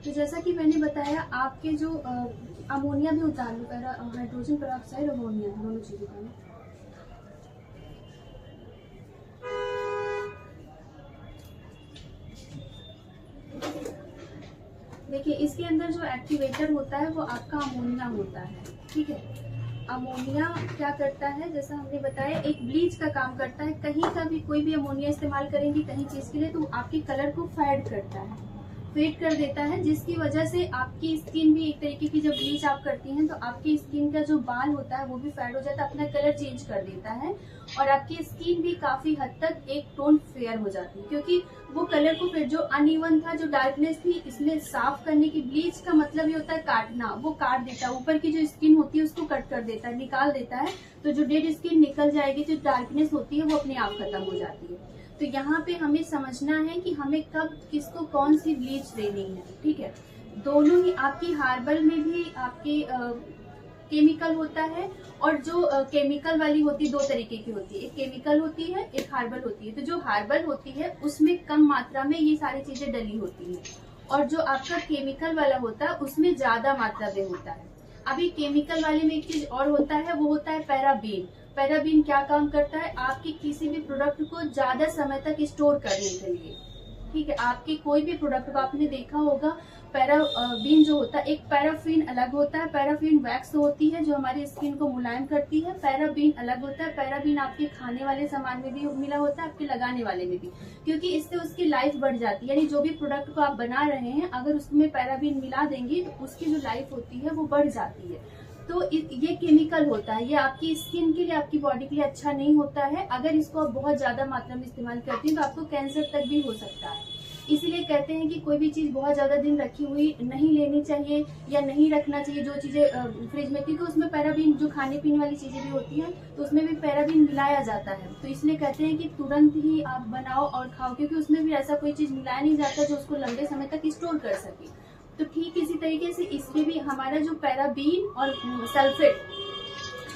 तो जैसा कि मैंने बताया, आपके जो अमोनिया भी उतार लो, हाइड्रोजन पेरोक्साइड, अमोनिया, दोनों चीजें का। देखिए, इसके अंदर जो एक्टिवेटर होता है वो आपका अमोनिया होता है, ठीक है। अमोनिया क्या करता है, जैसा हमने बताया, एक ब्लीच का काम करता है। कहीं का भी कोई भी अमोनिया इस्तेमाल करेंगे कहीं चीज के लिए, तो आपके कलर को फेड करता है, फेड कर देता है, जिसकी वजह से आपकी स्किन भी एक तरीके की, जब ब्लीच आप करती हैं तो आपकी स्किन का जो बाल होता है वो भी फेड हो जाता है, अपना कलर चेंज कर देता है, और आपकी स्किन भी काफी हद तक एक टोन फेयर हो जाती है, क्योंकि वो कलर को फिर जो अनइवन था, जो डार्कनेस थी, इसमें साफ करने की, ब्लीच का मतलब ये होता है काटना, वो काट देता है, ऊपर की जो स्किन होती है उसको कट कर देता है, निकाल देता है, तो जो डेड स्किन निकल जाएगी, जो डार्कनेस होती है वो अपने आप खत्म हो जाती है। तो यहाँ पे हमें समझना है कि हमें कब किसको कौन सी ब्लीच देनी है, ठीक है। दोनों ही, आपकी हार्बल में भी आपके केमिकल होता है, और जो केमिकल वाली होती है, दो तरीके की होती है, एक केमिकल होती है, एक हार्बल होती है। तो जो हार्बल होती है उसमें कम मात्रा में ये सारी चीजें डली होती हैं, और जो आपका केमिकल वाला होता है उसमें ज्यादा मात्रा में होता है। अभी केमिकल वाले में एक चीज और होता है, वो होता है पैराबीन। पैराबीन क्या काम करता है, आपके किसी भी प्रोडक्ट को ज्यादा समय तक स्टोर करने के लिए, ठीक है। आपके कोई भी प्रोडक्ट को आपने देखा होगा, पैराबीन जो होता है, एक पैराफिन अलग होता है, पैराफिन वैक्स होती है जो हमारी स्किन को मुलायम करती है, पैराबीन अलग होता है। पैराबीन आपके खाने वाले सामान में भी मिला होता है, आपके लगाने वाले में भी, क्योंकि इससे उसकी लाइफ बढ़ जाती है, यानी जो भी प्रोडक्ट को आप बना रहे हैं अगर उसमें पैराबीन मिला देंगे तो उसकी जो लाइफ होती है वो बढ़ जाती है। तो ये केमिकल होता है, ये आपकी स्किन के लिए, आपकी बॉडी के लिए अच्छा नहीं होता है। अगर इसको आप बहुत ज्यादा मात्रा में इस्तेमाल करती हैं तो आपको कैंसर तक भी हो सकता है। इसीलिए कहते हैं कि कोई भी चीज बहुत ज्यादा दिन रखी हुई नहीं लेनी चाहिए, या नहीं रखना चाहिए जो चीजें फ्रिज में, क्योंकि उसमें पैराबीन, जो खाने पीने वाली चीजें भी होती हैं तो उसमें भी पैराबीन मिलाया जाता है। तो इसलिए कहते हैं कि तुरंत ही आप बनाओ और खाओ, क्योंकि उसमें भी ऐसा कोई चीज मिलाया नहीं जाता जो उसको लंबे समय तक स्टोर कर सके। तो ठीक इसी तरीके से इसमें भी हमारा जो पैराबीन और सल्फेट,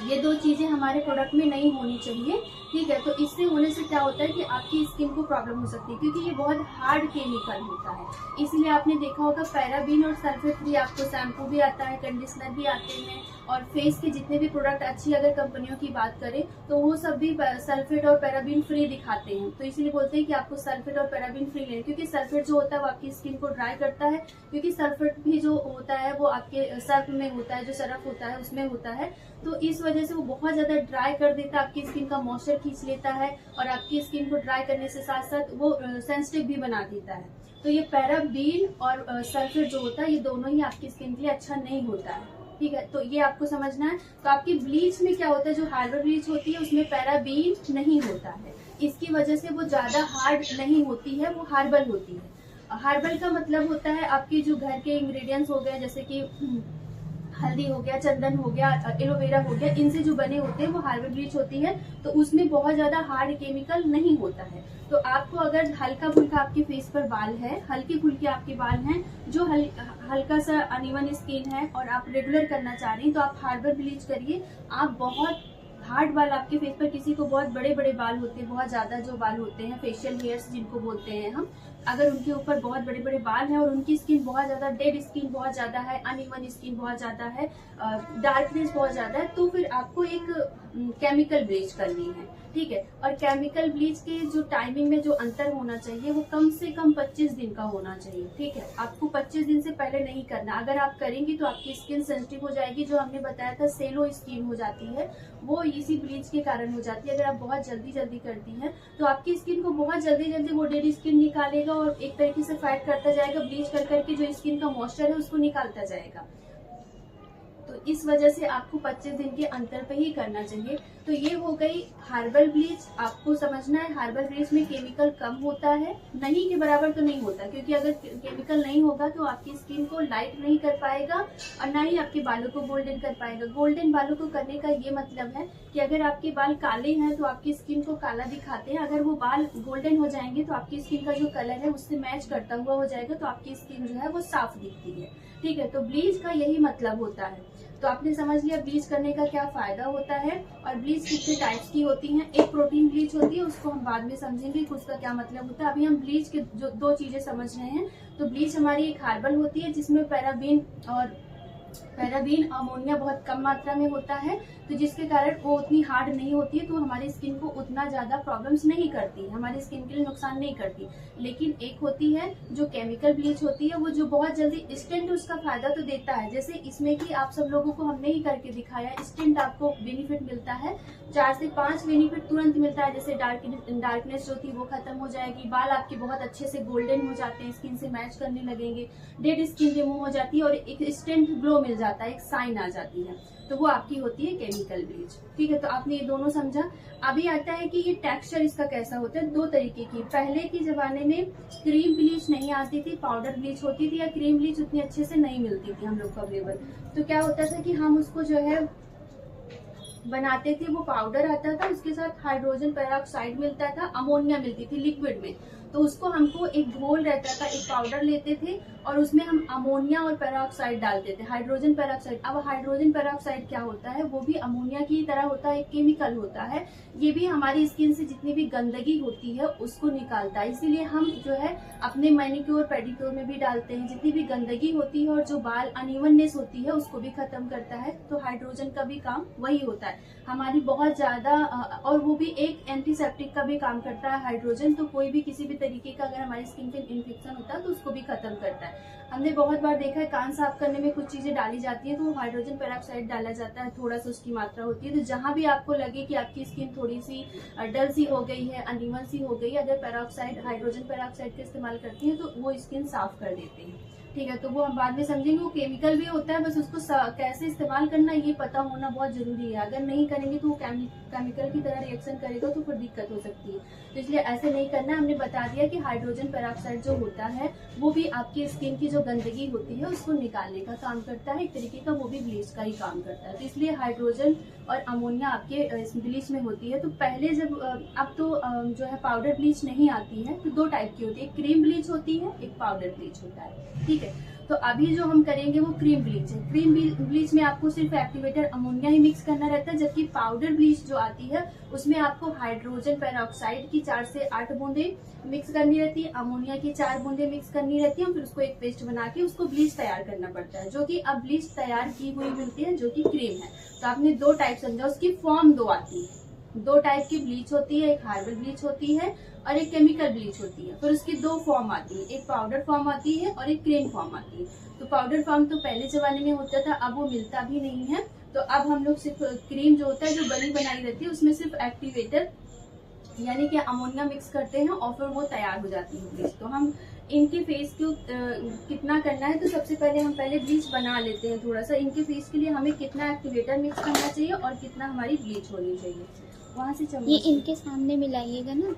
ये दो चीजें हमारे प्रोडक्ट में नहीं होनी चाहिए, ठीक है। तो इससे होने से क्या होता है कि आपकी स्किन को प्रॉब्लम हो सकती है, क्योंकि ये बहुत हार्ड केमिकल होता है। इसलिए आपने देखा होगा पैराबीन और सल्फेट फ्री आपको शैम्पू भी आता है, कंडीशनर भी आते हैं, और फेस के जितने भी प्रोडक्ट, अच्छी अगर कंपनियों की बात करें तो वो सब भी सल्फेट और पैराबीन फ्री दिखाते हैं। तो इसलिए बोलते हैं कि आपको सल्फेट और पैराबीन फ्री लें, क्योंकि सल्फेट जो होता है वो आपकी स्किन को ड्राई करता है, क्योंकि सल्फेट भी जो होता है वो आपके सर्फ में होता है, जो सरफ होता है उसमें होता है। तो इस वजह से वो बहुत ज्यादा ड्राई कर देता है, आपकी स्किन का मॉइस्चर खींच लेता है, और आपकी स्किन को ड्राई करने से साथ साथ वो सेंसिटिव भी बना देता है। तो ये पैराबीन और सल्फेट जो होता है, ये दोनों ही आपकी स्किन के लिए अच्छा नहीं होता है, ठीक है। तो ये आपको समझना है। तो आपकी ब्लीच में क्या होता है, जो हार्बल ब्लीच होती है उसमें पैराबीन नहीं होता है, इसकी वजह से वो ज्यादा हार्ड नहीं होती है, वो हार्बल होती है। हार्बल का मतलब होता है आपके जो घर के इंग्रेडिएंट्स हो गए, जैसे कि हल्दी हो गया, चंदन हो गया, एलोवेरा हो गया, इनसे जो बने होते हैं वो हार्बल ब्लीच होती है। तो उसमें बहुत ज्यादा हार्ड केमिकल नहीं होता है। तो आपको अगर हल्का फुल्का आपके फेस पर बाल है, हल्के फुल्के आपके बाल हैं, जो हल्का सा अनइवन स्किन है और आप रेगुलर करना चाह रही हैं, तो आप हार्बल ब्लीच करिए। आप बहुत हार्ड बाल आपके फेस पर, किसी को बहुत बड़े बड़े बाल होते हैं, बहुत ज्यादा जो बाल होते हैं, फेशियल हेयर्स जिनको बोलते हैं हम, अगर उनके ऊपर बहुत बड़े बड़े बाल हैं और उनकी स्किन बहुत ज्यादा, डेड स्किन बहुत ज्यादा है, अनइवन स्किन बहुत ज्यादा है, डार्कनेस बहुत ज्यादा है, तो फिर आपको एक केमिकल ब्लीच करनी है, ठीक है। और केमिकल ब्लीच के जो टाइमिंग में जो अंतर होना चाहिए वो कम से कम 25 दिन का होना चाहिए, ठीक है। आपको 25 दिन से पहले नहीं करना। अगर आप करेंगी तो आपकी स्किन सेंसिटिव हो जाएगी, जो हमने बताया था सेलो स्किन हो जाती है, वो इसी ब्लीच के कारण हो जाती है। अगर आप बहुत जल्दी जल्दी करती हैं तो आपकी स्किन को बहुत जल्दी जल्दी वो डेड स्किन निकालेगा, और एक तरीके से फाइट करता जाएगा, ब्लीच कर करके जो स्किन का मॉइस्चर है उसको निकालता जाएगा। तो इस वजह से आपको 25 दिन के अंतर पे ही करना चाहिए। तो ये हो गई हार्बल ब्लीच। आपको समझना है हार्बल ब्लीच में केमिकल कम होता है, नहीं के बराबर तो नहीं होता, क्योंकि अगर केमिकल नहीं होगा तो आपकी स्किन को लाइट नहीं कर पाएगा और ना ही आपके बालों को गोल्डन कर पाएगा। गोल्डन बालों को करने का ये मतलब है कि अगर आपके बाल काले हैं तो आपकी स्किन को काला दिखाते हैं, अगर वो बाल गोल्डन हो जाएंगे तो आपकी स्किन का जो कलर है उससे मैच करता हुआ हो जाएगा, तो आपकी स्किन जो है वो साफ दिखती है, ठीक है। तो ब्लीच का यही मतलब होता है। तो आपने समझ लिया ब्लीच करने का क्या फायदा होता है और ब्लीच कितने टाइप्स की होती हैं। एक प्रोटीन ब्लीच होती है, उसको हम बाद में समझेंगे कि उसका क्या मतलब होता है। अभी हम ब्लीच के जो 2 चीजें समझ रहे हैं। तो ब्लीच हमारी एक हर्बल होती है जिसमें पैराबीन अमोनिया बहुत कम मात्रा में होता है, तो जिसके कारण वो उतनी हार्ड नहीं होती है, तो हमारी स्किन को उतना ज्यादा प्रॉब्लम्स नहीं करती, हमारी स्किन के लिए नुकसान नहीं करती। लेकिन एक होती है जो केमिकल ब्लीच होती है, वो जो बहुत जल्दी इंस्टेंट उसका फायदा तो देता है, जैसे इसमें कि आप सब लोगों को हमने ही करके दिखाया, इंस्टेंट आपको बेनिफिट मिलता है, 4 से 5 बेनिफिट तुरंत मिलता है। जैसे डार्कनेस जो थी वो खत्म हो जाएगी, बाल आपके बहुत अच्छे से गोल्डन हो जाते हैं, स्किन से मैच करने लगेंगे, डेड स्किन रिमूव हो जाती है और एक इंस्टेंट ग्लो मिल जाता है, एक साइन आ जाती है, तो वो आपकी होती है केमिकल ब्लीच। ठीक है, तो आपने ये दोनों समझा। अभी आता है कि ये टेक्सचर इसका कैसा होता है। 2 तरीके की, पहले के जमाने में क्रीम ब्लीच नहीं आती थी, पाउडर ब्लीच होती थी, या क्रीम ब्लीच उतनी अच्छे से नहीं मिलती थी हम लोग को अवेलेबल। तो क्या होता था कि हम उसको जो है बनाते थे, वो पाउडर आता था, उसके साथ हाइड्रोजन पेरोक्साइड मिलता था, अमोनिया मिलती थी लिक्विड में, तो उसको हमको एक घोल रहता था, एक पाउडर लेते थे और उसमें हम अमोनिया और पेरोक्साइड डालते थे, हाइड्रोजन पेरोक्साइड। अब हाइड्रोजन पेरोक्साइड क्या होता है, वो भी अमोनिया की तरह होता है, एक केमिकल होता है, ये भी हमारी स्किन से जितनी भी गंदगी होती है उसको निकालता है, इसीलिए हम जो है अपने मैनिक्योर पेडिक्योर में भी डालते हैं, जितनी भी गंदगी होती है और जो बाल अनइवननेस होती है उसको भी खत्म करता है। तो हाइड्रोजन का भी काम वही होता है हमारी बहुत ज्यादा, और वो भी एक एंटीसेप्टिक का भी काम करता है हाइड्रोजन, तो कोई भी किसी भी तरीके का अगर हमारी स्किन पे इन्फेक्शन होता है तो उसको भी खत्म करता है। हमने बहुत बार देखा है कान साफ करने में कुछ चीजें डाली जाती है, तो हाइड्रोजन पेरोक्साइड डाला जाता है, थोड़ा सा उसकी मात्रा होती है, तो जहां भी आपको लगे कि आपकी स्किन थोड़ी सी डल सी हो गई है, अनइवन सी हो गई है, अगर पेरोक्साइड हाइड्रोजन पेरोक्साइड का इस्तेमाल करती है तो वो स्किन साफ कर देते हैं। ठीक है, तो वो हम बाद में समझेंगे। वो केमिकल भी होता है, बस उसको कैसे इस्तेमाल करना ये पता होना बहुत जरूरी है। अगर नहीं करेंगे तो वो केमिकल की तरह रिएक्शन करेगा तो फिर दिक्कत हो सकती है, तो इसलिए ऐसे नहीं करना है। हमने बता दिया कि हाइड्रोजन पेरोक्साइड जो होता है वो भी आपकी स्किन की जो गंदगी होती है उसको निकालने का काम करता है, एक तरीके का वो भी ब्लीच का ही काम करता है। तो इसलिए हाइड्रोजन और अमोनिया आपके ब्लीच में होती है। तो पहले जब अब तो जो है पाउडर ब्लीच नहीं आती है, तो 2 टाइप की होती है, एक क्रीम ब्लीच होती है, एक पाउडर ब्लीच होता है। ठीक है, तो अभी जो हम करेंगे वो क्रीम ब्लीच है। क्रीम ब्लीच में आपको सिर्फ एक्टिवेटर अमोनिया ही मिक्स करना रहता है, जबकि पाउडर ब्लीच जो आती है उसमें आपको हाइड्रोजन पेरोक्साइड की 4 से 8 बूंदे मिक्स करनी रहती है, अमोनिया की 4 बूंदे मिक्स करनी रहती है, फिर उसको एक पेस्ट बना के उसको ब्लीच तैयार करना पड़ता है, जो कि अब ब्लीच तैयार की हुई मिलती है, जो कि क्रीम है। तो आपने 2 टाइप समझा, उसकी फॉर्म 2 आती है। 2 टाइप की ब्लीच होती है, एक हर्बल ब्लीच होती है और एक केमिकल ब्लीच होती है। फिर उसकी 2 फॉर्म आती है, एक पाउडर फॉर्म आती है और एक क्रीम फॉर्म आती है। तो पाउडर फॉर्म तो पहले जमाने में होता था, अब वो मिलता भी नहीं है, तो अब हम लोग सिर्फ क्रीम जो होता है, जो बनी बनाई रहती है, उसमें सिर्फ एक्टिवेटर यानी कि अमोनिया मिक्स करते हैं और फिर वो तैयार हो जाती है ब्लीच। तो हम इनके फेस को कितना करना है, तो सबसे पहले हम ब्लीच बना लेते हैं थोड़ा सा। इनके फेस के लिए हमें कितना एक्टिवेटर मिक्स करना चाहिए और कितना हमारी ब्लीच होनी चाहिए, वहां से चम्मच ये इनके सामने मिलाइएगा ना।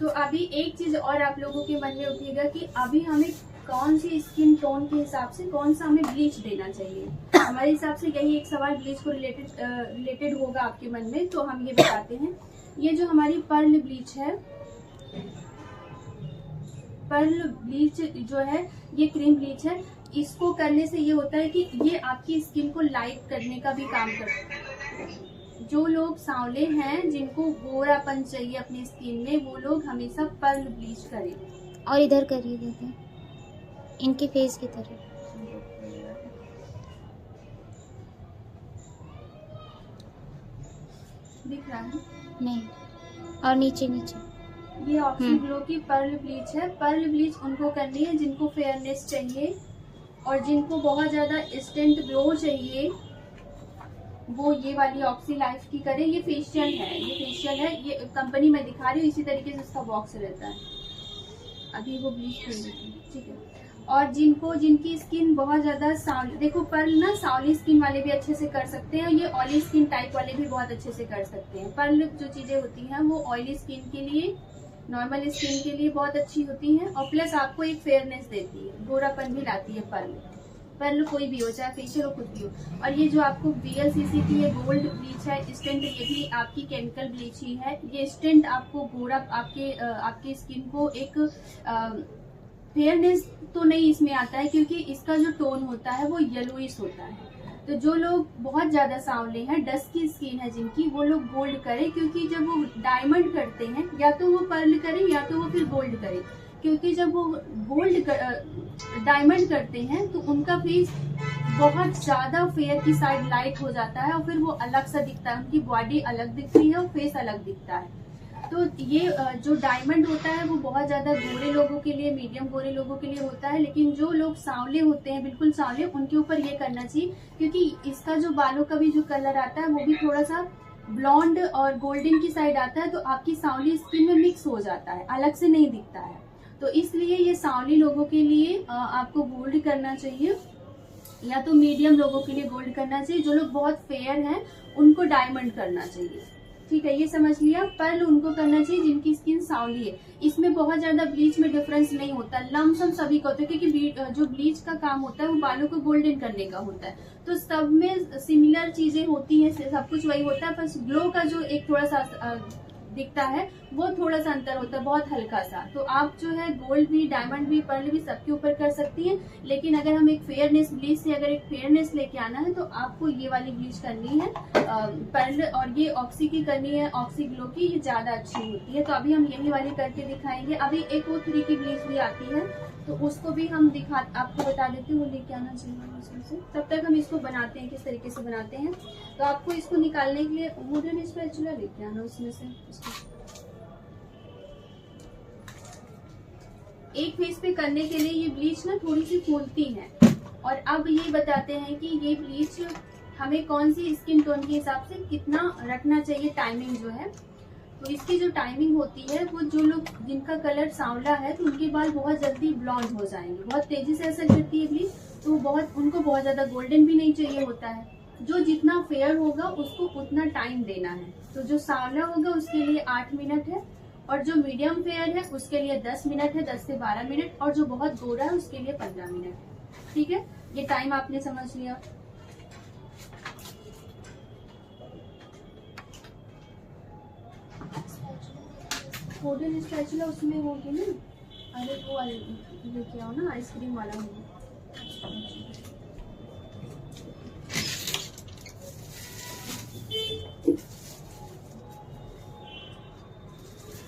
तो अभी एक चीज और आप लोगों के मन में उठेगा कि अभी हमें कौन सी स्किन टोन के हिसाब से कौन सा हमें ब्लीच देना चाहिए। हमारे हिसाब से यही एक सवाल ब्लीच को रिलेटेड होगा आपके मन में, तो हम ये बताते हैं। ये जो हमारी पर्ल ब्लीच है, पर्ल ब्लीच जो है ये क्रीम ब्लीच है, इसको करने से ये होता है कि ये आपकी स्किन को लाइट करने का भी काम करता है। जो लोग सांवले हैं, जिनको गोरापन चाहिए अपनी स्किन में, वो लोग हमेशा पर्ल ब्लीच करें। और इधर करिए, देखिए इनके फेस की तरह। दिख रहा है? नहीं, और नीचे नीचे। ये ऑक्सी ग्लो की पर्ल ब्लीच है। पर्ल ब्लीच उनको करनी है जिनको फेयरनेस चाहिए और जिनको बहुत ज्यादा इंस्टेंट ग्लो चाहिए, वो ये वाली ऑक्सी लाइफ की करें। ये फेशियल है, ये कंपनी में दिखा रही हूँ, इसी तरीके से इसका बॉक्स रहता है। अभी वो ब्लीच कर देती है, ठीक है। और जिनकी स्किन बहुत ज्यादा सांवली, देखो पर्ल ना सांवली स्किन वाले भी अच्छे से कर सकते हैं, ये ऑयली स्किन टाइप वाले भी बहुत अच्छे से कर सकते हैं। पर्ल जो चीजें होती हैं वो ऑयली स्किन के लिए, नॉर्मल स्किन के लिए बहुत अच्छी होती हैं और प्लस आपको एक फेयरनेस देती है, गोरापन भी लाती है पर्ल कोई भी हो, चाहे फेशियल हो, कुछ भी हो। और ये जो आपको VLCC की ये गोल्ड ब्लीच है स्टेंट, ये भी आपकी केमिकल ब्लीच ही है। ये स्टेंट आपको गोरा आपके स्किन को एक फेयरनेस तो नहीं इसमें आता है, क्योंकि इसका जो टोन होता है वो येलोइश होता है। तो जो लोग बहुत ज्यादा सांवले हैं, डस्ट की स्किन है जिनकी, वो लोग गोल्ड करें, क्योंकि जब वो डायमंड करते हैं या तो वो पर्ल करें या तो वो फिर गोल्ड करें, क्योंकि जब वो गोल्ड डायमंड करते हैं तो उनका फेस बहुत ज्यादा फेयर की साइड लाइट हो जाता है और फिर वो अलग सा दिखता है, उनकी बॉडी अलग दिखती है और फेस अलग दिखता है। तो ये जो डायमंड होता है वो बहुत ज्यादा गोरे लोगों के लिए, मीडियम गोरे लोगों के लिए होता है, लेकिन जो लोग सांवले होते हैं, बिल्कुल सांवले, उनके ऊपर ये करना चाहिए, क्योंकि इसका जो बालों का भी जो कलर आता है वो भी थोड़ा सा ब्लॉन्ड और गोल्डन की साइड आता है, तो आपकी सांवली स्किन में मिक्स हो जाता है, अलग से नहीं दिखता है। तो इसलिए ये सांवली लोगों के लिए आपको गोल्ड करना चाहिए, या तो मीडियम लोगों के लिए गोल्ड करना चाहिए। जो लोग बहुत फेयर हैं उनको डायमंड करना चाहिए, ठीक है, ये समझ लिया। पर्ल उनको करना चाहिए जिनकी स्किन सांवली है। इसमें बहुत ज्यादा ब्लीच में डिफरेंस नहीं होता, लमसम सभी को होता है, क्योंकि जो ब्लीच का काम होता है वो बालों को गोल्डन करने का होता है, तो सब में सिमिलर चीजें होती हैं, सब कुछ वही होता है, बस ग्लो का जो एक थोड़ा सा दिखता है वो थोड़ा सा अंतर होता है, बहुत हल्का सा। तो आप जो है गोल्ड भी, डायमंड भी, पर्ल भी सबके ऊपर कर सकती हैं, लेकिन अगर हम एक फेयरनेस ब्लीच से अगर एक फेयरनेस लेके आना है तो आपको ये वाली ब्लीच करनी है पर्ल, और ये ऑक्सी की करनी है, ऑक्सी ग्लो की, ये ज्यादा अच्छी होती है। तो अभी हम यही वाली करके दिखाएंगे। अभी एक O3 की ब्लीच भी आती है, तो उसको भी हम आपको बता देते हैं, वो लेके आना चाहिए उसमें से। तब तक हम इसको बनाते हैं, किस तरीके से बनाते हैं। तो आपको इसको निकालने के लिए वुडन स्पैचुला लेके आना, उसमें से एक फेस पे करने के लिए ये ब्लीच ना थोड़ी सी फूलती है। और अब ये बताते हैं कि ये ब्लीच हमें कौन सी स्किन टोन के हिसाब से कितना रखना चाहिए, टाइमिंग जो है। तो इसकी जो टाइमिंग होती है वो जो लोग जिनका कलर सांवला है तो उनके बाल बहुत जल्दी ब्लॉन्ड हो जाएंगे, बहुत तेजी से असर करती है ब्लीच, तो उनको बहुत ज्यादा गोल्डन भी नहीं चाहिए होता है। जो जितना फेयर होगा उसको उतना टाइम देना है। तो जो सांवला होगा उसके लिए 8 मिनट है, और जो मीडियम फेयर है उसके लिए 10 मिनट है, 10 से 12 मिनट, और जो बहुत गोरा है उसके लिए 15 मिनट। ठीक है, ये टाइम आपने समझ लिया। वुडन स्पैचुला उसमें होगी ना, अरे वो लेके आओ ना, आइसक्रीम वाला होगी।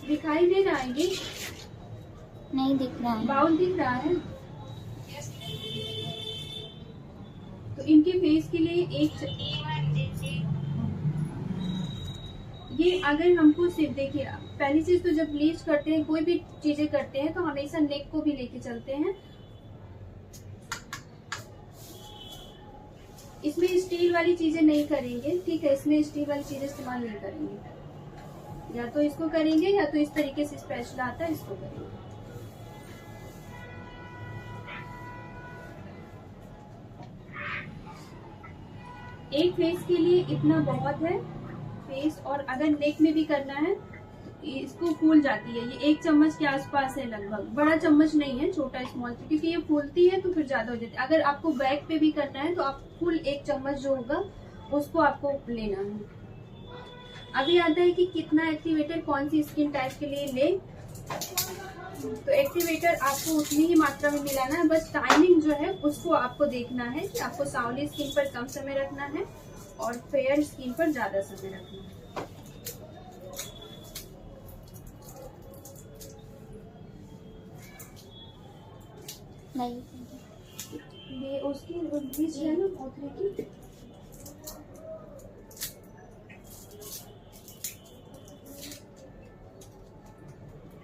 दिखाई दे रहा है ये? नहीं दिख रहा है। बाउल दिख रहा है? तो इनके फेस के लिए ये अगर हमको सिर्फ देखिए, पहली चीज तो जब ब्लीच करते हैं, कोई भी चीजें करते हैं, तो हमेशा नेक को भी लेके चलते हैं। इसमें स्टील वाली चीजें नहीं करेंगे, ठीक है, इसमें स्टील वाली चीजें इस्तेमाल नहीं करेंगे। या तो इसको करेंगे या तो इस तरीके से स्पैचुला आता है, इसको करेंगे। एक फेस के लिए इतना बहुत है फेस, और अगर नेक में भी करना है इसको फूल जाती है, ये 1 चम्मच के आसपास है लगभग, बड़ा चम्मच नहीं है, छोटा स्मॉल, क्योंकि ये फूलती है तो फिर ज्यादा हो जाती है। अगर आपको बैक पे भी करना है तो आप फुल 1 चम्मच जो होगा उसको आपको लेना है। अभी आता है कि कितना एक्टिवेटर कौन सी स्किन टाइप के लिए ले। तो एक्टिवेटर आपको उतनी ही मात्रा में मिलाना है, बस टाइमिंग जो है उसको आपको देखना है कि आपको सांवली स्किन पर कम समय रखना है और फेयर स्किन पर ज्यादा समय रखना है। नहीं, ये उसकी ब्लीच है ना O3 की।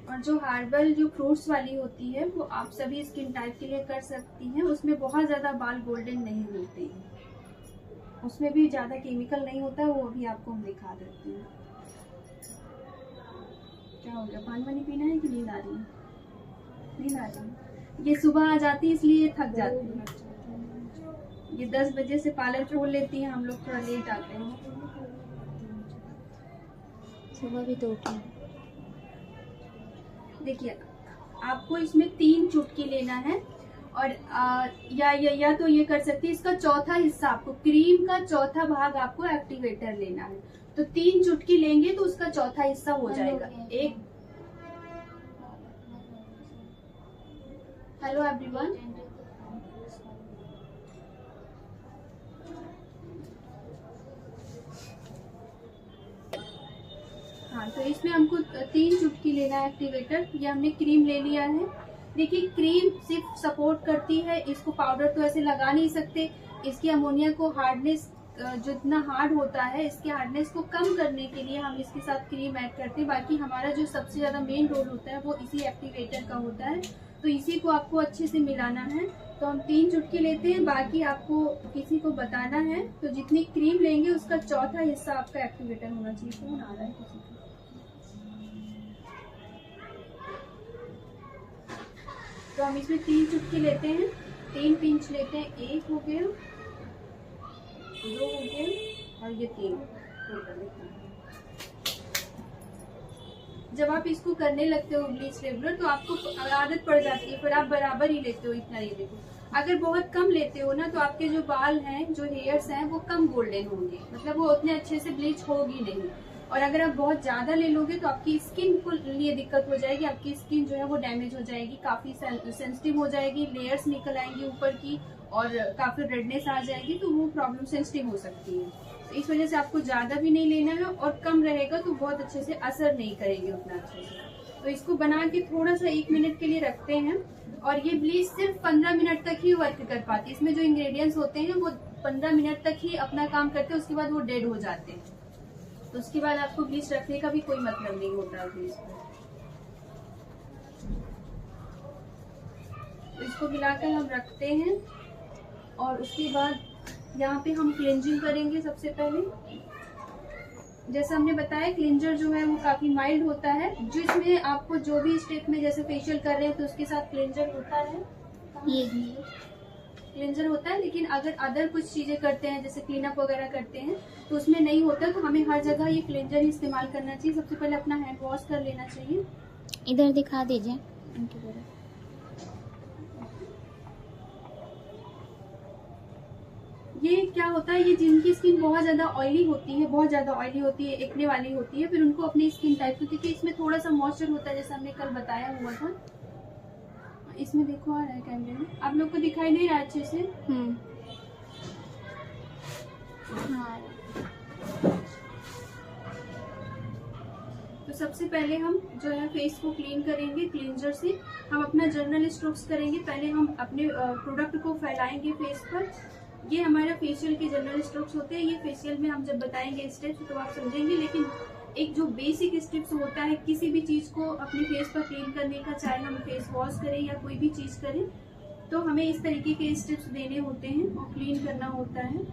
और जो हर्बल जो फ्रूट्स वाली होती है वो आप सभी स्किन टाइप के लिए कर सकती हैं, उसमें बहुत ज्यादा बाल गोल्डन नहीं होते हैं, उसमें भी ज्यादा केमिकल नहीं होता है, वो भी आपको हम दिखा देते हैं। क्या हो गया, पानी वानी पीना है कि नींद आ रही है? नींद आ रही है, ये सुबह आ जाती है इसलिए थक जाती है। ये 10 बजे से पार्लर खोल लेती है, हम लोग थोड़ा लेट आते हैं। सुबह भी 2 की। देखिए आपको इसमें 3 चुटकी लेना है, और या तो ये कर सकती है, इसका चौथा हिस्सा आपको, क्रीम का चौथा भाग आपको एक्टिवेटर लेना है। तो 3 चुटकी लेंगे तो उसका चौथा हिस्सा हो जाएगा। एक हेलो एवरीवन। हाँ, तो इसमें हमको 3 चुटकी लेना है एक्टिवेटर। ये हमने क्रीम ले लिया है। देखिए, क्रीम सिर्फ सपोर्ट करती है, इसको पाउडर तो ऐसे लगा नहीं सकते। इसकी अमोनिया को हार्डनेस, जो इतना हार्ड होता है, इसके हार्डनेस को कम करने के लिए हम इसके साथ क्रीम ऐड करते हैं। बाकी हमारा जो सबसे ज्यादा मेन रोल होता है वो इसी एक्टिवेटर का होता है। तो इसी को आपको अच्छे से मिलाना है। तो हम 3 चुटकी लेते हैं, बाकी आपको किसी को बताना है। तो जितनी क्रीम लेंगे उसका चौथा हिस्सा आपका एक्टिवेटर होना चाहिए। कौन आ रहा है किसी को? तो हम इसमें 3 चुटकी लेते हैं, 3 पिंच लेते हैं। 1 हो गया, 2 हो गया और ये 3। जब आप इसको करने लगते हो ब्लीच रेगुलर, तो आपको आदत पड़ जाती है, फिर आप बराबर ही लेते हो, इतना ही लेते हो। अगर बहुत कम लेते हो ना, तो आपके जो बाल हैं, जो हेयर्स हैं, वो कम गोल्डन होंगे, मतलब वो उतने अच्छे से ब्लीच होगी नहीं। और अगर आप बहुत ज्यादा ले लोगे तो आपकी स्किन को लिए दिक्कत हो जाएगी। आपकी स्किन जो है वो डैमेज हो जाएगी, काफी सेंसिटिव हो जाएगी, लेयर्स निकल आएंगी ऊपर की और काफी रेडनेस आ जाएगी। तो वो प्रॉब्लम सेंसिटिव हो सकती है। तो इस वजह से आपको ज्यादा भी नहीं लेना है, और कम रहेगा तो बहुत अच्छे से असर नहीं करेगी उतना अच्छे से। तो इसको बना के थोड़ा सा 1 मिनट के लिए रखते हैं। और ये ब्लीच सिर्फ 15 मिनट तक ही वर्क कर पाती है। इसमें जो इंग्रेडिएंट्स होते हैं वो 15 मिनट तक ही अपना काम करते हैं, उसके बाद वो डेड हो जाते हैं। तो उसके बाद आपको ब्लीच रखने का भी कोई मतलब नहीं होता है ब्लीच में। तो इसको मिलाकर हम रखते हैं और उसके बाद यहाँ पे हम क्लेंजिंग करेंगे। सबसे पहले जैसा हमने बताया, क्लेंजर जो है वो काफी माइल्ड होता है, जिसमें आपको जो भी स्टेप में जैसे फेशियल कर रहे हैं तो उसके साथ क्लेंजर होता है, ये क्लेंजर होता है। लेकिन अगर अदर कुछ चीजें करते हैं, जैसे क्लीन अप वगैरह करते हैं, तो उसमें नहीं होता। तो हमें हर जगह ये क्लेंजर ही इस्तेमाल करना चाहिए। सबसे पहले अपना हैंड वॉश कर लेना चाहिए। इधर दिखा दीजिए उनकी तरफ। ये क्या होता है, ये जिनकी स्किन बहुत ज्यादा ऑयली होती है, बहुत ज्यादा ऑयली होती है, एक्ने वाली होती है, फिर उनको अपनी स्किन टाइप को, क्योंकि इसमें थोड़ा सा मॉइस्चर होता है, जैसा हमने कल बताया हुआ था। इसमें देखो आ रहा है कैमरे में, आप लोग को दिखाई नहीं रहा अच्छे से? हाँ। तो सबसे पहले हम जो है फेस को क्लीन करेंगे क्लींजर से। हम अपना जनरल स्ट्रोक्स करेंगे। पहले हम अपने प्रोडक्ट को फैलाएंगे फेस पर। ये हमारा फेशियल के जनरल स्ट्रोक्स होते हैं। ये फेशियल में हम जब बताएंगे स्टेप्स तो आप समझेंगे, लेकिन एक जो बेसिक स्टेप्स होता है किसी भी चीज को अपने फेस पर क्लीन करने का, चाहे हम फेस वॉश करें या कोई भी चीज करें, तो हमें इस तरीके के स्टेप्स देने होते हैं और क्लीन करना होता है।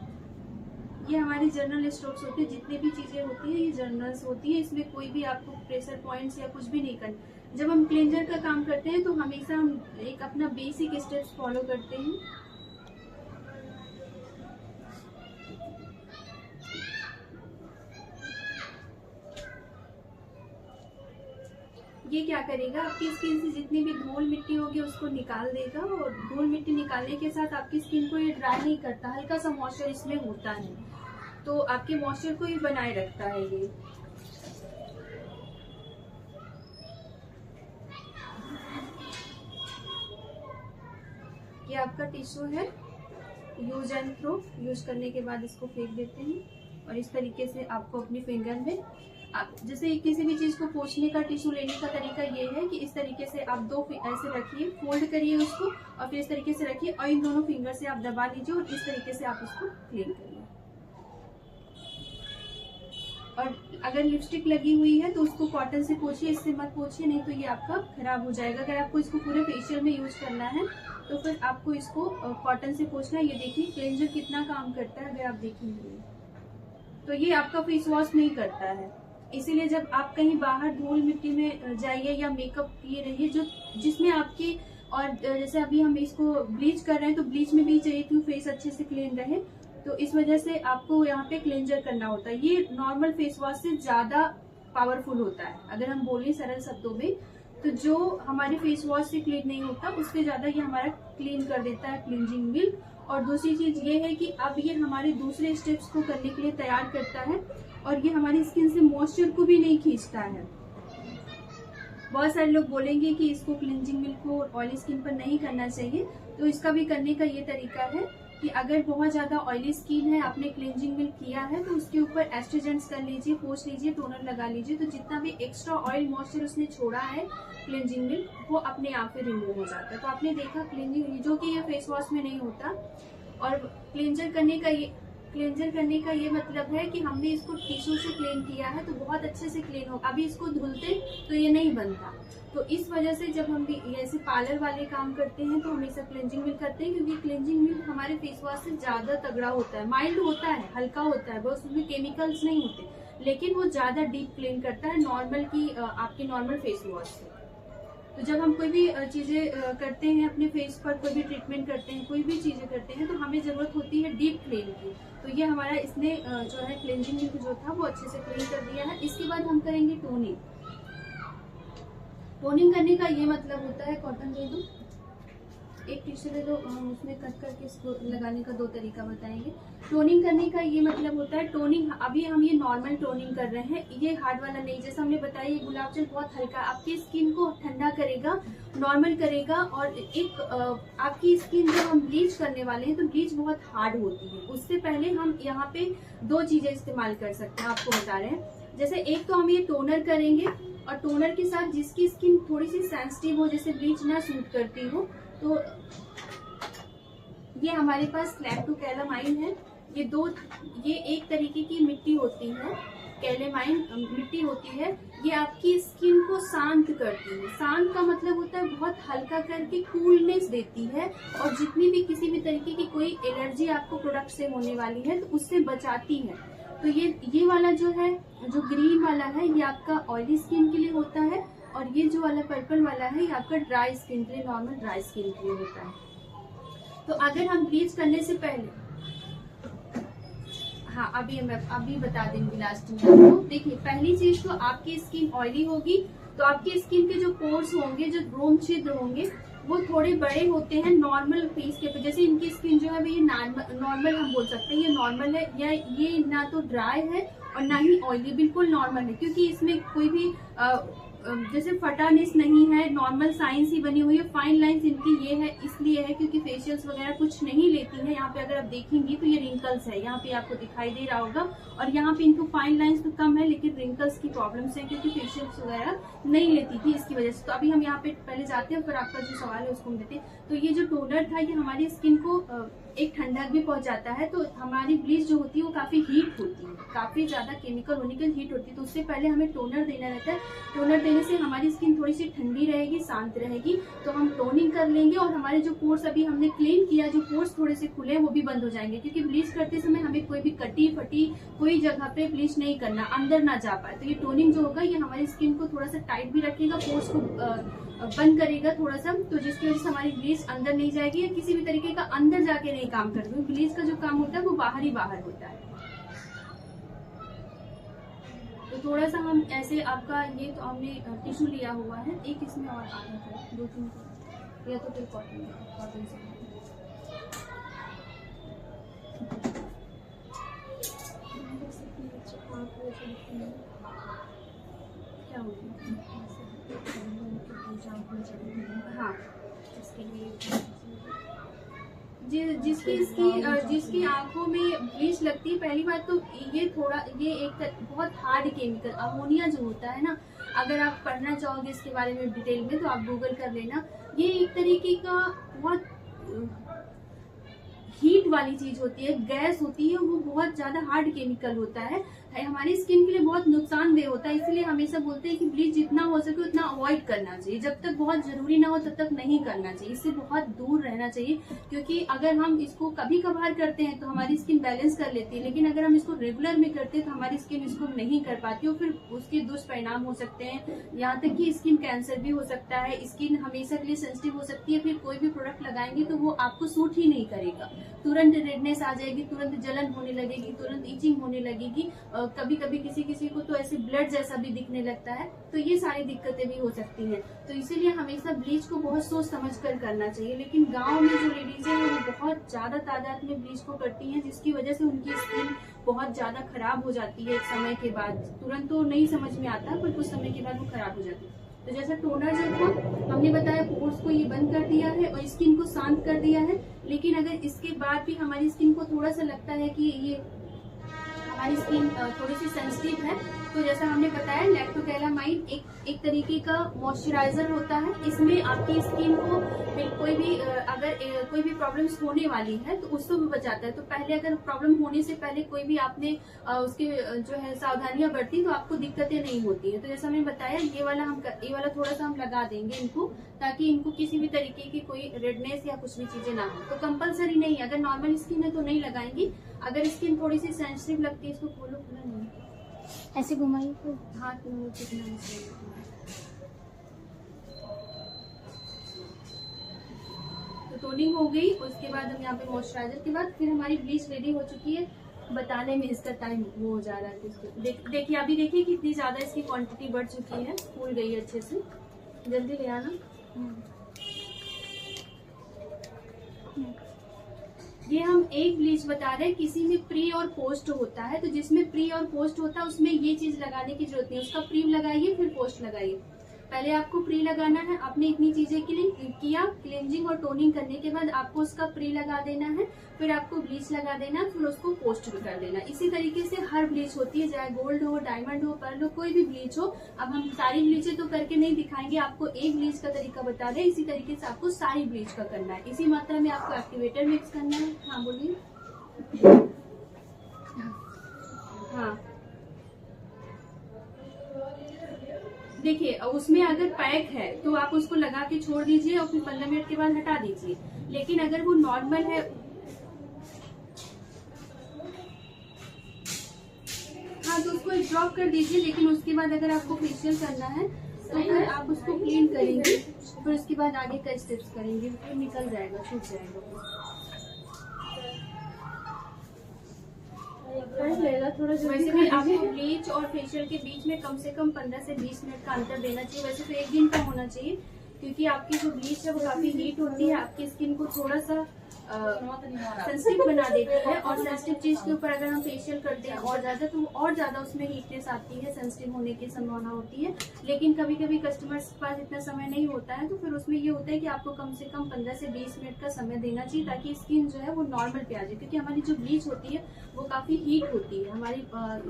ये हमारे जनरल स्ट्रोक्स होते हैं। जितनी भी चीजें होती है ये जनरल्स होती है, इसमें कोई भी आपको प्रेशर पॉइंट्स या कुछ भी नहीं करना। जब हम क्लेंजर का काम करते हैं तो हमेशा हम एक अपना बेसिक स्टेप्स फॉलो करते हैं। ये क्या करेगा, आपकी स्किन से जितनी भी धूल मिट्टी होगी उसको निकाल देगा, और धूल मिट्टी निकालने के साथ आपकी स्किन को ये ड्राई नहीं करता। हल्का सा मॉइस्चर इसमें होता है, तो आपके मॉइस्चर को ही बनाए रखता है ये। ये आपका टिश्यू है, यूज एंड थ्रो। यूज करने के बाद इसको फेंक देते हैं। और इस तरीके से आपको अपनी फिंगर में, जैसे किसी भी चीज को पोंछने का टिश्यू लेने का तरीका ये है कि इस तरीके से आप दो ऐसे रखिए, फोल्ड करिए उसको, और फिर इस तरीके से रखिए और इन दोनों फिंगर से आप दबा लीजिए और इस तरीके से आप उसको क्लीन करिए। और अगर लिपस्टिक लगी हुई है तो उसको कॉटन से पोंछिए, इससे मत पोंछिए, नहीं तो ये आपका खराब हो जाएगा। अगर आपको इसको पूरे फेशियल में यूज करना है तो फिर आपको इसको कॉटन से पोंछना है। ये देखिए क्लेंजर कितना काम करता है, अगर आप देखेंगे तो ये आपका फेस वॉश नहीं करता है। इसीलिए जब आप कहीं बाहर धूल मिट्टी में जाइए या मेकअप किए रहिए, जो जिसमें आपकी, और जैसे अभी हम इसको ब्लीच कर रहे हैं तो ब्लीच में भी चाहिए कि फेस अच्छे से क्लीन रहे, तो इस वजह से आपको यहाँ पे क्लेंजर करना होता है। ये नॉर्मल फेस वॉश से ज्यादा पावरफुल होता है। अगर हम बोले सरल शब्दों में, तो जो हमारे फेस वॉश से क्लीन नहीं होता उससे ज्यादा ये हमारा क्लीन कर देता है क्लींजिंग मिल्क। और दूसरी चीज ये है कि अब ये हमारे दूसरे स्टेप्स को करने के लिए तैयार करता है, और ये हमारी स्किन से मॉइस्चर को भी नहीं खींचता है। बहुत सारे लोग बोलेंगे कि इसको क्लिनजिंग मिल्क को ऑयली स्किन पर नहीं करना चाहिए, तो इसका भी करने का ये तरीका है कि अगर बहुत ज्यादा ऑयली स्किन है, आपने क्लिनजिंग मिल्क किया है, तो उसके ऊपर एस्ट्रोजेंट्स कर लीजिए, पोंछ लीजिए, टोनर लगा लीजिए, तो जितना भी एक्स्ट्रा ऑयल मॉइस्चर उसने छोड़ा है क्लिनजिंग मिल्क वो अपने आप ही रिमूव हो जाता है। तो आपने देखा क्लिनजिंग, जो कि ये फेस वॉश में नहीं होता। और क्लिंजर करने का ये मतलब है कि हमने इसको टिश्यू से क्लीन किया है तो बहुत अच्छे से क्लीन होगा। अभी इसको धुलते तो ये नहीं बनता, तो इस वजह से जब हम भी ऐसे पार्लर वाले काम करते हैं तो हमेशा क्लिंजिंग मिल्क करते हैं, क्योंकि क्लिंजिंग मिल्क हमारे फेस वॉश से ज्यादा तगड़ा होता है, माइल्ड होता है, हल्का होता है, बस उसमें केमिकल्स नहीं होते, लेकिन वो ज्यादा डीप क्लीन करता है नॉर्मल की आपके नॉर्मल फेस वॉश से। तो जब हम कोई भी चीजें करते हैं अपने फेस पर, कोई भी ट्रीटमेंट करते हैं, कोई भी चीजें करते हैं, तो हमें जरूरत होती है डीप क्लीन की। तो ये हमारा इसने जो है क्लींजिंग मिल्क जो था वो अच्छे से क्लीन कर दिया है। इसके बाद हम करेंगे टोनिंग। टोनिंग करने का ये मतलब होता है, कॉटन दे दो, एक टिश्यू दे दो, हम उसमें कट करके इसको लगाने का 2 तरीका बताएंगे। टोनिंग करने का ये मतलब होता है, टोनिंग अभी हम ये नॉर्मल टोनिंग कर रहे हैं, ये हार्ड वाला नहीं। जैसा हमने बताया ये गुलाब जल बहुत हल्का आपकी स्किन को ठंडा करेगा, नॉर्मल करेगा। और एक आपकी स्किन जब हम ब्लीच करने वाले हैं तो ब्लीच बहुत हार्ड होती है, उससे पहले हम यहाँ पे 2 चीजें इस्तेमाल कर सकते हैं, आपको बता रहे हैं। जैसे एक तो हम ये टोनर करेंगे, और टोनर के साथ जिसकी स्किन थोड़ी सी सेंसिटिव हो, जैसे ब्लीच ना सूट करती हो, तो ये हमारे पास लैक्टोकैलामाइन है। ये एक तरीके की मिट्टी होती है, कैलेमाइन मिट्टी होती है, ये आपकी स्किन को शांत करती है। शांत का मतलब होता है बहुत हल्का करके कूलनेस देती है, और जितनी भी किसी भी तरीके की कोई एलर्जी आपको प्रोडक्ट से होने वाली है तो उससे बचाती है। तो ये वाला जो है, जो ग्रीन वाला है, ये आपका ऑयली स्किन के लिए होता है, और ये जो वाला पर्पल वाला है ये आपका ड्राई स्किन के लिए, नॉर्मल ड्राई स्किन के लिए होता है। तो अगर हम ब्लीच करने से पहले, हाँ अभी बता देंगी लास्ट में आपको। देखिए पहली चीज तो आपकी स्किन ऑयली होगी तो आपकी स्किन के जो पोर्स होंगे, जो रोम छिद्र होंगे, वो थोड़े बड़े होते हैं नॉर्मल फेस के पे। जैसे इनकी स्किन जो है ये नॉर्मल हम बोल सकते हैं, ये नॉर्मल है, या ये ना तो ड्राई है और ना ही ऑयली, बिल्कुल नॉर्मल है, क्योंकि इसमें कोई भी जैसे फटानेस नहीं है, नॉर्मल साइंस ही बनी हुई है। फाइन लाइंस इनकी ये है, इसलिए है क्योंकि फेशियल्स वगैरह कुछ नहीं लेती है। यहाँ पे अगर आप देखेंगी तो ये रिंकल्स है, यहाँ पे आपको दिखाई दे रहा होगा, और यहाँ पे इनको फाइन लाइंस तो कम है, लेकिन रिंकल्स की प्रॉब्लम्स है क्योंकि फेशियल्स वगैरह नहीं लेती थी इसकी वजह से। तो अभी हम यहाँ पे पहले जाते हैं, फिर आपका जो सवाल है उसको हम देते हैं। तो ये जो टोनर था ये हमारी स्किन को एक ठंडक भी पहुंचाता है। तो हमारी ब्लीच जो होती है वो काफी हीट होती है, काफी ज्यादा केमिकल होने के हीट होती है, तो उससे पहले हमें टोनर देना रहता है। टोनर देने से हमारी स्किन थोड़ी सी ठंडी रहेगी, शांत रहेगी। तो हम टोनिंग कर लेंगे, और हमारे जो पोर्स अभी हमने क्लीन किया, जो पोर्स थोड़े से खुले वो भी बंद हो जाएंगे, क्योंकि ब्लीच करते समय हमें कोई भी कटी फटी कोई जगह पे ब्लीच नहीं करना, अंदर ना जा पाए। तो ये टोनिंग जो होगा ये हमारी स्किन को थोड़ा सा टाइट भी रखेगा, पोर्स को बंद करेगा थोड़ा सा, तो जिसकी वजह से हमारी ब्लीच अंदर नहीं जाएगी या किसी भी तरीके का अंदर जाके नहीं काम करेगी। ब्लीच का जो काम होता है वो बाहर ही बाहर होता है। तो थोड़ा सा हम ऐसे, आपका ये तो हमने टिश्यू लिया हुआ है, एक इसमें और आधा कर 2-3 या तो फिर कॉटन से क्या होगी, हाँ इसके लिए जिसकी आंखों में ब्लीच लगती है, पहली बात तो ये एक बहुत हार्ड केमिकल अमोनिया जो होता है ना, अगर आप पढ़ना चाहोगे इसके बारे में डिटेल में तो आप गूगल कर लेना। ये एक तरीके का बहुत हीट वाली चीज होती है, गैस होती है, वो बहुत ज्यादा हार्ड केमिकल होता है, हमारी स्किन के लिए बहुत नुकसानदेह होता है। इसलिए हमेशा बोलते हैं कि ब्लीच जितना हो सके उतना अवॉइड करना चाहिए, जब तक बहुत जरूरी ना हो तब तक नहीं करना चाहिए, इससे बहुत दूर रहना चाहिए। क्योंकि अगर हम इसको कभी कभार करते हैं तो हमारी स्किन बैलेंस कर लेती है, लेकिन अगर हम इसको रेगुलर में करते हैं तो हमारी स्किन इसको नहीं कर पाती, और फिर उसके दुष्परिणाम हो सकते हैं, यहाँ तक कि स्किन कैंसर भी हो सकता है, स्किन हमेशा के लिए सेंसिटिव हो सकती है। फिर कोई भी प्रोडक्ट लगाएंगे तो वो आपको सूट ही नहीं करेगा, तुरंत रेडनेस आ जाएगी, तुरंत जलन होने लगेगी, तुरंत इचिंग होने लगेगी, कभी कभी किसी को तो ऐसे ब्लड जैसा भी दिखने लगता है। तो ये सारी दिक्कतें भी हो सकती हैं। तो इसीलिए हमेशा ब्लीच को बहुत सोच समझ कर करना चाहिए। लेकिन गांव में जो लेडीज है वो बहुत ज्यादा तादाद में ब्लीच को करती हैं, जिसकी वजह से उनकी स्किन बहुत ज्यादा खराब हो जाती है एक समय के बाद। तुरंत तो नहीं समझ में आता, पर कुछ समय के बाद वो खराब हो जाती है। तो जैसा टोनर जो था हमने बताया पोर्स को ये बंद कर दिया है और स्किन को शांत कर दिया है, लेकिन अगर इसके बाद भी हमारी स्किन को थोड़ा सा लगता है कि ये हमारी स्किन थोड़ी सी सेंसिटिव है, तो जैसा हमने बताया लैक्टोकैलामाइड एक तरीके का मॉइस्चराइजर होता है। इसमें आपकी स्किन को कोई भी अगर कोई भी प्रॉब्लम्स होने वाली है तो उसको भी बचाता है। तो पहले अगर प्रॉब्लम होने से पहले कोई भी आपने उसके जो है सावधानियां बरती तो आपको दिक्कतें नहीं होती है। तो जैसा मैंने बताया ये वाला थोड़ा सा हम लगा देंगे इनको, ताकि इनको किसी भी तरीके की कोई रेडनेस या कुछ भी चीजें ना हो। तो कंपलसरी नहीं, अगर नॉर्मल स्किन है तो नहीं लगाएंगी। अगर स्किन थोड़ी सी सेंसिटिव लगती है, इसको खोलो, खुला नहीं ऐसे घुमाइए तो हाथ में कितना तो टोनिंग हो गई। उसके बाद हम यहाँ पे मॉइस्चराइजर के बाद फिर हमारी ब्लीच रेडी हो चुकी है। बताने में इसका टाइम वो हो जा रहा है। देखिए अभी देखिए कितनी ज्यादा इसकी क्वांटिटी बढ़ चुकी है, फूल गई है अच्छे से। जल्दी ले आना। ये हम एक ब्लीच बता रहे हैं, किसी में प्री और पोस्ट होता है। तो जिसमें प्री और पोस्ट होता है उसमें ये चीज लगाने की जरूरत नहीं, उसका प्री लगाइए फिर पोस्ट लगाइए। पहले आपको प्री लगाना है। आपने इतनी चीजें के लिए किया, क्लेंजिंग और टोनिंग करने के बाद आपको उसका प्री लगा देना है, फिर आपको ब्लीच लगा देना, फिर उसको पोस्ट भी कर देना। इसी तरीके से हर ब्लीच होती है, चाहे गोल्ड हो, डायमंड हो, पर्ल हो, कोई भी ब्लीच हो। अब हम सारी ब्लीचें तो करके नहीं दिखाएंगे, आपको एक ब्लीच का तरीका बता रहे हैं। इसी तरीके से आपको सारी ब्लीच का करना है। इसी मात्रा में आपको एक्टिवेटर मिक्स करना है। हाँ बोलिए। हाँ देखिए उसमें अगर पैक है तो आप उसको लगा के छोड़ दीजिए और फिर 15 मिनट के बाद हटा दीजिए। लेकिन अगर वो नॉर्मल है, हाँ तो उसको ड्रॉप कर दीजिए। लेकिन उसके बाद अगर आपको फेशियल करना है तो फिर आप उसको क्लीन करेंगे, फिर उसके बाद आगे का स्टेप्स करेंगे, फिर निकल जाएगा, छूट जाएगा। वैसे भी आपको ब्लीच और फेशियल के बीच में कम से कम 15 से 20 मिनट का अंतर देना चाहिए। वैसे तो 1 दिन का होना चाहिए, क्योंकि आपकी जो ब्लीच है वो काफी हीट होती है, आपकी स्किन को थोड़ा सा सेंसिटिव बना देती है। और सेंसिटिव चीज के ऊपर अगर हम फेशियल करते हैं और ज्यादा तो और ज्यादा उसमें हीटनेस आती है, सेंसिटिव होने की संभावना होती है। लेकिन कभी कभी कस्टमर्स के पास इतना समय नहीं होता है, तो फिर उसमें ये होता है कि आपको कम से कम 15 से 20 मिनट का समय देना चाहिए, ताकि स्किन जो है वो नॉर्मल पे आ जाए। क्योंकि हमारी जो ब्लीच होती है वो काफी हीट होती है, हमारी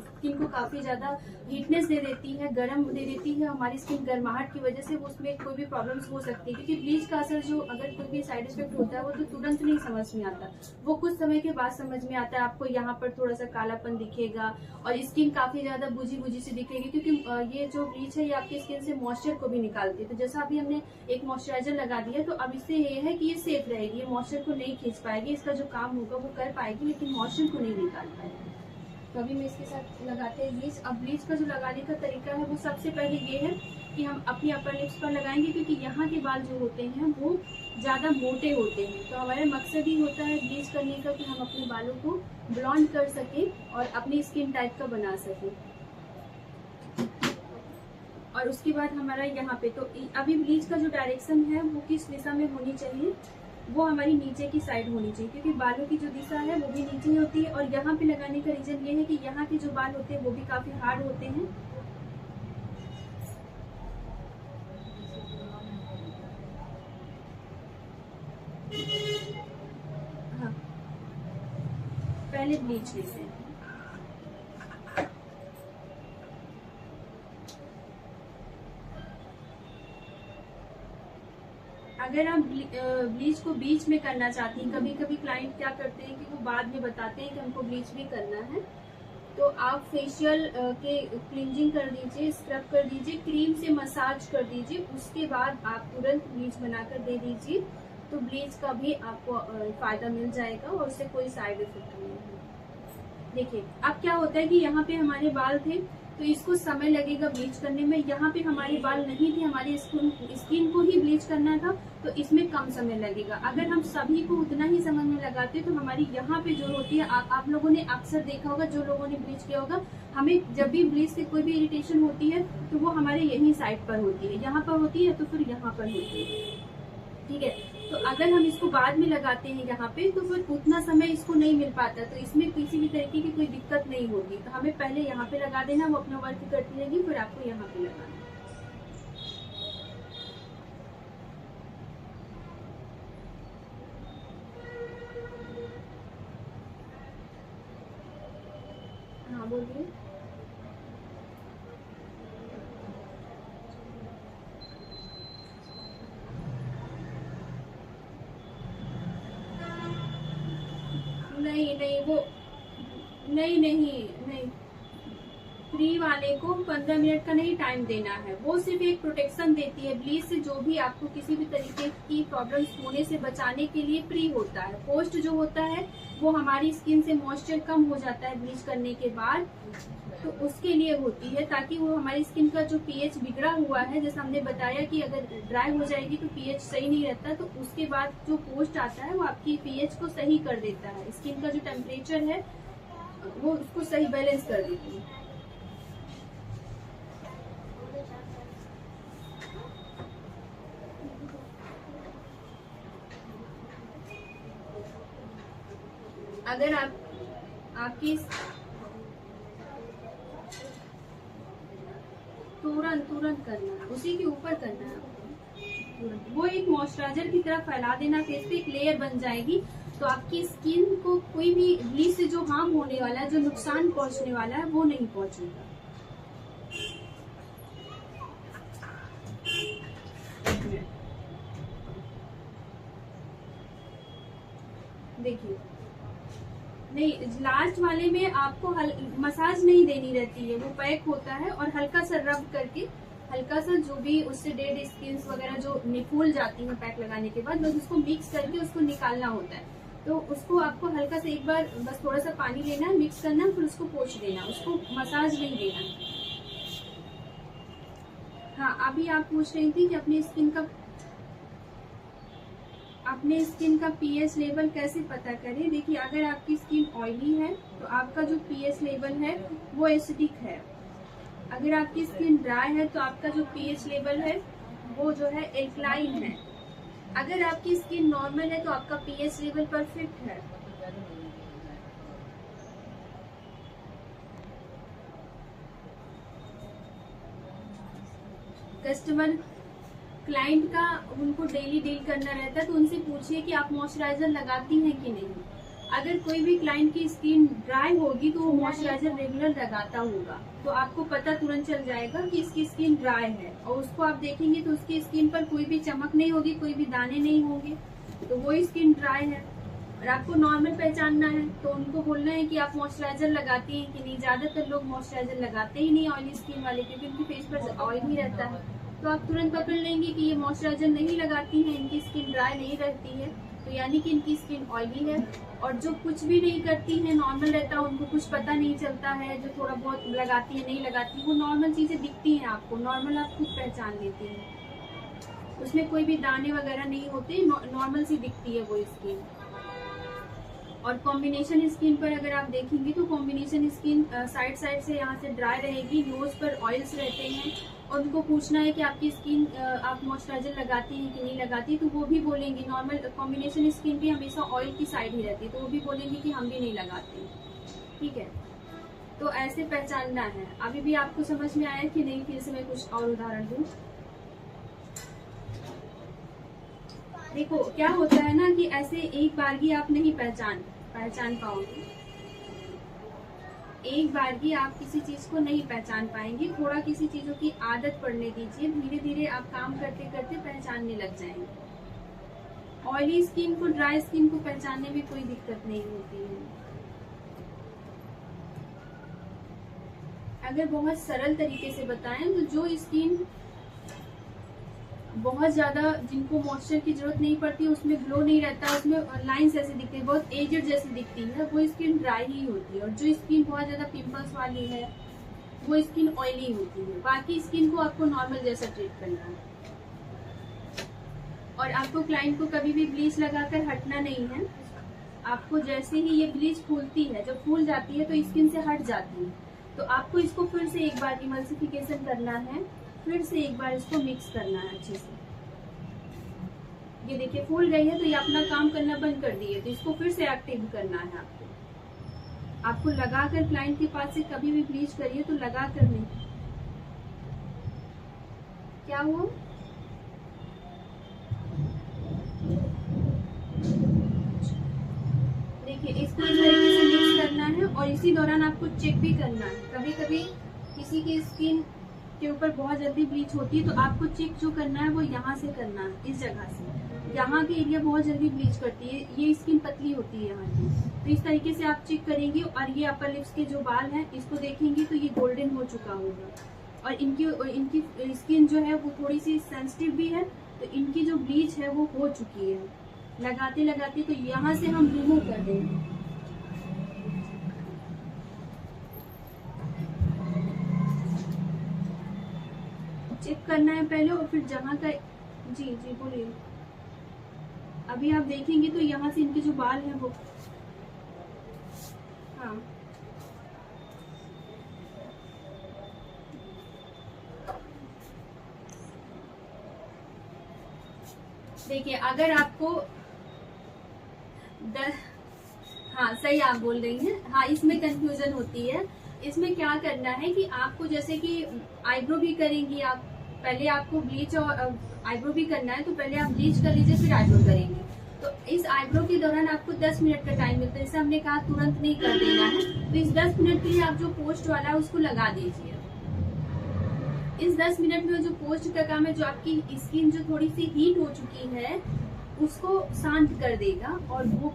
स्किन को काफी ज्यादा हीटनेस दे देती है, गर्म दे देती है। हमारी स्किन गर्माहट की वजह से वो उसमें कोई भी प्रॉब्लम्स हो सकती है। क्योंकि ब्लीच का असर जो अगर कोई भी साइड इफेक्ट होता है वो तो तुरंत नहीं समझ में आता, वो कुछ समय के बाद समझ में आता है। आपको यहाँ पर थोड़ा सा कालापन दिखेगा और स्किन काफी ज्यादा बुझी बुझी सी दिखेगी, क्योंकि ये जो ब्लीच है ये आपकी स्किन से मॉइस्चर को भी निकालती है। तो जैसा अभी हमने एक मॉइस्चराइजर लगा दिया, तो अब इससे ये है कि ये सेफ रहेगी, ये मॉइस्चर को नहीं खींच पाएगी, इसका जो काम होगा वो कर पाएगी, लेकिन मॉइस्चर को नहीं निकाल पाएगी। तो अभी मैं इसके साथ लगाते हैं ब्लीच। अब ब्लीच का जो लगाने का तरीका है वो सबसे पहले ये है कि हम अपनी अपर लिप्स पर लगाएंगे, क्योंकि यहाँ के बाल जो होते हैं वो ज्यादा मोटे होते हैं। तो हमारा मकसद ही होता है ब्लीच करने का कि हम अपने बालों को ब्लॉन्ड कर सके और अपनी स्किन टाइप का बना सके। और उसके बाद हमारा यहाँ पे तो अभी ब्लीच का जो डायरेक्शन है वो किस दिशा में होनी चाहिए, वो हमारी नीचे की साइड होनी चाहिए, क्योंकि बालों की जो दिशा है वो भी नीचे ही होती है। और यहाँ पे लगाने का रीजन ये है कि यहाँ के जो बाल होते हैं वो भी काफी हार्ड होते हैं। हाँ पहले ब्लीच लेते हैं। अगर आप ब्लीच को बीच में करना चाहती हैं, कभी कभी क्लाइंट क्या करते हैं कि वो बाद में बताते हैं कि हमको ब्लीच भी करना है, तो आप फेशियल के क्लींजिंग कर दीजिए, स्क्रब कर दीजिए, क्रीम से मसाज कर दीजिए, उसके बाद आप तुरंत ब्लीच बनाकर दे दीजिए। तो ब्लीच का भी आपको फायदा मिल जाएगा और उससे कोई साइड इफेक्ट नहीं है। देखिए अब क्या होता है कि यहाँ पे हमारे बाल थे तो इसको समय लगेगा ब्लीच करने में। यहाँ पे हमारे बाल नहीं थे, हमारी स्किन को ही ब्लीच करना था, तो इसमें कम समय लगेगा। अगर हम सभी को उतना ही समय में लगाते तो हमारी यहाँ पे जो होती है, आप लोगों ने अक्सर देखा होगा, जो लोगों ने ब्लीच किया होगा, हमें जब भी ब्लीच से कोई भी इरिटेशन होती है तो वो हमारे यही साइड पर होती है, यहाँ पर होती है तो फिर यहाँ पर होती है। ठीक है, तो अगर हम इसको बाद में लगाते हैं यहाँ पे तो फिर उतना समय इसको नहीं मिल पाता, तो इसमें किसी भी तरीके की कोई दिक्कत नहीं होगी। तो हमें पहले यहाँ पे लगा देना, वो अपना वर्क करती रहेगी, फिर आपको यहाँ पे लगाना। बोलिए। नहीं नहीं वो नहीं नहीं नहीं, फ्री वाले को 15 मिनट का नहीं टाइम देना है, वो सिर्फ एक प्रोटेक्शन देती है। ब्लीच से जो भी आपको किसी भी तरीके की प्रॉब्लम्स होने से बचाने के लिए फ्री होता है। पोस्ट जो होता है वो हमारी स्किन से मॉइस्चर कम हो जाता है ब्लीच करने के बाद, तो उसके लिए होती है, ताकि वो हमारी स्किन का जो पीएच बिगड़ा हुआ है, जैसे हमने बताया कि अगर ड्राई हो जाएगी तो पीएच सही नहीं रहता, तो उसके बाद जो पोस्ट आता है वो आपकी पीएच को सही कर देता है। स्किन का जो टेम्परेचर है वो उसको सही बैलेंस कर देती है। अगर आपकी तुरंत करना है, उसी के ऊपर करना है तुरंत। वो एक मॉइस्चराइजर की तरह फैला देना फेस पे, एक लेयर बन जाएगी, तो आपकी स्किन को कोई भी ब्लीच से जो हार्म होने वाला है, जो नुकसान पहुंचने वाला है, वो नहीं पहुंचेगा। देखिए, नहीं, लास्ट वाले में आपको मसाज नहीं देनी रहती है, वो पैक होता है और हल्का सा रब करके, हल्का सा जो भी उससे डेड स्किन वगैरह जो फूल जाती है पैक लगाने के बाद, बस उसको मिक्स करके उसको निकालना होता है। तो उसको आपको हल्का सा एक बार बस थोड़ा सा पानी लेना है, मिक्स करना, फिर उसको पोंछ देना, उसको मसाज नहीं देना। हाँ, अभी आप पूछ रही थी कि अपने स्किन का पीएच लेवल कैसे पता करें। देखिए, अगर आपकी स्किन ऑयली है तो आपका जो पीएच लेवल है वो एसिडिक है। अगर आपकी स्किन ड्राई है तो आपका जो पीएच लेवल है वो जो है एल्कलाइन है। अगर आपकी स्किन नॉर्मल है तो आपका पीएच लेवल परफेक्ट है। कस्टमर क्लाइंट का उनको डेली डील करना रहता है, तो उनसे पूछिए कि आप मॉइस्चराइजर लगाती हैं कि नहीं। अगर कोई भी क्लाइंट की स्किन ड्राई होगी तो वो मॉइस्चराइजर रेगुलर लगाता होगा, तो आपको पता तुरंत चल जाएगा कि इसकी स्किन ड्राई है। और उसको आप देखेंगे तो उसकी स्किन पर कोई भी चमक नहीं होगी, कोई भी दाने नहीं होंगे, तो वो स्किन ड्राई है। और आपको नॉर्मल पहचानना है तो उनको बोलना है कि आप मॉइस्चराइजर लगाती हैं कि नहीं। ज्यादातर लोग मॉइस्चराइजर लगाते ही नहीं ऑयली स्किन वाले, क्योंकि उनकी फेस पर ऑयल ही रहता है, तो आप तुरंत पकड़ लेंगे कि ये मॉइस्चराइजर नहीं लगाती हैं, इनकी स्किन ड्राई नहीं रहती है, तो यानी कि इनकी स्किन ऑयली है। और जो कुछ भी नहीं करती है, नॉर्मल रहता है, उनको कुछ पता नहीं चलता है, जो थोड़ा बहुत लगाती है नहीं लगाती, वो नॉर्मल चीजें दिखती हैं आपको, नॉर्मल आप खुद पहचान लेती हैं, उसमें कोई भी दाने वगैरह नहीं होते, नॉर्मल सी दिखती है वो स्किन। और कॉम्बिनेशन स्किन पर अगर आप देखेंगे तो कॉम्बिनेशन स्किन साइड से यहाँ से ड्राई रहेगी, नोज पर ऑयल्स रहते हैं, और उनको पूछना है कि आपकी स्किन आप मॉइस्चराइजर लगाती हैं कि नहीं लगाती, तो वो भी बोलेंगे। नॉर्मल कॉम्बिनेशन स्किन भी हमेशा ऑयल की साइड ही रहती है, तो वो भी बोलेंगे कि हम भी नहीं लगाते। ठीक है, तो ऐसे पहचानना है। अभी भी आपको समझ में आया कि नहीं, फिर से मैं कुछ और उदाहरण दूं। देखो, क्या होता है ना कि ऐसे एक बार ही आप नहीं पहचान पाओगे, एक बार ही आप किसी चीज को नहीं पहचान पाएंगे। थोड़ा किसी चीजों की आदत पड़ने दीजिए, धीरे धीरे आप काम करते करते पहचानने लग जाएंगे। ऑयली स्किन को ड्राई स्किन को पहचानने में कोई दिक्कत नहीं होती है। अगर बहुत सरल तरीके से बताएं तो जो स्किन बहुत ज्यादा, जिनको मॉइस्चर की जरूरत नहीं पड़ती, उसमें ग्लो नहीं रहता, उसमें लाइंस ऐसे दिखती है, बहुत एजेड जैसी दिखती है, वो स्किन ड्राई ही होती है। और जो स्किन बहुत ज्यादा पिंपल्स वाली है वो स्किन ऑयली होती है। बाकी स्किन को आपको नॉर्मल जैसा ट्रीट करना है। और आपको क्लाइंट को कभी भी ब्लीच लगाकर हटना नहीं है। आपको जैसे ही ये ब्लीच फूलती है, जब फूल जाती है तो स्किन से हट जाती है, तो आपको इसको फिर से एक बार इमल्सिफिकेशन करना है, फिर से एक बार इसको मिक्स करना है अच्छे से। ये देखिए फूल गई है, तो ये अपना काम करना बंद कर दी है, तो इसको फिर से एक्टिव करना है आपको लगाकर क्लाइंट के पास से कभी भी ब्लीच करिए तो लगा कर नहीं। क्या हुआ? देखिए, इसको इस तरीके से मिक्स करना है और इसी दौरान आपको चेक भी करना है। कभी कभी किसी की स्किन के ऊपर बहुत जल्दी ब्लीच होती है, तो आपको चेक जो करना है वो यहाँ से करना है, इस जगह से। यहाँ की एरिया बहुत जल्दी ब्लीच करती है, ये स्किन पतली होती है यहाँ की, तो इस तरीके से आप चेक करेंगे। और ये अपर लिप्स के जो बाल हैं इसको देखेंगे तो ये गोल्डन हो चुका होगा, और इनकी स्किन जो है वो थोड़ी सी सेंसिटिव भी है, तो इनकी जो ब्लीच है वो हो चुकी है लगाते लगाते। तो यहाँ से हम रिमूव कर देंगे। चेक करना है पहले, और फिर जहाँ का जी जी बोलिए। अभी आप देखेंगे तो यहाँ से इनके जो बाल हैं वो, हाँ देखिए, अगर आपको हाँ सही आप बोल रही हैं। हाँ, इसमें कंफ्यूजन होती है। इसमें क्या करना है कि आपको जैसे कि आईब्रो भी करेंगी आप, पहले आपको ब्लीच और आईब्रो भी करना है, तो पहले आप ब्लीच कर लीजिए फिर आईब्रो करेंगे। तो इस आईब्रो के दौरान आपको 10 मिनट का टाइम मिलता है, जैसे हमने कहा तुरंत नहीं कर देना है। तो इस 10 मिनट के लिए आप जो पोस्ट वाला है उसको लगा दीजिए। इस 10 मिनट में जो पोस्ट का काम है, जो आपकी स्किन जो थोड़ी सी हीट हो चुकी है उसको शांत कर देगा, और वो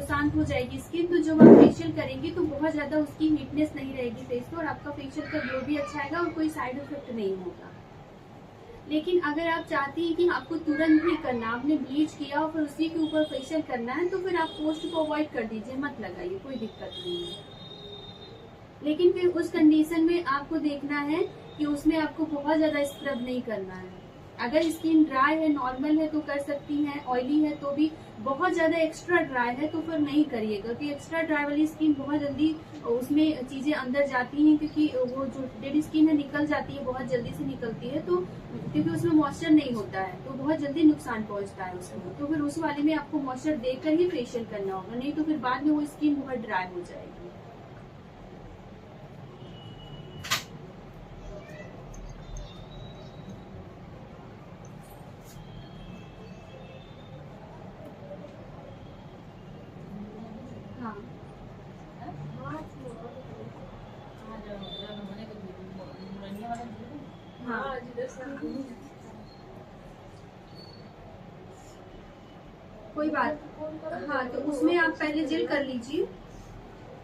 शांत हो जाएगी स्किन। तो जब आप फेशियल करेंगे तो बहुत ज्यादा उसकी हीटनेस नहीं रहेगी फेस पे, और आपका फेशियल का ग्लो भी अच्छा आएगा और कोई साइड इफेक्ट नहीं होगा। लेकिन अगर आप चाहती हैं कि आपको तुरंत भी करना, आपने ब्लीच किया और फिर उसी के ऊपर फेशियल करना है, तो फिर आप पोस्ट को अवॉइड कर दीजिए, मत लगाइए, कोई दिक्कत नहीं है। लेकिन फिर उस कंडीशन में आपको देखना है कि उसमें आपको बहुत ज्यादा स्क्रब नहीं करना है। अगर स्किन ड्राई है, नॉर्मल है तो कर सकती हैं, ऑयली है तो भी, बहुत ज्यादा एक्स्ट्रा ड्राई है तो फिर नहीं करिएगा, क्योंकि एक्स्ट्रा ड्राई वाली स्किन बहुत जल्दी उसमें चीजें अंदर जाती हैं, क्योंकि वो जो डेड स्किन है निकल जाती है, बहुत जल्दी से निकलती है, तो क्योंकि उसमें मॉइस्चर नहीं होता है तो बहुत जल्दी नुकसान पहुंचता है उसमें। तो फिर उस वाले में आपको मॉइस्चर देकर ही फेशियल करना होगा, नहीं तो फिर बाद में वो स्किन बहुत ड्राई हो जाएगी। हाँ हाँ कोई बात। हाँ, तो उसमें आप पहले जेल कर लीजिए,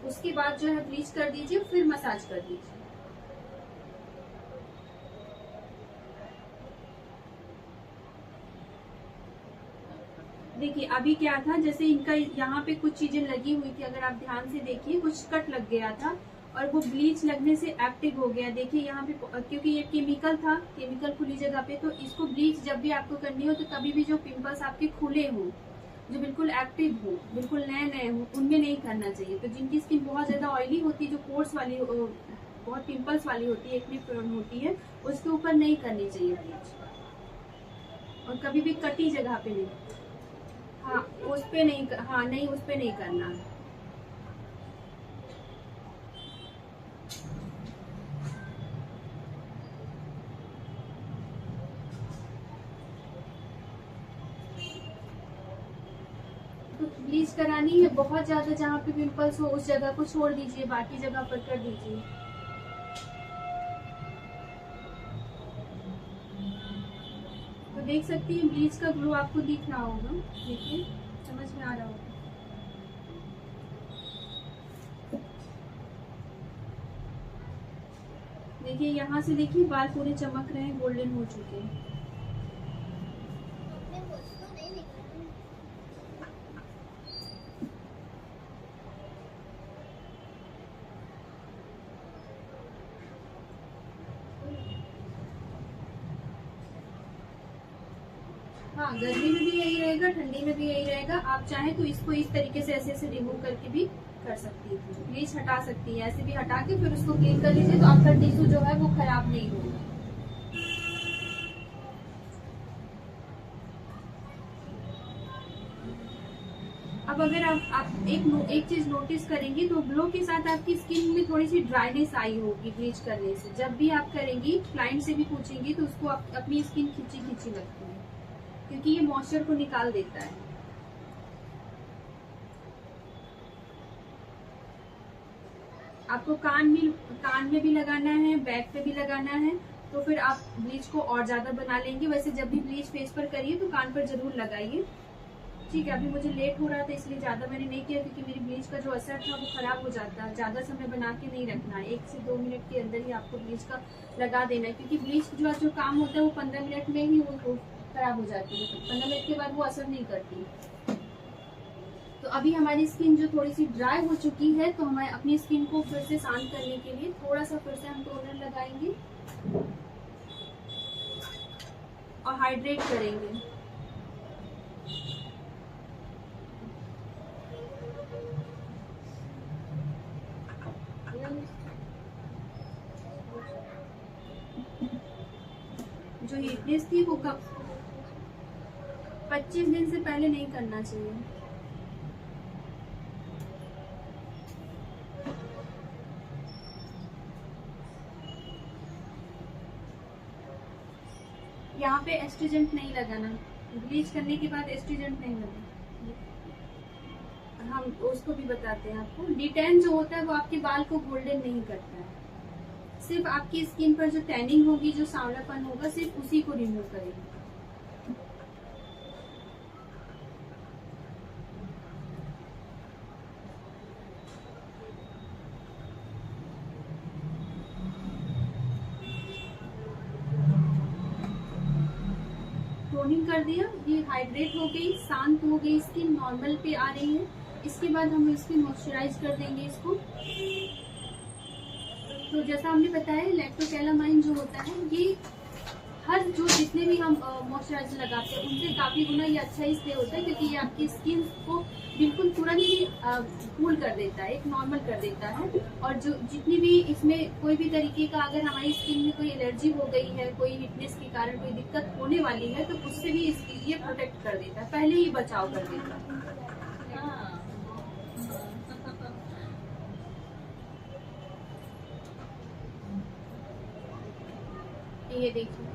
उसके बाद जो है ब्लीच कर दीजिए, फिर मसाज कर दीजिए। देखिए अभी क्या था, जैसे इनका यहाँ पे कुछ चीजें लगी हुई थी, अगर आप ध्यान से देखिए कुछ कट लग गया था और वो ब्लीच लगने से एक्टिव हो गया। देखिए यहाँ पे, क्योंकि ये केमिकल था, केमिकल खुली जगह पे, तो इसको ब्लीच जब भी आपको करनी हो तो कभी भी जो पिंपल्स आपके खुले हों, जो बिल्कुल एक्टिव हो, बिल्कुल नए नए हो, उनमें नहीं करना चाहिए। तो जिनकी स्किन बहुत ज्यादा ऑयली होती है, जो पोर्स वाली बहुत पिंपल्स वाली होती है, एक्ने प्रोन होती है, उसके ऊपर नहीं करनी चाहिए ब्लीच। और कभी भी कटी जगह पे नहीं, हाँ उस पे नहीं, हाँ नहीं उस पे नहीं करना। तो ब्लीच करानी है बहुत ज्यादा, जहाँ पे पिंपल्स हो उस जगह को छोड़ दीजिए, बाकी जगह पर कर दीजिए। तो देख सकती हैं ब्लीच का ग्लो आपको दिख रहा होगा, देखिए समझ में आ रहा होगा। देखिए यहाँ से देखिए बाल पूरे चमक रहे हैं, गोल्डन हो चुके हैं। हाँ, गर्मी में भी यही रहेगा, ठंडी में भी यही रहेगा। आप चाहें तो इसको इस तरीके से ऐसे ऐसे रिमूव करके भी कर सकती है, ब्लीच हटा सकती है, ऐसे भी हटा के फिर उसको क्लीन कर लीजिए, तो आपका टिश्यू जो है वो खराब नहीं होगा। अब अगर आप एक चीज नोटिस करेंगी तो ग्लो के साथ आपकी स्किन में थोड़ी सी ड्राइनेस आई होगी ब्लीच करने से। जब भी आप करेंगी, क्लाइंट से भी पूछेंगी तो उसको अपनी स्किन खिंची खिंची लगती है, क्योंकि ये मॉइस्चर को निकाल देता है। आपको कान में भी लगाना है, बैक पे भी लगाना है, तो फिर आप ब्लीच को और ज्यादा बना लेंगे। वैसे जब भी ब्लीच फेस पर करिए तो कान पर जरूर लगाइए। ठीक है, अभी मुझे लेट हो रहा था इसलिए ज्यादा मैंने नहीं किया, क्योंकि मेरी ब्लीच का जो असर था वो खराब हो जाता है। ज्यादा समय बना के नहीं रखना है, 1 से 2 मिनट के अंदर ही आपको ब्लीच का लगा देना है, क्योंकि ब्लीच जो काम होता है वो 15 मिनट में ही वो खराब हो जाती है। 15 मिनट के बाद वो असर नहीं करती। तो अभी हमारी स्किन जो थोड़ी सी ड्राई हो चुकी है, तो हमें अपनी स्किन को फिर से शांत करने के लिए थोड़ा सा फिर से हम टोनर लगाएंगे और हाइड्रेट करेंगे। जो हीटनेस थी वो 25 दिन से पहले नहीं करना चाहिए। यहाँ पे एस्ट्रीजेंट नहीं लगाना, ब्लीच करने के बाद एस्ट्रीजेंट नहीं लगाना। हम उसको भी बताते हैं आपको। D10 जो होता है वो आपके बाल को गोल्डन नहीं करता है, सिर्फ आपकी स्किन पर जो टैनिंग होगी, जो सांवलापन होगा, सिर्फ उसी को रिमूव करेगा। टोनिंग कर दिया, ये हाइड्रेट हो गई, शांत हो गई, स्किन नॉर्मल पे आ रही है। इसके बाद हम इसकी मॉइस्चराइज कर देंगे इसको। तो जैसा हमने बताया, लैक्टोकैलामाइन जो होता है ये हर जो जितने भी हम मॉइस्चराइजर लगाते हैं उनसे काफी गुना ये अच्छा इसलिए होता है, क्योंकि ये आपकी स्किन को बिल्कुल तुरंत ही कूल कर देता है, एक नॉर्मल कर देता है। और जो जितनी भी इसमें कोई भी तरीके का अगर हमारी स्किन में कोई एलर्जी हो गई है, कोई हीटनेस के कारण कोई दिक्कत होने वाली है, तो उससे भी ये प्रोटेक्ट कर देता है, पहले ही बचाव कर देता है। ये देखिए,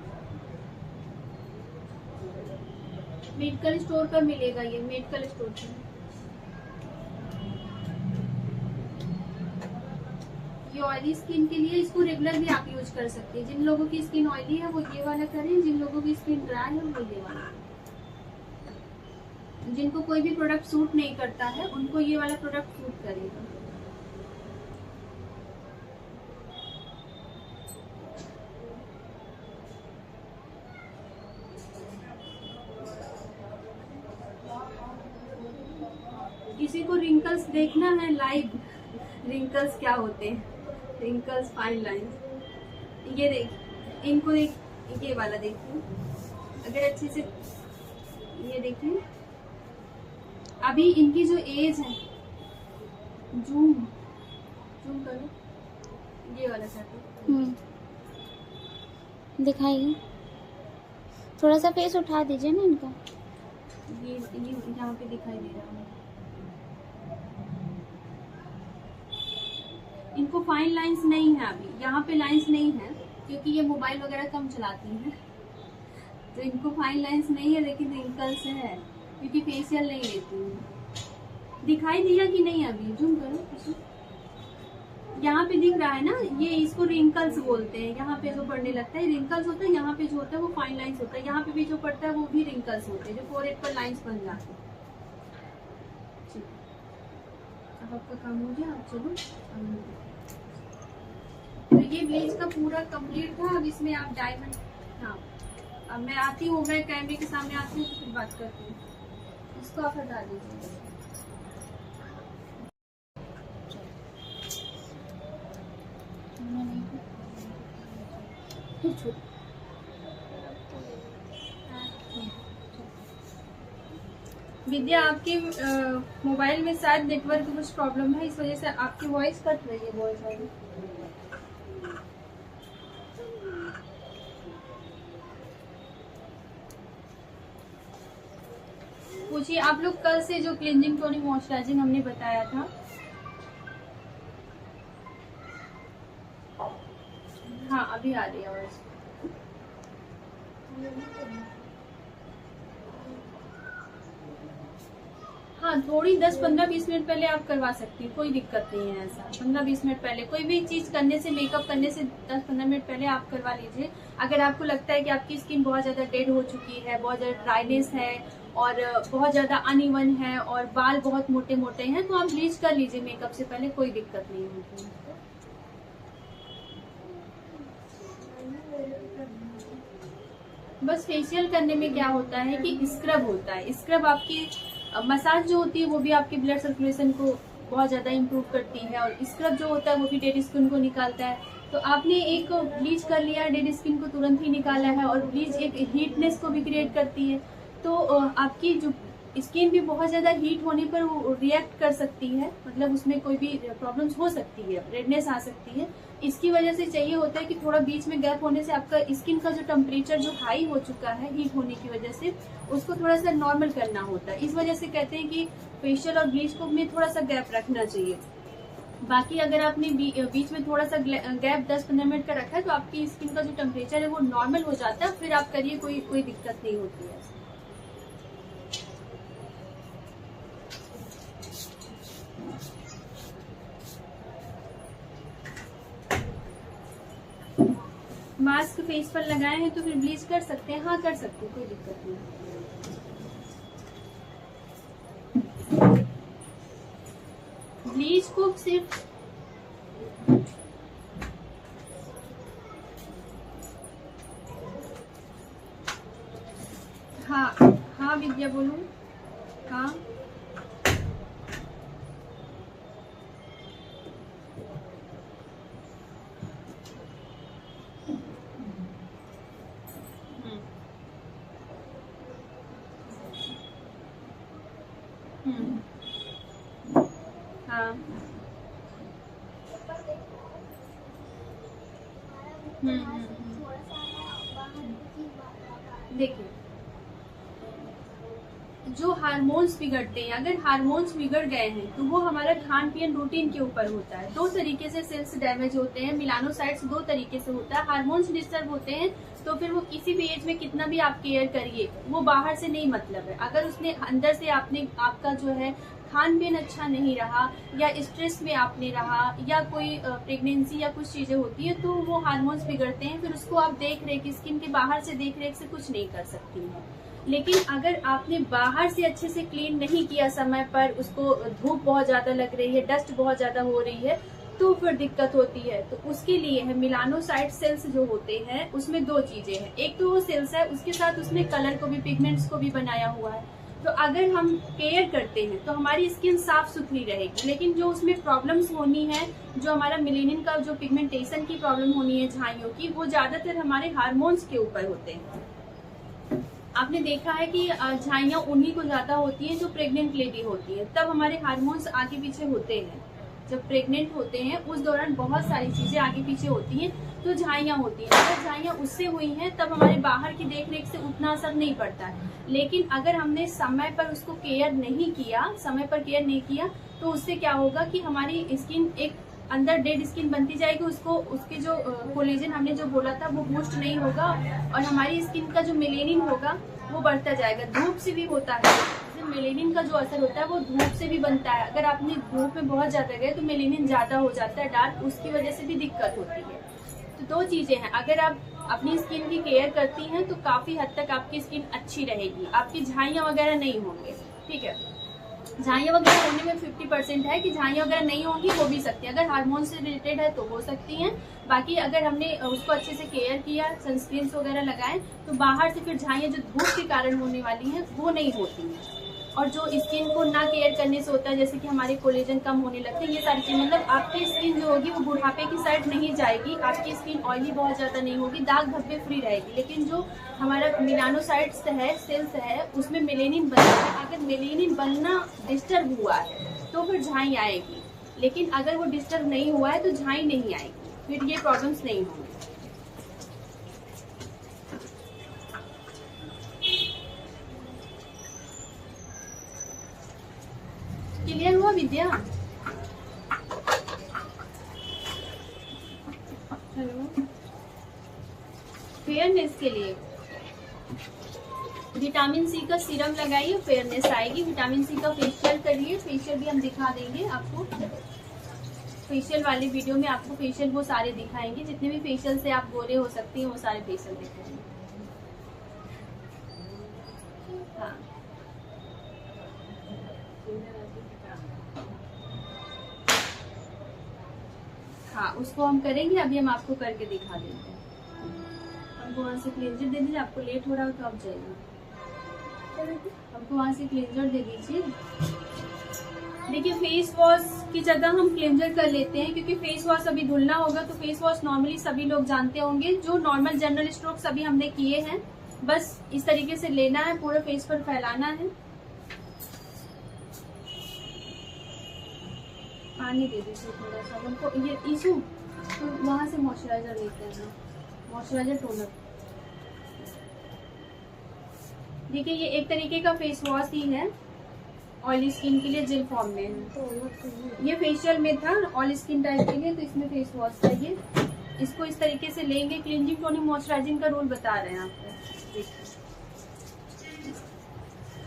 मेडिकल स्टोर पर मिलेगा, ये मेडिकल स्टोर पर। ये ऑयली स्किन के लिए इसको रेगुलर भी आप यूज कर सकते हैं। जिन लोगों की स्किन ऑयली है वो ये वाला करें, जिन लोगों की स्किन ड्राई है वो ये वाला। जिनको कोई भी प्रोडक्ट सूट नहीं करता है उनको ये वाला प्रोडक्ट सूट करेगा। किसी को रिंकल्स देखना है लाइव, रिंकल्स क्या होते हैं, रिंकल्स, फाइन लाइंस, ये देख, इनको देख, ये वाला देखिए अगर अच्छे से, ये देखिए अभी इनकी जो एज है, जूम करो, ये वाला चाहते दिखाइए, थोड़ा सा फेस उठा दीजिए ना इनका। ये यहाँ पे दिखाई दे रहा है। इनको फाइन लाइंस नहीं है, अभी यहाँ पे लाइंस नहीं है, क्योंकि ये मोबाइल वगैरह कम चलाती हैं, तो इनको फाइन लाइंस नहीं है, लेकिन रिंकल्स है क्योंकि फेशियल नहीं लेती है। दिखाई दिया कि नहीं? अभी जूम करो, यहाँ पे दिख रहा है ना, ये इसको रिंकल्स बोलते हैं। यहाँ पे जो पड़ने लगता है रिंकल्स होता है, यहाँ पे जो होता है वो फाइन लाइंस होता है, यहाँ पे भी जो पड़ता है वो भी रिंकल्स होते हैं, जो फोरहेड पर लाइंस बन जाते हैं। अब आपका काम हो गया, आप चलो। तो ये ब्लीच का पूरा कंप्लीट था। अब इसमें आप डायमंड, हाँ अब मैं आती हूँ, मैं कैमरे के सामने आती हूँ तो फिर बात करती हूँ। इसको आप हटा दीजिए। विद्या, आपके मोबाइल में शायद नेटवर्क कुछ प्रॉब्लम है, इस वजह से आपकी वॉइस कट रही है बहुत सारी। पूछिए आप लोग, कल से जो क्लींजिंग टोनिंग मॉइस्चराइजिंग हमने बताया था, हाँ अभी आ रही है आवाज। हाँ हाँ, थोड़ी 10-15-20 मिनट पहले आप करवा सकती हैं, कोई दिक्कत नहीं है। ऐसा 15-20 मिनट पहले कोई भी चीज करने से, मेकअप करने से 10-15 मिनट पहले आप करवा लीजिए। अगर आपको लगता है कि आपकी स्किन बहुत ज्यादा डेड हो चुकी है, बहुत ज्यादा ड्राइनेस है और बहुत ज्यादा अनइवन है और बाल बहुत मोटे मोटे हैं, तो आप ब्लीच कर लीजिए मेकअप से पहले, कोई दिक्कत नहीं होगी। बस फेशियल करने में क्या होता है कि स्क्रब होता है। स्क्रब आपकी मसाज जो होती है वो भी आपके ब्लड सर्कुलेशन को बहुत ज्यादा इम्प्रूव करती है, और स्क्रब जो होता है वो भी डेड स्किन को निकालता है। तो आपने एक ब्लीच कर लिया, डेड स्किन को तुरंत ही निकाला है, और ब्लीच एक हीटनेस को भी क्रिएट करती है, तो आपकी जो स्किन भी बहुत ज्यादा हीट होने पर वो रिएक्ट कर सकती है, मतलब उसमें कोई भी प्रॉब्लम्स हो सकती है, रेडनेस आ सकती है। इसकी वजह से चाहिए होता है कि थोड़ा बीच में गैप होने से आपका स्किन का जो टेम्परेचर जो हाई हो चुका है हीट होने की वजह से, उसको थोड़ा सा नॉर्मल करना होता है। इस वजह से कहते हैं कि फेशियल और ब्लीच को में थोड़ा सा गैप रखना चाहिए। बाकी अगर आपने बीच में थोड़ा सा गैप 10-15 मिनट का रखा है तो आपकी स्किन का जो टेम्परेचर है वो नॉर्मल हो जाता है, फिर आप करिए, कोई दिक्कत नहीं होती है। मास्क फेस पर लगाए हैं तो फिर ब्लीच कर सकते हैं, हाँ कर सकते हैं, कोई दिक्कत नहीं। ब्लीच को सिर्फ हाँ विद्या बोलूं, हाँ हाँ देखिए, जो हार्मोन्स बिगड़ते हैं, अगर हार्मोन्स बिगड़ गए हैं तो वो हमारा खान पीन रूटीन के ऊपर होता है। दो तरीके से सेल्स डैमेज होते हैं, मिलानोसाइट्स दो तरीके से होता है। हार्मोन्स डिस्टर्ब होते हैं तो फिर वो किसी भी एज में कितना भी आप केयर करिए, वो बाहर से नहीं मतलब है। अगर उसने अंदर से आपका जो है खान पीन अच्छा नहीं रहा, या स्ट्रेस में आपने रहा, या कोई प्रेगनेंसी या कुछ चीजें होती है, तो वो हार्मोन्स बिगड़ते हैं। फिर उसको आप देख रेख, स्किन के बाहर से देख रेख से कुछ नहीं कर सकती हैं। लेकिन अगर आपने बाहर से अच्छे से क्लीन नहीं किया समय पर, उसको धूप बहुत ज्यादा लग रही है, डस्ट बहुत ज्यादा हो रही है, तो फिर दिक्कत होती है। तो उसके लिए है मिलानोसाइट सेल्स जो होते हैं, उसमें दो चीजें हैं। एक तो वो सेल्स है, उसके साथ उसमें कलर को भी, पिगमेंट्स को भी बनाया हुआ है। तो अगर हम केयर करते हैं तो हमारी स्किन साफ सुथरी रहेगी। लेकिन जो उसमें प्रॉब्लम्स होनी है, जो हमारा मेलेनिन का जो पिगमेंटेशन की प्रॉब्लम होनी है झाइयों की, वो ज्यादातर हमारे हार्मोन्स के ऊपर होते हैं। आपने देखा है कि झाइयाँ उन्हीं को ज्यादा होती हैं जो प्रेग्नेंट लेडी होती है, तब हमारे हार्मोन्स आगे पीछे होते हैं। जब प्रेग्नेंट होते हैं उस दौरान बहुत सारी चीजें आगे पीछे होती हैं, तो झाइयाँ होती हैं। अगर झाइयाँ उससे हुई हैं तब हमारे बाहर की देख रेख से उतना असर नहीं पड़ता है। लेकिन अगर हमने समय पर उसको केयर नहीं किया, तो उससे क्या होगा कि हमारी स्किन एक अंदर डेड स्किन बनती जाएगी, उसके जो कोलेजन हमने जो बोला था वो बूस्ट नहीं होगा, और हमारी स्किन का जो मेलेनिन होगा वो बढ़ता जाएगा। धूप से भी होता है, मेलेनिन का जो असर होता है वो धूप से भी बनता है। अगर आपने धूप में बहुत ज्यादा गए तो मेलेनिन ज्यादा हो जाता है डार्क, उसकी वजह से भी दिक्कत होती है। तो दो चीजें हैं, अगर आप अपनी स्किन की केयर करती हैं तो काफी हद तक आपकी स्किन अच्छी रहेगी, आपकी झाइयाँ वगैरह नहीं होंगे। ठीक है, झाइयाँ वगैरह होने में 50% है कि झाइयाँ वगैरह नहीं होंगी, हो भी सकती है। अगर हार्मोन से रिलेटेड है तो हो सकती हैं। बाकी अगर हमने उसको अच्छे से केयर किया, सनस्क्रीन वगैरह लगाए, तो बाहर से फिर झाइयाँ जो धूप के कारण होने वाली हैं वो नहीं होती हैं। और जो स्किन को ना केयर करने से होता है, जैसे कि हमारे कोलेजन कम होने लगते हैं, ये सारी चीजें, मतलब आपकी स्किन जो होगी वो बुढ़ापे की साइड नहीं जाएगी, आपकी स्किन ऑयली बहुत ज्यादा नहीं होगी, दाग धब्बे फ्री रहेगी। लेकिन जो हमारा मिलानोसाइट्स है, सेल्स है, उसमें मेलेनिन बनता है। अगर मेलेनिन बनना डिस्टर्ब हुआ है तो फिर झाई आएगी, लेकिन अगर वो डिस्टर्ब नहीं हुआ है तो झाई नहीं आएगी, फिर ये प्रॉब्लम्स नहीं होंगी। क्लियर हुआ विद्या? हेलो, फेयरनेस के लिए विटामिन सी का सीरम लगाइए, फेयरनेस आएगी। विटामिन सी का फेशियल करिए, फेशियल भी हम दिखा देंगे आपको। फेशियल वाली वीडियो में आपको फेशियल वो सारे दिखाएंगे, जितने भी फेशियल से आप गोरे हो सकती हैं वो सारे फेशियल दिखाएंगे। हाँ, हाँ उसको हम करेंगे, अभी हम आपको करके दिखा देते हैं। हमको वहाँ से क्लेंजर दे दीजिए, आपको लेट हो रहा हो तो आप जाइए। हमको वहाँ से क्लेंजर दे दीजिए। देखिए फेस वॉश की जगह हम क्लेंजर कर लेते हैं, क्योंकि फेस वॉश अभी धुलना होगा। तो फेस वॉश नॉर्मली सभी लोग जानते होंगे, जो नॉर्मल जनरल स्ट्रोक सभी हमने किए हैं। बस इस तरीके से लेना है, पूरे फेस पर फैलाना है। पानी दे दीजिए थोड़ा सा हमको। ये इशू तो वहाँ से मॉइस्चराइजर लेते हैं, मॉइस्चराइजर टोनर। देखिए ये एक तरीके का फेस वॉश ही है, ऑयली स्किन के लिए जेल फॉर्म में है। ये फेशियल में था ऑयल स्किन टाइप के लिए, तो इसमें फेस वॉश चाहिए। इसको इस तरीके से लेंगे। क्लींजिंग, टोनिंग, मॉइस्चराइजिंग का रोल बता रहे हैं आपको।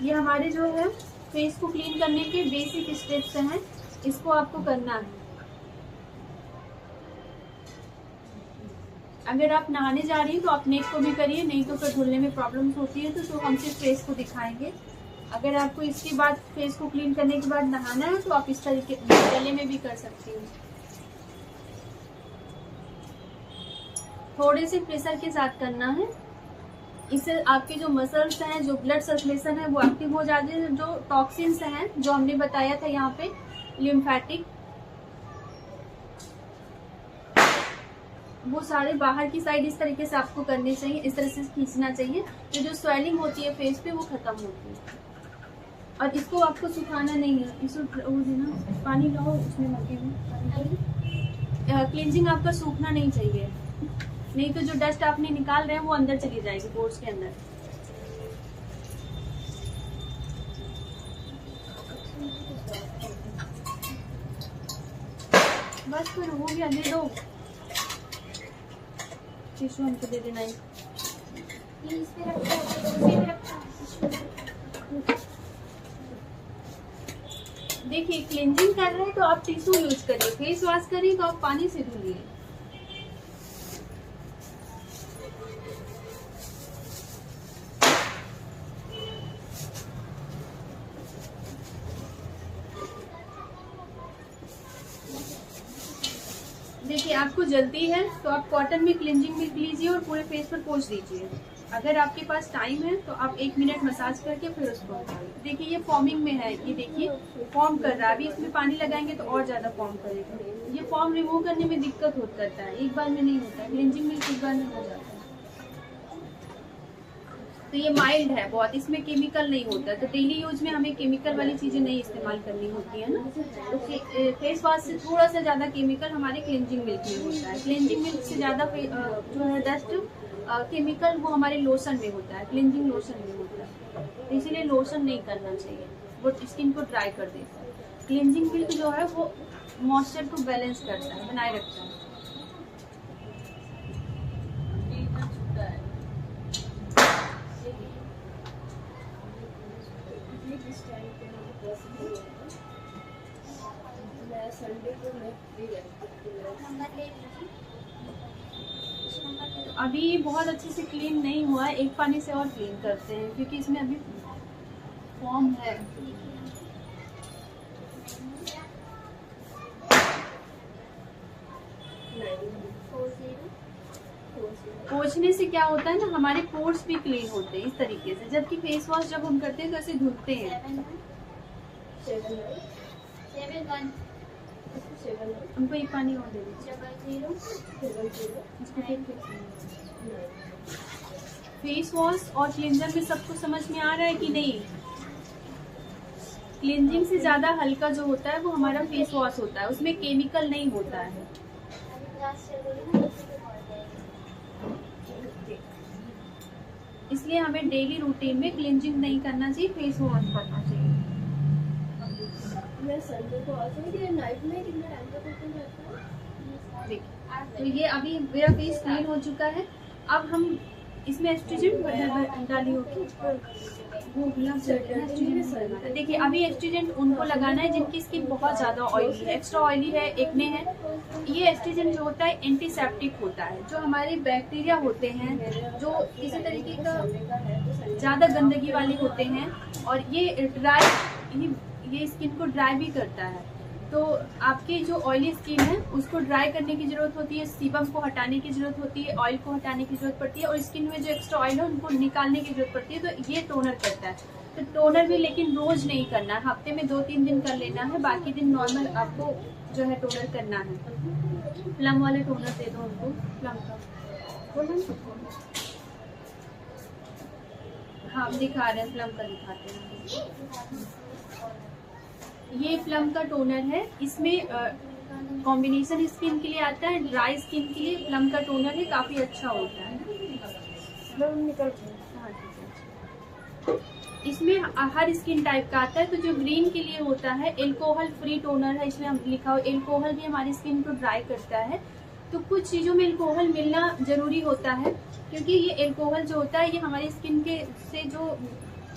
ये हमारे जो है फेस को क्लीन करने के बेसिक स्टेप्स हैं, इसको आपको करना है। अगर आप नहाने जा रही हैं तो आप नेक को भी करिए, नहीं तो फिर धुलने में प्रॉब्लम्स होती है। तो हम सिर्फ फेस को दिखाएंगे। अगर आपको इसके बाद फेस को क्लीन करने के बाद नहाना है तो आप इस तरीके गले में भी कर सकती हो। थोड़े से प्रेशर के साथ करना है। इससे आपके जो मसल्स हैं, जो ब्लड सर्कुलेशन है वो एक्टिव हो जाते हैं। जो टॉक्सिन्स हैं जो हमने बताया था यहाँ पे, लिम्फेटिक, वो सारे बाहर की साइड इस तरीके से आपको करने चाहिए, इस तरह से खींचना चाहिए। तो जो स्वेलिंग होती है फेस पे वो खत्म होती है। और इसको आपको सुखाना नहीं है, इसको वो देना, पानी लाओ उसमें मग्गे में। क्लींजिंग आपका सूखना नहीं चाहिए, नहीं तो जो डस्ट आपने निकाल रहे हैं वो अंदर चली जाएगी पोर्स के अंदर। बस फिर हो गया, दे दो टिश्यू, हमको दे देना है। देखिए क्लींजिंग कर रहे हैं तो आप टिश्यू यूज करिए, फेस वॉश करिए तो आप पानी से धुलिए। देखिए आपको जल्दी है तो आप कॉटन में क्लींजिंग मिल्क लीजिए और पूरे फेस पर पोंछ दीजिए। अगर आपके पास टाइम है तो आप 1 मिनट मसाज करके फिर उसको देखिए। ये फॉर्मिंग में है, ये देखिए फॉर्म कर रहा है। अभी इसमें पानी लगाएंगे तो और ज्यादा फॉर्म करेगा। ये फॉर्म रिमूव करने में दिक्कत हो करता है, एक बार में नहीं होता है। क्लींजिंग मिल्क एक बार में हो जाता है। तो ये माइल्ड है बहुत, इसमें केमिकल नहीं होता है। तो डेली यूज में हमें केमिकल वाली चीजें नहीं इस्तेमाल करनी होती है ना। तो फेस वॉश से थोड़ा सा ज्यादा केमिकल हमारे क्लींजिंग मिल्क में होता है। क्लींजिंग मिल्क से ज्यादा जो है डस्ट केमिकल वो हमारे लोशन में होता है, क्लींजिंग लोशन में होता है। तो इसीलिए लोशन नहीं करना चाहिए, वो स्किन को ड्राई कर देता है। क्लींजिंग मिल्क जो है वो मॉइस्चर को बैलेंस करता है, बनाए रखता है। अभी बहुत अच्छे से क्लीन नहीं हुआ है, एक पानी से और क्लीन करते हैं क्योंकि इसमें अभी फॉर्म है। पोंछने से क्या होता है ना, हमारे पोर्स भी क्लीन होते हैं इस तरीके से। जबकि फेस वॉश जब हम करते हैं तो ऐसे धुलते हैं। हमको एक पानी और दे दीजिए। फेस वॉश और क्लींजर में सबको समझ में आ रहा है कि नहीं? क्लींजिंग से ज्यादा हल्का जो होता है वो हमारा फेस वॉश होता है, उसमें केमिकल नहीं होता है। इसलिए हमें डेली रूटीन में क्लींजिंग नहीं करना चाहिए, फेस वॉश करना चाहिए। संडे को नाइट में कितना टाइम तक ओपन रहता है? देखिए तो ये अभी मेरा फेस क्लीन हो चुका है। अब हम इसमें एस्ट्रीजेंट डाली होगी। देखिए अभी एस्ट्रीजेंट उनको लगाना है जिनकी स्किन बहुत ज्यादा ऑयली है, एक्स्ट्रा ऑयली है, एक्ने है। ये एस्ट्रीजेंट जो होता है एंटीसेप्टिक होता है, जो हमारे बैक्टीरिया होते हैं जो किसी तरीके का ज्यादा गंदगी वाले होते हैं, और ये स्किन को ड्राई भी करता है। तो आपकी जो ऑयली स्किन है उसको ड्राई करने की जरूरत होती है, सीबम को हटाने की जरूरत होती है, ऑयल को हटाने की जरूरत पड़ती है, और स्किन में जो एक्स्ट्रा ऑयल है उनको निकालने की जरूरत पड़ती है। तो ये टोनर करता है। तो टोनर भी लेकिन रोज नहीं करना है, हफ्ते में 2-3 दिन कर लेना है, बाकी दिन नॉर्मल आपको जो है टोनर करना है। प्लम वाले टोनर दे दो उनको, प्लम का हाँ हम दिखा रहे हैं, प्लम का दिखाते हैं। ये प्लम का टोनर है, इसमें कॉम्बिनेशन स्किन के लिए आता है, ड्राई स्किन के लिए प्लम का टोनर है, काफी अच्छा होता है। इसमें हर स्किन टाइप का आता है। तो जो ग्रीन के लिए होता है एल्कोहल फ्री टोनर है, इसमें हम लिखा हो एल्कोहल भी हमारी स्किन को ड्राई करता है। तो कुछ चीजों में एल्कोहल मिलना जरूरी होता है, क्योंकि ये एल्कोहल जो होता है ये हमारी स्किन के से जो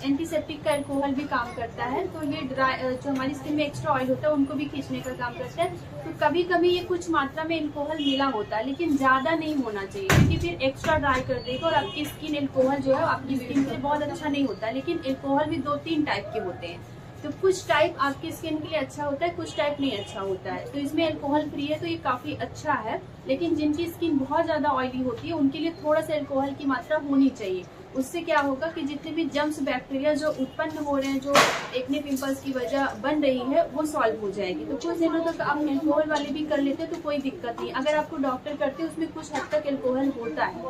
एंटीसेप्टिक का एल्कोहल भी काम करता है। तो ये जो हमारी स्किन में एक्स्ट्रा ऑयल होता है उनको भी खींचने का काम करता है। तो कभी कभी ये कुछ मात्रा में एल्कोहल मिला होता है, लेकिन ज्यादा नहीं होना चाहिए, क्योंकि फिर एक्स्ट्रा ड्राई कर देगा और आपकी स्किन एल्कोहल जो है आपकी स्किन के लिए बहुत अच्छा नहीं होता है। लेकिन एल्कोहल भी 2-3 टाइप के होते हैं। तो कुछ टाइप आपकी स्किन के लिए अच्छा होता है, कुछ टाइप नहीं अच्छा होता है। तो इसमें एल्कोहल फ्री है तो ये काफी अच्छा है। लेकिन जिनकी स्किन बहुत ज्यादा ऑयली होती है उनके लिए थोड़ा सा एल्कोहल की मात्रा होनी चाहिए। उससे क्या होगा कि जितने भी जर्म्स बैक्टीरिया जो उत्पन्न हो रहे हैं, जो एक्ने पिंपल्स की वजह बन रही है, वो सॉल्व हो जाएगी। तो कुछ दिनों तक आप एल्कोहल वाले भी कर लेते हैं तो कोई दिक्कत नहीं। अगर आपको डॉक्टर करते हैं उसमें कुछ हद तक एल्कोहल होता है,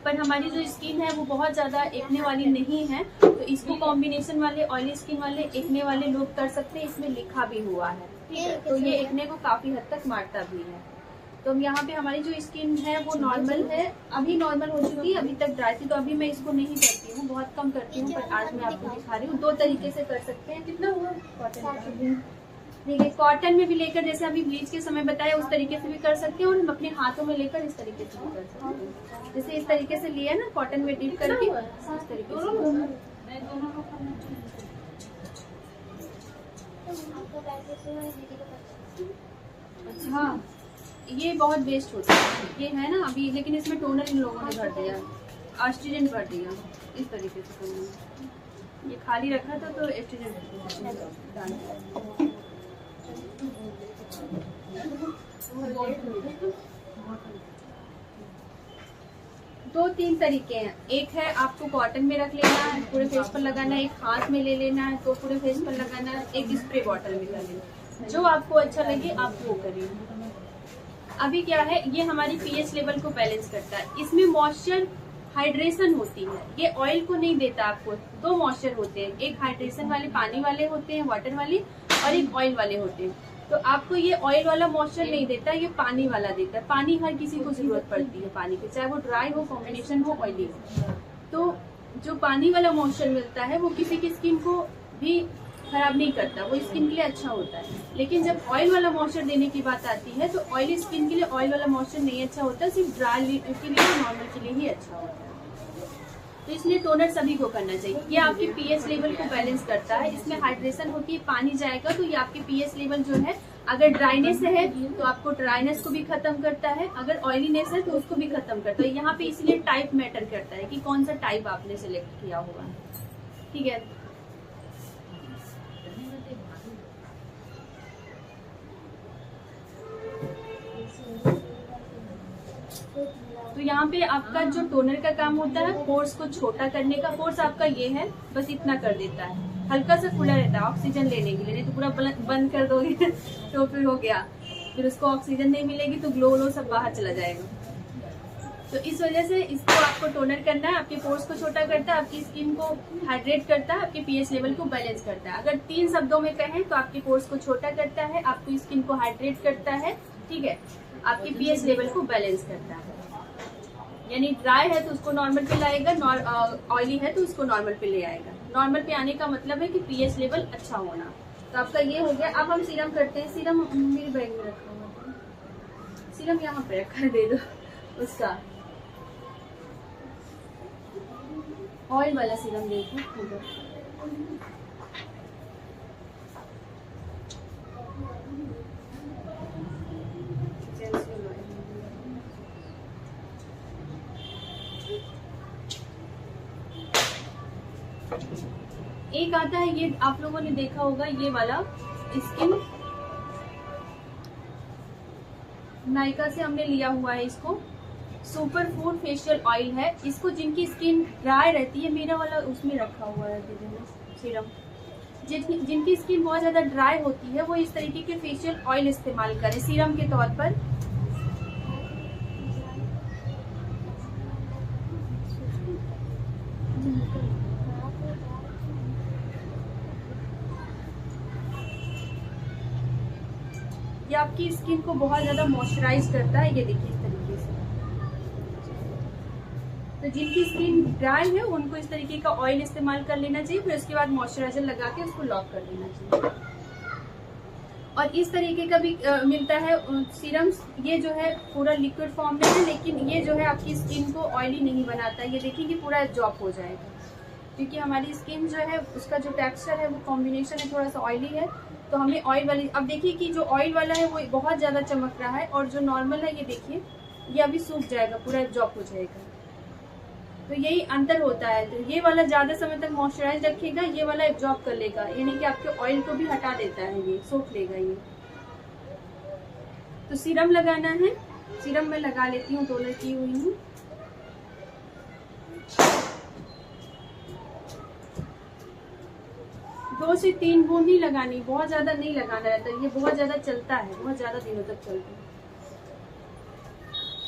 पर हमारी जो स्किन है वो बहुत ज्यादा एक्ने वाली नहीं है, तो इसको कॉम्बिनेशन वाले ऑयली स्किन वाले एक्ने वाले लोग कर सकते हैं। इसमें लिखा भी हुआ है, ठीक है। तो ये एक्ने को काफी हद तक मारता भी है। तो यहाँ पे हमारी जो स्किन है वो नॉर्मल है, अभी नॉर्मल हो चुकी है, अभी तक ड्राई थी। तो अभी मैं इसको नहीं करती हूँ, बहुत कम करती हूँ, पर आज मैं आपको दिखा रही हूँ। 2 तरीके से कर सकते हैं। कितना हुआ कॉटन? देखिए कॉटन में भी लेकर, जैसे अभी ब्लीच के समय बताया उस तरीके से भी कर सकते हैं, और हम अपने हाथों में लेकर इस तरीके से भी कर सकते हैं। जैसे इस तरीके से लिया ना कॉटन में डीप करके, इस तरीके से। हाँ ये बहुत बेस्ट होता है, ये है ना अभी, लेकिन इसमें टोनर इन लोगों ने भर दिया, एस्ट्रीजेंट भर दिया। इस तरीके से करना, ये खाली रखा था तो एस्ट्रीजेंट डाल। 2-3 तरीके हैं। एक है आपको कॉटन में रख लेना है, पूरे फेस पर लगाना है, एक हाथ में ले लेना है तो पूरे फेस पर लगाना है, एक स्प्रे बॉटल में कर लेना। जो आपको अच्छा लगे आप वो करिए। अभी क्या है, ये हमारी पीएच लेवल को बैलेंस करता है। इसमें मॉइस्चर हाइड्रेशन होती है, ये ऑयल को नहीं देता आपको। 2 मॉइस्चर होते हैं, एक हाइड्रेशन वाले पानी वाले होते हैं, वाटर वाले, और एक ऑयल वाले होते हैं। तो आपको ये ऑयल वाला मॉइस्चर नहीं देता, ये पानी वाला देता है। पानी हर किसी को जरूरत पड़ती है पानी की, चाहे वो ड्राई हो, कॉम्बिनेशन हो, ऑयली हो। तो जो पानी वाला मॉइस्चर मिलता है वो किसी की स्किन को भी खराब नहीं करता, वो स्किन के लिए अच्छा होता है। लेकिन जब ऑयल वाला मॉइस्चर देने की बात आती है तो ऑयली स्किन के लिए ऑयल वाला मॉइस्चर नहीं अच्छा होता, सिर्फ ड्राई के लिए, नॉर्मल के लिए ही अच्छा होता है। तो इसलिए टोनर सभी को करना चाहिए। ये आपके पीएच लेवल को बैलेंस करता है, इसमें हाइड्रेशन होती है, पानी जाएगा तो ये आपके पीएच लेवल जो है, अगर ड्राइनेस है तो आपको ड्राइनेस को भी खत्म करता है, अगर ऑयलीनेस है तो उसको भी खत्म करता है। यहाँ पे इसलिए टाइप मैटर करता है कि कौन सा टाइप आपने सिलेक्ट किया हुआ है, ठीक है। तो यहाँ पे आपका जो टोनर का काम होता है, पोर्स को छोटा करने का। पोर्स आपका ये है, बस इतना कर देता है, हल्का सा खुला रहता है ऑक्सीजन लेने के लिए, नहीं तो पूरा बंद कर दोगे तो फिर हो गया, फिर उसको ऑक्सीजन नहीं मिलेगी तो ग्लो सब बाहर चला जाएगा। तो इस वजह से इसको आपको टोनर करना है। आपके पोर्स को छोटा करता है, आपकी स्किन को हाइड्रेट करता है, आपके पीएच लेवल को बैलेंस करता है। अगर 3 शब्दों में कहें तो आपके पोर्स को छोटा करता है, आपकी स्किन को हाइड्रेट करता है, ठीक है, आपके पीएच लेवल को बैलेंस करता है। यानी ड्राई है तो उसको नॉर्मल पे लाएगा, ऑयली है तो उसको नॉर्मल पे ले आएगा। नॉर्मल पे आने का मतलब है कि पीएच लेवल अच्छा होना। तो आपका ये हो गया। अब हम सीरम करते हैं। सीरम मेरे बैग में रखा हुआ है, सीरम यहाँ पे रखा है, दे दो उसका। ऑयल वाला सीरम देखो उधर। एक आता है, ये आप लोगों ने देखा होगा, ये वाला स्किन नायका से हमने लिया हुआ है। इसको सुपर फूड फेशियल ऑयल है। इसको जिनकी स्किन ड्राई रहती है, मेरा वाला उसमें रखा हुआ है सीरम, जिनकी स्किन बहुत ज्यादा ड्राई होती है वो इस तरीके के फेशियल ऑयल इस्तेमाल करें सीरम के तौर पर। ये आपकी स्किन को बहुत ज्यादा मॉइस्चराइज करता है। ये देखिए इस तरीके से। तो जिनकी स्किन ड्राई है उनको इस तरीके का ऑयल इस्तेमाल कर लेना चाहिए, फिर उसके बाद मॉइस्चराइजर लगा के उसको लॉक कर देना चाहिए। और इस तरीके का भी मिलता है सीरम। ये जो है पूरा लिक्विड फॉर्म में है, लेकिन ये जो है आपकी स्किन को ऑयली नहीं बनाता। ये देखिए कि पूरा एब्जॉर्ब हो जाएगा, क्योंकि हमारी स्किन जो है उसका जो टेक्सचर है वो कॉम्बिनेशन है, थोड़ा सा ऑयली है। तो हमें ऑयल वाली, अब देखिए कि जो ऑयल वाला है वो बहुत ज्यादा चमक रहा है, और जो नॉर्मल है ये देखिए ये अभी सूख जाएगा, पूरा एब्जॉर्ब हो जाएगा। तो यही अंतर होता है। तो ये वाला ज्यादा समय तक मॉइस्चराइज रखेगा, ये वाला एब्जॉर्ब कर लेगा, यानी कि आपके ऑयल को भी हटा देता है, ये सोख लेगा ये। तो सीरम लगाना है, सीरम मैं लगा लेती हूँ, टोनर की हुई हूँ। दो से 3 बूंद ही लगानी, बहुत ज्यादा नहीं लगाना रहता। ये बहुत ज्यादा चलता है, बहुत ज्यादा दिनों तक चलता है।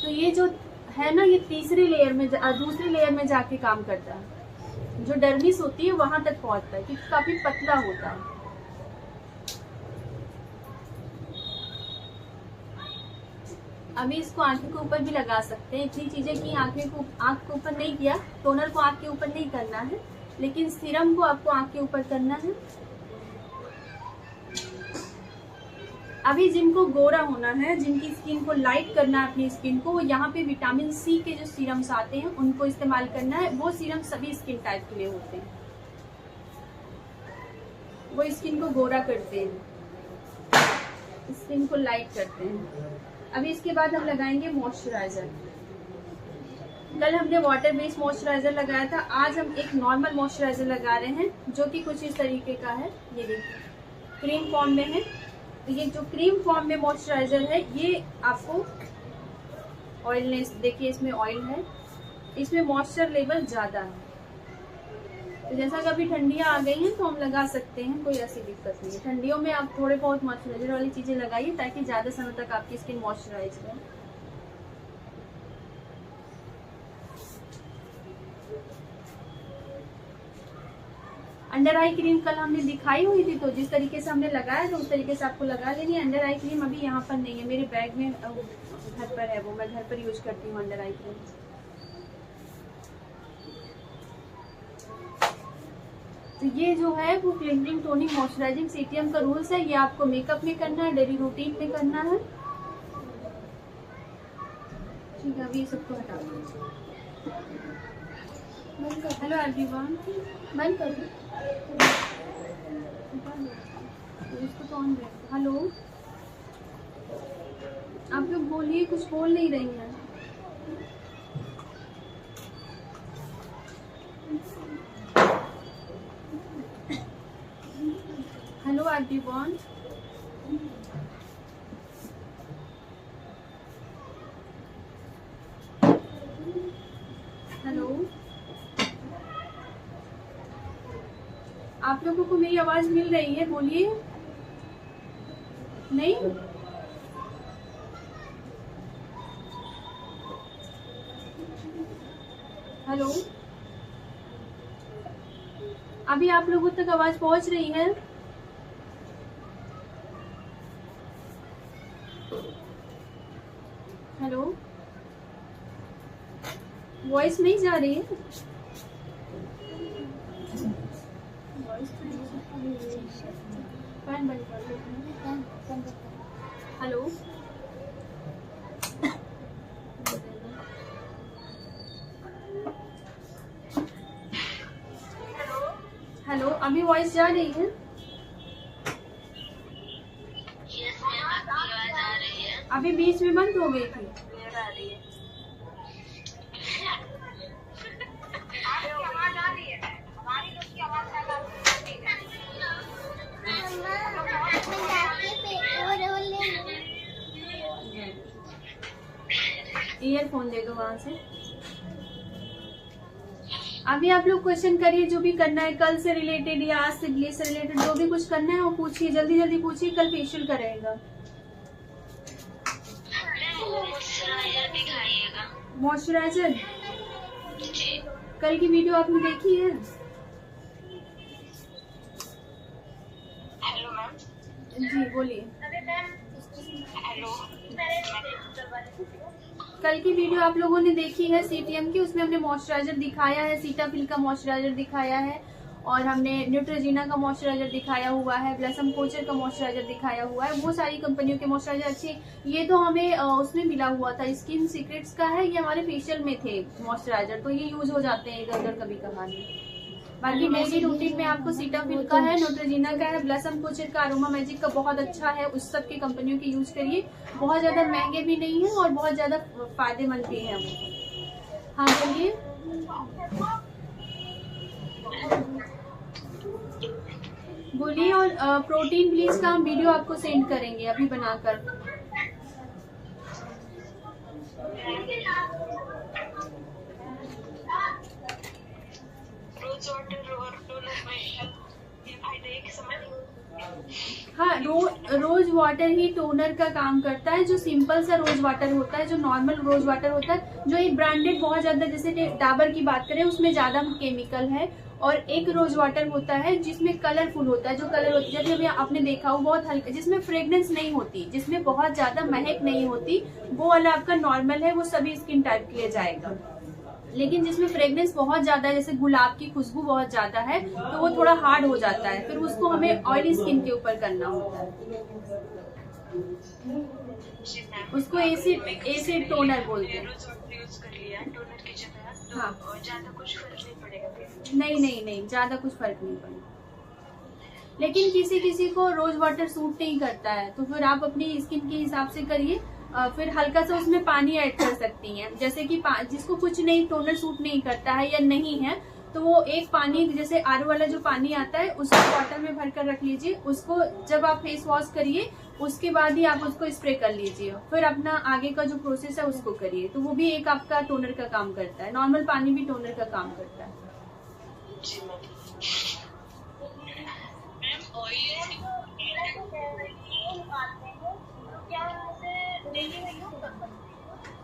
तो ये जो है ना, ये तीसरे लेयर में, दूसरे लेयर में जाके काम करता है। जो डर्मिस होती है वहां तक पहुंचता है, क्योंकि काफी पतला होता है। अभी इसको आंखों के ऊपर भी लगा सकते हैं। इतनी चीजें की आंख के ऊपर नहीं किया, टोनर को आंख के ऊपर नहीं करना है, लेकिन सीरम को आपको आंख के ऊपर करना है। अभी जिनको गोरा होना है, जिनकी स्किन को लाइट करना है अपनी स्किन को, वो यहाँ पे विटामिन सी के जो सीरम्स आते हैं उनको इस्तेमाल करना है। वो सीरम सभी स्किन टाइप के लिए होते हैं, वो स्किन को गोरा करते हैं, स्किन को लाइट करते हैं। अभी इसके बाद हम लगाएंगे मॉइस्चराइजर। कल हमने वाटर बेस्ड मॉइस्चराइजर लगाया था, आज हम एक नॉर्मल मॉइस्चराइजर लगा रहे हैं, जो कि कुछ इस तरीके का है। ये देखिए क्रीम फॉर्म में है। तो ये जो क्रीम फॉर्म में मॉइस्चराइजर है, ये आपको ऑयलनेस, देखिए इसमें ऑयल है, इसमें मॉइस्चर लेवल ज्यादा है। तो जैसा कि अभी ठंडियां आ गई हैं तो हम लगा सकते हैं, कोई ऐसी दिक्कत नहीं है। ठंडियों में आप थोड़े बहुत मॉइस्चराइजर वाली चीजें लगाइए, ताकि ज्यादा समय तक आपकी स्किन मॉइस्चराइज रहे। अंडर आई क्रीम कल हमने दिखाई हुई थी, तो जिस तरीके से हमने लगाया था उस तरीके से आपको लगा लेनी है। अंडर आई क्रीम अभी यहाँ पर नहीं है, मेरे बैग में घर पर है, वो मैं घर पर यूज करती हूँ अंडर आई क्रीम। तो ये जो है वो क्लिनजिंग, टोनिंग, मॉइस्चराइजिंग सीटीएम का रूल्स है। ये आपको मेकअप में करना है, डेली रूटीन में करना है। ठीक है, अभी सबको हटा दो। हेलो एवरीवन, बंद कर दो। इसको तो ऑन रहे। हेलो, आप लोग बोलिए, कुछ बोल नहीं रही हैं। हेलो एवरीवन, हेलो, आप लोगों को मेरी आवाज मिल रही है? बोलिए। नहीं, हेलो, अभी आप लोगों तक आवाज पहुंच रही है? हेलो, वॉइस नहीं जा रही है? फैन बंद कर दो। हेलो, हेलो, अभी वॉइस जा रही है? यस मैम, आपकी आवाज आ रही है। अभी बीच में बंद हो गई थी। क्लियर आ रही है। आपकी आवाज आ रही है, हमारी लोग की आवाज नहीं आ रही। ईयरफोन दे दो वहां से। अभी आप लोग क्वेश्चन करिए, जो भी करना है, कल से रिलेटेड या आज से ब्लीच से रिलेटेड जो भी कुछ करना है वो पूछिए, जल्दी जल्दी पूछिए, कल फेशियल करेगा। मॉइस्चराइजर दिखाइएगा। मॉइस्चराइजर जी। कल की वीडियो आपने देखी है? Hello ma'am. जी बोलिए। हेलो। कल की वीडियो आप लोगों ने देखी है सीटीएम की, उसमें हमने मॉइस्चराइजर दिखाया है, सीटाफिल का मॉइस्चराइजर दिखाया है, और हमने न्यूट्रोजीना का मॉइस्चराइजर दिखाया हुआ है, ब्लसम कोचर का मॉइस्चराइजर दिखाया हुआ है। वो सारी कंपनियों के मॉइस्चराइजर अच्छे, ये तो हमें उसमें मिला हुआ था, स्किन सीक्रेट्स का है, ये हमारे फेशियल में थे मॉइस्चराइजर, तो ये यूज हो जाते हैं इधर उधर कभी कभार। बाकी डेली रूटीन में आपको सीटाफिल का है, न्यूट्रोजीना का है, ब्लसम कोचर का, अरोमा मैजिक का बहुत अच्छा है, उस सब की कंपनियों की यूज करिए। बहुत ज्यादा महंगे भी नहीं है और बहुत ज्यादा फायदेमंद भी है हमको। हाँ बोलिए। बोलिए। और प्रोटीन ब्लीच का हम वीडियो आपको सेंड करेंगे अभी बनाकर। रोज वाटर और टोनर में ये फायदे एक समय। हाँ, रोज वाटर ही टोनर का काम करता है। जो सिंपल सा रोज वाटर होता है, जो नॉर्मल रोज वाटर होता है, जो एक ब्रांडेड बहुत ज्यादा, जैसे डाबर की बात करें उसमें ज्यादा केमिकल है, और एक रोज वाटर होता है जिसमें कलरफुल होता है, जो कलर होती है, जैसे अभी आपने देखा हो बहुत हल्का, जिसमें फ्रेग्रेंस नहीं होती, जिसमें बहुत ज्यादा महक नहीं होती, वो वाला आपका नॉर्मल है, वो सभी स्किन टाइप के लिए जाएगा। लेकिन जिसमें फ्रेग्रेंस बहुत ज्यादा है, जैसे गुलाब की खुशबू बहुत ज्यादा है, तो वो थोड़ा हार्ड हो जाता है, फिर उसको हमें ऑयली स्किन के ऊपर करना होता है। उसको एसिड टोनर बोलते हैं। रोज वाटर यूज कर लिया टोनर की जगह, तो हाँ। ज्यादा कुछ फर्क नहीं पड़ेगा फिर? नहीं, ज्यादा कुछ फर्क नहीं पड़ेगा। लेकिन किसी किसी को रोज वाटर सूट नहीं करता है, तो फिर आप अपनी स्किन के हिसाब से करिए। फिर हल्का सा उसमें पानी ऐड कर सकती हैं, जैसे कि जिसको कुछ नहीं, टोनर सूट नहीं करता है या नहीं है, तो वो एक पानी, जैसे आरओ वाला जो पानी आता है, उसको बॉटल में भर कर रख लीजिए। उसको जब आप फेस वॉश करिए उसके बाद ही आप उसको स्प्रे कर लीजिए, फिर अपना आगे का जो प्रोसेस है उसको करिए, तो वो भी एक आपका टोनर का काम करता है। नॉर्मल पानी भी टोनर का काम करता है। जी मैम। ऑयल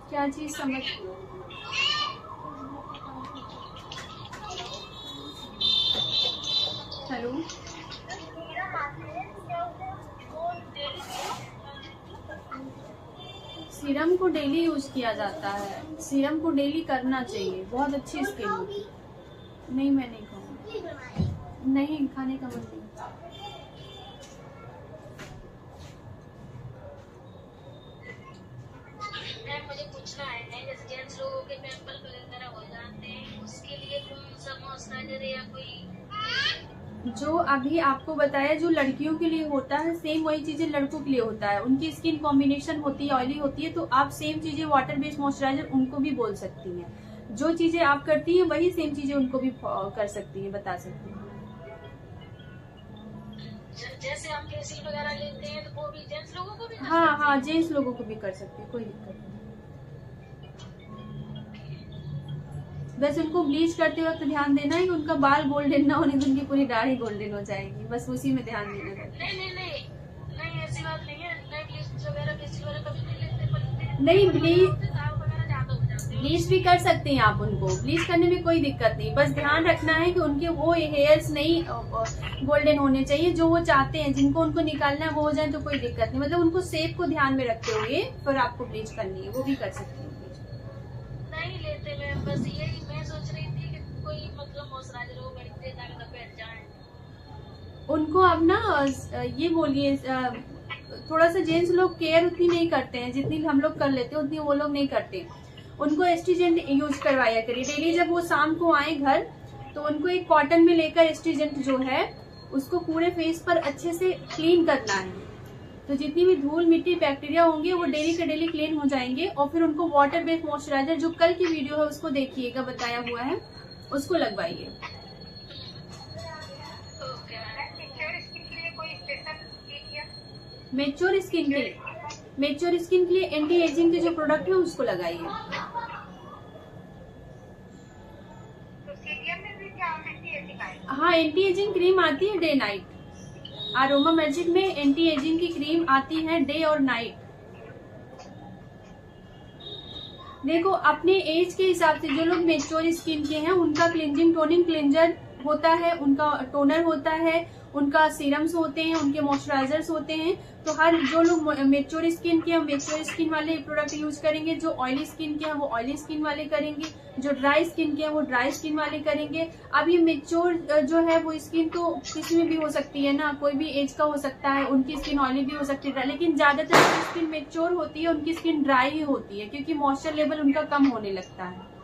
क्या चीज समझ? हेलो, सीरम को डेली यूज किया जाता है, सीरम को डेली करना चाहिए, बहुत अच्छी स्किन होती है। नहीं, मैं नहीं खाऊंगी, नहीं खाने का मन नहीं। मैम मुझे पूछना है, जैसे जेंट्स लोगों के पिंपल वगैरह हो जाते हैं, उसके लिए कौन सा मॉइस्चराइजर या कोई? जो अभी आपको बताया, जो लड़कियों के लिए होता है सेम वही चीजें लड़कों के लिए होता है। उनकी स्किन कॉम्बिनेशन होती है, ऑयली होती है, तो आप सेम चीजें वाटर बेस्ड मॉइस्चराइजर उनको भी बोल सकती हैं। जो चीजें आप करती हैं वही सेम चीजें उनको भी कर सकती हैं, बता सकती हैं। जैसे हम फेशियल वगैरह लेते हैं तो वो भी जेंट्स लोगों को भी? हाँ, जेंट्स लोगों को भी कर सकते हैं, कोई दिक्कत नहीं। बस उनको ब्लीच करते वक्त ध्यान देना है कि उनका बाल गोल्डन ना हो, नहीं तो उनकी पूरी दाढ़ी गोल्डन हो जाएगी, बस उसी में ध्यान देना रहता है। नहीं ऐसी बात नहीं है। नहीं ब्लीच वगैरह फेशियल वगैरह कभी नहीं लेते? नहीं, ब्लीच ब्लीच भी कर सकते हैं आप, उनको ब्लीच करने में कोई दिक्कत नहीं, बस ध्यान रखना है कि उनके वो हेयर्स नहीं गोल्डन होने चाहिए, जो वो चाहते हैं, जिनको उनको निकालना है वो हो जाए तो कोई दिक्कत नहीं, मतलब उनको शेप को ध्यान में रखते हुए फिर आपको ब्लीच करनी है, वो भी कर सकते हैं। नहीं लेते मैं, बस यही मैं सोच रही थी कि कोई मतलब मॉइस्चराइजर हो बड़ी देर तक बैठ जाए। उनको अब ना ये बोलिए, थोड़ा सा जेंट्स लोग केयर उतनी नहीं करते हैं जितनी हम लोग कर लेते हैं, उतनी वो लोग नहीं करते। उनको एस्ट्रीजेंट यूज करवाया करिए डेली, जब वो शाम को आए घर तो उनको एक कॉटन में लेकर एस्ट्रीजेंट जो है उसको पूरे फेस पर अच्छे से क्लीन करना है। तो जितनी भी धूल मिट्टी बैक्टीरिया होंगे वो डेली के डेली क्लीन हो जाएंगे और फिर उनको वाटर बेस्ड मॉइस्चराइजर जो कल की वीडियो है उसको देखिएगा, बताया हुआ है, उसको लगवाइए। मेच्योर स्किन के लिए एंटी एजिंग के जो प्रोडक्ट है उसको लगाइए। हाँ, एंटी एजिंग क्रीम आती है डे नाइट। अरोमा मैजिक में एंटी एजिंग की क्रीम आती है डे और नाइट। देखो अपने एज के हिसाब से जो लोग मेच्योर स्किन के हैं उनका क्लिंजिंग टोनिंग क्लिंजर होता है, उनका टोनर होता है, उनका सीरम्स होते हैं, उनके मॉइस्चराइजर्स होते हैं। तो हर जो लोग मेच्योर स्किन के हैं मेच्योर स्किन वाले प्रोडक्ट यूज करेंगे, जो ऑयली स्किन के हैं वो ऑयली स्किन वाले करेंगे, जो ड्राई स्किन के हैं वो ड्राई स्किन वाले करेंगे। अब ये मेच्योर जो है वो स्किन तो किसी में भी हो सकती है ना, कोई भी एज का हो सकता है, उनकी स्किन ऑयली भी हो सकती है, लेकिन ज्यादातर जो स्किन मेच्योर होती है उनकी स्किन ड्राई ही होती है क्योंकि मॉइस्चर लेवल उनका कम होने लगता है।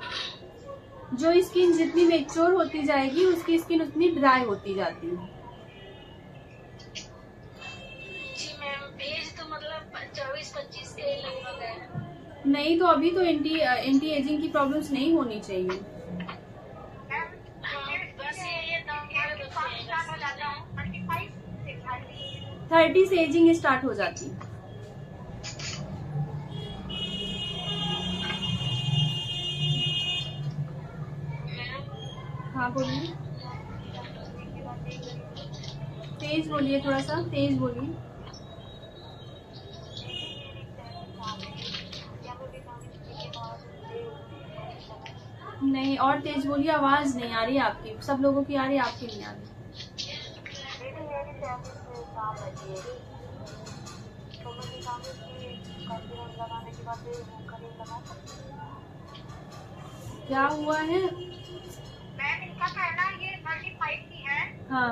जो स्किन जितनी मेच्योर होती जाएगी उसकी स्किन उतनी ड्राई होती जाती है। जी मैम, एज तो मतलब 24-25 के लगभग है। नहीं तो अभी तो एंटी एजिंग की प्रॉब्लम्स नहीं होनी चाहिए। बस ये तो 30 से एजिंग स्टार्ट हो जाती है। हाँ बोलिए, तेज बोलिए, थोड़ा सा तेज बोलिए। नहीं और तेज बोलिए, आवाज नहीं आ रही आपकी, सब लोगों की आ रही है, आपकी नहीं आ रही। क्या हुआ है? मैम इनका कहना ये 35 की है हाँ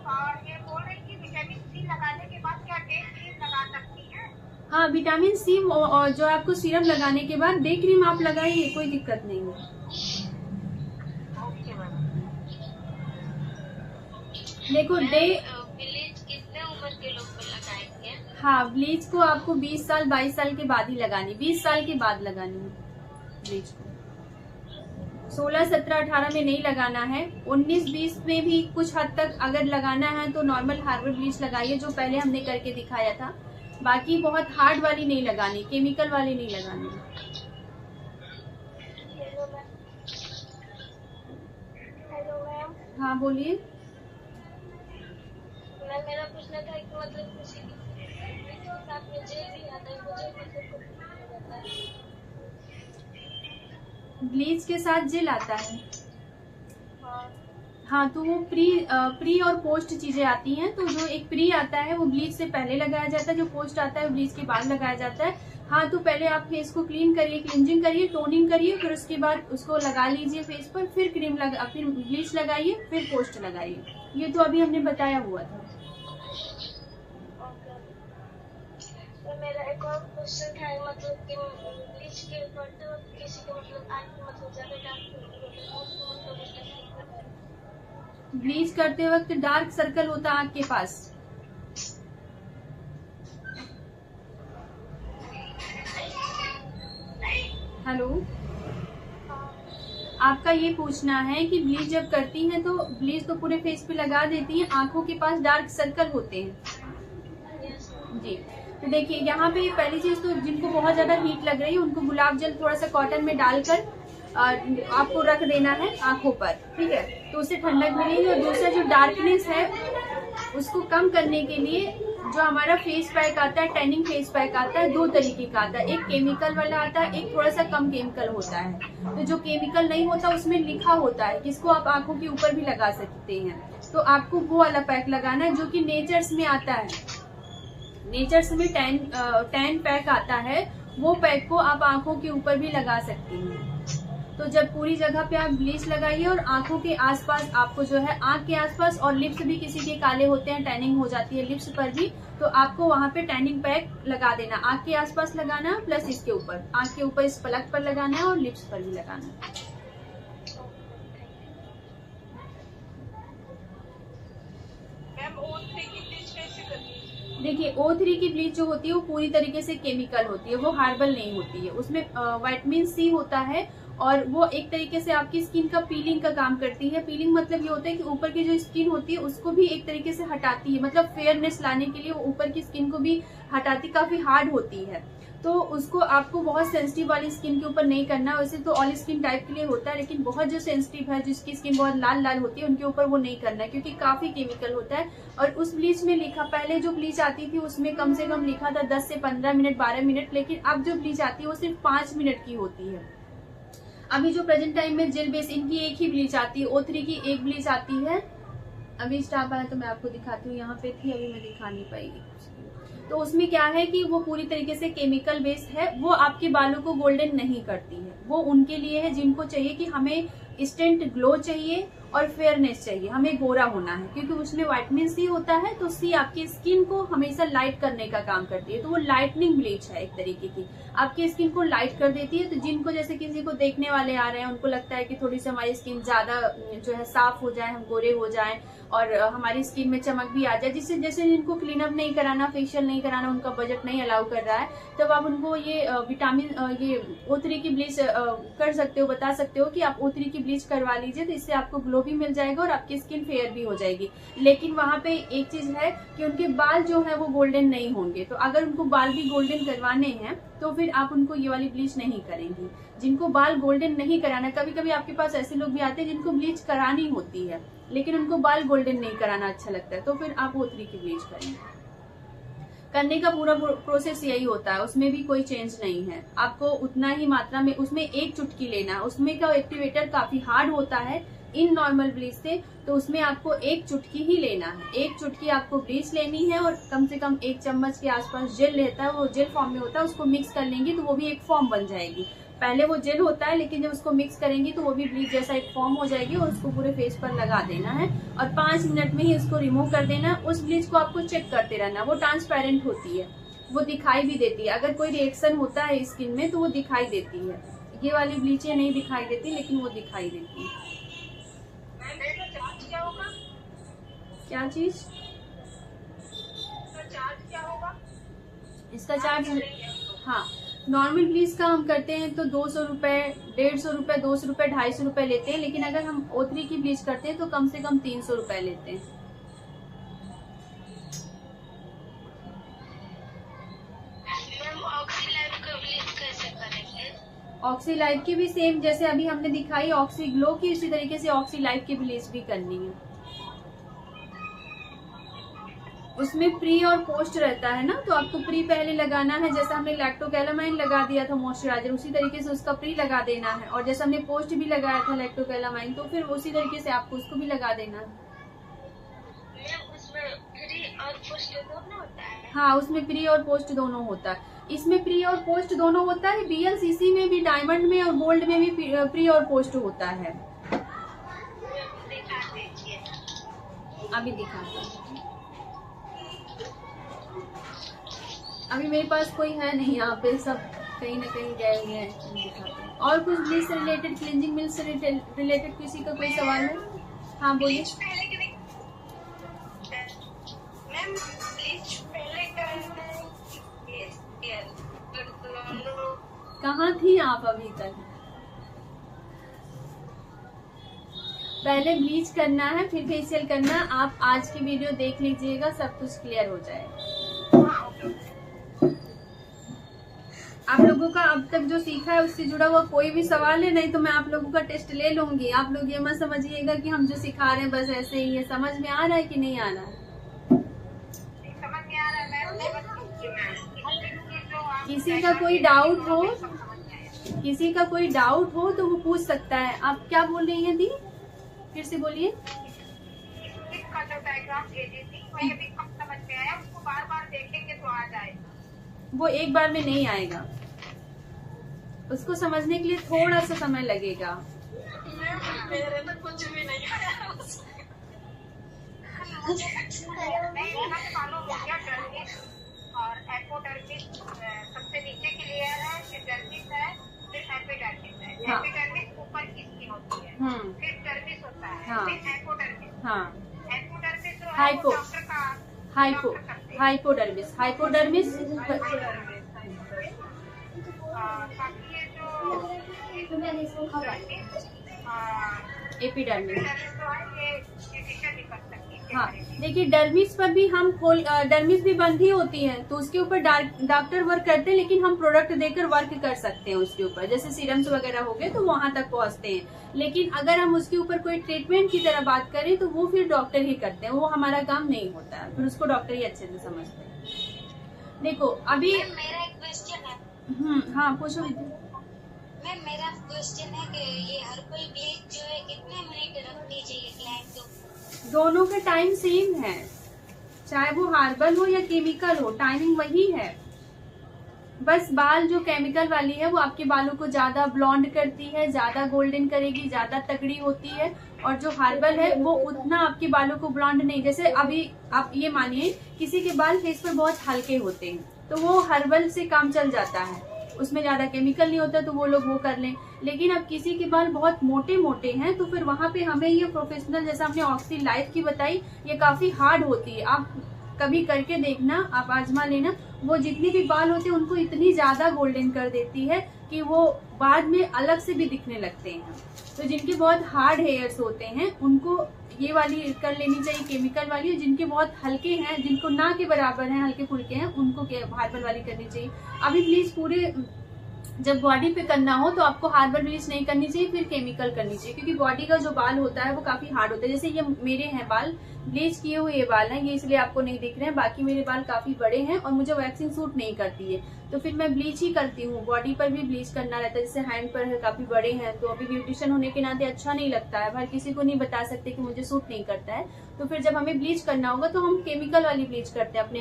और ये बोल रही कि विटामिन सी लगाने के बाद क्या डे क्रीम लगा सकती है? हाँ, विटामिन सी और जो आपको सीरम लगाने के बाद डे क्रीम आप लगाइए, कोई दिक्कत नहीं है। Okay ma'am. देखो डे ब्लीच कितने उम्र के लोग को लगाएंगे? हाँ, ब्लीच को आपको 20 साल 22 साल के बाद ही लगानी, 20 साल के बाद लगानी है ब्लीच को। 16, 17, 18 में नहीं लगाना है। 19, 20 में भी कुछ हद तक अगर लगाना है तो नॉर्मल हार्बल ब्लीच लगाइए जो पहले हमने करके दिखाया था। बाकी बहुत हार्ड वाली नहीं लगानी, केमिकल वाली नहीं लगानी। Hello ma'am. हाँ बोलिए। मैम मेरा पूछना था कि मतलब किसी के साथ में जेल भी आता है, मुझे मतलब जाता है। ब्लीच के साथ जेल आता है? हाँ। हाँ, तो वो प्री और पोस्ट चीजें आती हैं। तो जो एक प्री आता है वो ब्लीच से पहले लगाया जाता है, जो पोस्ट आता है वो ब्लीच के बाद लगाया जाता है। हाँ, तो पहले आप फेस को क्लीन करिए, क्लिंजिंग करिए, टोनिंग करिए, फिर उसके बाद उसको लगा लीजिए फेस पर, फिर फिर ब्लीच लगाइए, फिर पोस्ट लगाइए। ये तो अभी हमने बताया हुआ था। तो मेरा एक और क्वेश्चन था, मतलब कि ब्लीच के करते वक्त किसी के मतलब आँख मतलब ज्यादा डार्क ब्लीच करते वक्त डार्क सर्कल होता है आँख के पास। हेलो, आपका ये पूछना है कि ब्लीच जब करती हैं तो ब्लीच तो पूरे फेस पे लगा देती हैं, आंखों के पास डार्क सर्कल होते हैं जी। तो देखिए यहाँ पे पहली चीज तो जिनको बहुत ज्यादा हीट लग रही है उनको गुलाब जल थोड़ा सा कॉटन में डालकर आपको रख देना है आंखों पर, ठीक है, तो उससे ठंडक मिलेगी। और दूसरा जो डार्कनेस है उसको कम करने के लिए जो हमारा फेस पैक आता है, टैनिंग फेस पैक आता है, 2 तरीके का आता है। एक केमिकल वाला आता है, एक थोड़ा सा कम केमिकल होता है। तो जो केमिकल नहीं होता उसमें लिखा होता है किसको आप आंखों के ऊपर भी लगा सकते हैं। तो आपको वो वाला पैक लगाना है जो कि नेचर्स में आता है। नेचर्स में टैन पैक आता है, वो पैक को आप आंखों के ऊपर भी लगा सकती हैं। तो जब पूरी जगह पे आप ब्लीच लगाइए और आंखों के आसपास आपको जो है आंख के आसपास, और लिप्स भी किसी के काले होते हैं, टैनिंग हो जाती है लिप्स पर भी, तो आपको वहां पे टैनिंग पैक लगा देना। आंख के आसपास लगाना है प्लस इसके ऊपर, आंख के ऊपर इस पलक पर लगाना है और लिप्स पर भी लगाना है। देखिए O3 की ब्लीच जो होती है वो पूरी तरीके से केमिकल होती है, वो हार्बल नहीं होती है। उसमें विटामिन सी होता है और वो एक तरीके से आपकी स्किन का पीलिंग का काम करती है। पीलिंग मतलब ये होता है कि ऊपर की जो स्किन होती है उसको भी एक तरीके से हटाती है, मतलब फेयरनेस लाने के लिए वो ऊपर की स्किन को भी हटाती, काफी हार्ड होती है। तो उसको आपको बहुत सेंसिटिव वाली स्किन के ऊपर नहीं करना। वैसे तो ऑल स्किन टाइप के लिए होता है, लेकिन बहुत जो सेंसिटिव है, जिसकी स्किन बहुत लाल लाल होती है, उनके ऊपर वो नहीं करना है, क्योंकि काफी केमिकल होता है। और उस ब्लीच में लिखा, पहले जो ब्लीच आती थी उसमें कम से कम लिखा था 10 से 15 मिनट, 12 मिनट, लेकिन अब जो ब्लीच आती है वो सिर्फ 5 मिनट की होती है। अभी जो प्रेजेंट टाइम में जेल बेस, इनकी एक ही ब्लीच आती है, O3 की एक ब्लीच आती है। अभी स्टाफ आया तो मैं आपको दिखाती हूँ, यहाँ पे थी, अभी मैं दिखा नहीं पाएगी। तो उसमें क्या है कि वो पूरी तरीके से केमिकल बेस्ड है, वो आपके बालों को गोल्डन नहीं करती है। वो उनके लिए है जिनको चाहिए कि हमें इंस्टेंट ग्लो चाहिए और फेयरनेस चाहिए, हमें गोरा होना है, क्योंकि उसमें विटामिन सी होता है। तो सी आपकी स्किन को हमेशा लाइट करने का काम करती है, तो वो लाइटनिंग ब्लीच है एक तरीके की, आपकी स्किन को लाइट कर देती है। तो जिनको, जैसे किसी को देखने वाले आ रहे हैं, उनको लगता है कि थोड़ी सी हमारी स्किन ज्यादा जो है साफ हो जाए, हम गोरे हो जाए और हमारी स्किन में चमक भी आ जाए, जिससे जैसे जिनको क्लीनअप नहीं कराना, फेशियल नहीं कराना, उनका बजट नहीं अलाउ कर रहा है, तब आप उनको ये विटामिन ये O3 की ब्लीच कर सकते हो, बता सकते हो कि आप O3 की ब्लीच करवा लीजिए, तो इससे आपको ग्लो भी मिल जाएगा और आपकी स्किन फेयर भी हो जाएगी। लेकिन वहाँ पे एक चीज है कि उनके बाल जो है वो गोल्डन नहीं होंगे। तो अगर उनको बाल भी गोल्डन करवाने हैं तो फिर आप उनको ये वाली ब्लीच नहीं करेंगी। जिनको बाल गोल्डन नहीं कराना, कभी कभी आपके पास ऐसे लोग भी आते हैं जिनको ब्लीच करानी होती है लेकिन उनको बाल गोल्डन नहीं कराना अच्छा लगता है, तो फिर आप O3 की ब्लीच करेंगे। करने का पूरा प्रोसेस यही होता है, उसमें भी कोई चेंज नहीं है। आपको उतना ही मात्रा में, उसमें एक चुटकी लेना है। उसमें का एक्टिवेटर काफी हार्ड होता है इन नॉर्मल ब्लीच से, तो उसमें आपको एक चुटकी ही लेना है। एक चुटकी आपको ब्लीच लेनी है और कम से कम 1 चम्मच के आसपास जेल रहता है, वो जेल फॉर्म में होता है, उसको मिक्स कर लेंगे तो वो भी एक फॉर्म बन जाएगी। पहले वो जेल होता है, लेकिन जब उसको मिक्स करेंगी तो वो भी ब्लीच जैसा एक फॉर्म हो जाएगी और उसको पूरे फेस पर लगा देना है और 5 मिनट में ही उसको रिमूव कर देना है। उस ब्लीच को आपको चेक करते रहना, वो ट्रांसपेरेंट होती है, वो दिखाई भी देती है। अगर कोई रिएक्शन होता है स्किन में तो वो दिखाई देती है। ये वाली ब्लीचें नहीं दिखाई देती, लेकिन वो दिखाई देती है। क्या होगा? क्या चीज? चार्ज क्या होगा? इसका चार्ज, हाँ, नॉर्मल ब्लीच का हम करते हैं तो 200 रुपए, 150 रुपए, 200 रुपए, 250 रुपए लेते हैं, लेकिन अगर हम O3 की ब्लीच करते हैं तो कम से कम 300 रुपए लेते हैं। ऑक्सी लाइफ का ब्लीच कैसे करेंगे? ऑक्सी लाइफ की भी सेम, जैसे अभी हमने दिखाई ऑक्सी ग्लो की, उसी तरीके से ऑक्सी लाइफ की ब्लीच भी करनी है। उसमें प्री और पोस्ट रहता है ना, तो आपको प्री पहले लगाना है, जैसा हमने लैक्टोकैलामाइन लगा दिया था मॉइस्चराइजर, उसी तरीके से उसका प्री लगा देना है। और जैसा हमने पोस्ट भी लगाया था लैक्टोकैलामाइन, तो फिर उसी तरीके से आपको उसको भी लगा देना है। उसमें प्री और पोस्ट दोनों होता है? हाँ, उसमें प्री और पोस्ट दोनों होता है। इसमें प्री और पोस्ट दोनों होता है। BLCC में भी, डायमंड में और गोल्ड में भी प्री और पोस्ट होता है। अभी दिखाते हैं। अभी मेरे पास कोई है नहीं यहाँ पे, सब कहीं ना कहीं गए हुए हैं। दिखाते हैं। और कुछ ब्लीच से रिलेटेड, क्लींजिंग मिल्क से रिलेटेड किसी का कोई सवाल है? हाँ बोलिए। मैम ब्लीच पहले कहाँ थी आप अभी तक? पहले ब्लीच करना है, फिर फेशियल करना है। आप आज की वीडियो देख लीजिएगा, सब कुछ क्लियर हो जाएगा। आप लोगों का अब तक जो सीखा है उससे जुड़ा हुआ कोई भी सवाल है? नहीं तो मैं आप लोगों का टेस्ट ले लूंगी। आप लोग ये मत समझिएगा कि हम जो सिखा रहे हैं बस ऐसे ही है। समझ में आ रहा है कि नहीं आ रहा है? समझ में आ रहा है मैम। किसी का कोई डाउट हो, किसी का कोई डाउट हो तो वो पूछ सकता है। आप क्या बोल रही हैं दी? फिर से बोलिए। इसका जो डायग्राम भेजी थी वही अभी कम समझ में आया, उसको बार बार देखेंगे तो आ जाएगा। वो एक बार में नहीं आएगा, उसको समझने के लिए थोड़ा सा समय लगेगा। मेरे तो कुछ भी नहीं आया। मैं इतना तो मालूम हो गया, डर्मिस और एपोडर्मिस सबसे नीचे की लेयर है, फिर डर्मिस है, फिर एपिडर्मिस है। हाँ। एपिडर्मिस ऊपर की स्किन होती है, फिर डर्मिस होता है, हाँ। फिर एपोडर्मिस। हाँ, एपोडर्मिस जो है हाइपो, वो डॉक्टर का हाइपो, हाइपोडर्मिस, हाइपोडर्मिस बाकी ये जो एपिडर्मिस। तो है ये टीचर निकल सकती है। हाँ देखिए, डर्मिस पर भी हम डर्मिस भी बंद ही होती है तो उसके ऊपर डॉक्टर वर्क करते हैं, लेकिन हम प्रोडक्ट देकर वर्क कर सकते हैं उसके ऊपर, जैसे सीरम्स वगैरह हो गए तो वहां तक पहुंचते हैं। लेकिन अगर हम उसके ऊपर कोई ट्रीटमेंट की तरह बात करें तो वो फिर डॉक्टर ही करते हैं, वो हमारा काम नहीं होता है, फिर उसको डॉक्टर ही अच्छे से समझते हैं। देखो अभी मेरा एक क्वेश्चन है हाँ पूछो विद्या। मैम, मेरा क्वेश्चन है कि ये हर्बल ब्लीच जो है कितने मिनट रखनी चाहिए क्लाइंट को? दोनों का टाइम सेम है, चाहे वो हार्बल हो या केमिकल हो, टाइमिंग वही है। बस बाल जो केमिकल वाली है वो आपके बालों को ज्यादा ब्लॉन्ड करती है, ज्यादा गोल्डन करेगी, ज्यादा तगड़ी होती है, और जो हार्बल है वो उतना आपके बालों को ब्लॉन्ड नहीं। जैसे अभी आप ये मानिए किसी के बाल फेस पर बहुत हल्के होते हैं तो वो हर्बल से काम चल जाता है, उसमें ज्यादा केमिकल नहीं होता तो वो लोग वो कर लें। लेकिन अब किसी के बाल बहुत मोटे मोटे हैं तो फिर वहां पे हमें ये प्रोफेशनल, जैसा हमने ऑक्सी लाइफ की बताई, ये काफी हार्ड होती है। आप कभी करके देखना, आप आजमा लेना, वो जितनी भी बाल होते हैं उनको इतनी ज्यादा गोल्डन कर देती है कि वो बाद में अलग से भी दिखने लगते हैं। तो जिनके बहुत हार्ड हेयर्स होते हैं उनको ये वाली कर लेनी चाहिए, केमिकल वाली। और जिनके बहुत हल्के हैं, जिनको ना के बराबर हैं, हल्के फुल्के हैं, उनको हार्बल वाली करनी चाहिए। अभी प्लीज पूरे जब बॉडी पे करना हो तो आपको हार्बल ब्लीच नहीं करनी चाहिए, फिर केमिकल करनी चाहिए, क्योंकि बॉडी का जो बाल होता है वो काफी हार्ड होता है। जैसे ये मेरे हैं बाल, ब्लीच किए हुए ये बाल हैं, ये इसलिए आपको नहीं दिख रहे हैं, बाकी मेरे बाल काफी बड़े हैं और मुझे वैक्सिंग सूट नहीं करती है, तो फिर मैं ब्लीच ही करती हूँ। बॉडी पर भी ब्लीच करना रहता है, जैसे हैंड पर है, काफी बड़े हैं, तो अभी ब्यूटिशियन होने के नाते अच्छा नहीं लगता है, हर किसी को नहीं बता सकते कि मुझे सूट नहीं करता है। तो फिर जब हमें ब्लीच करना होगा तो हम केमिकल वाली ब्लीच करते हैं अपने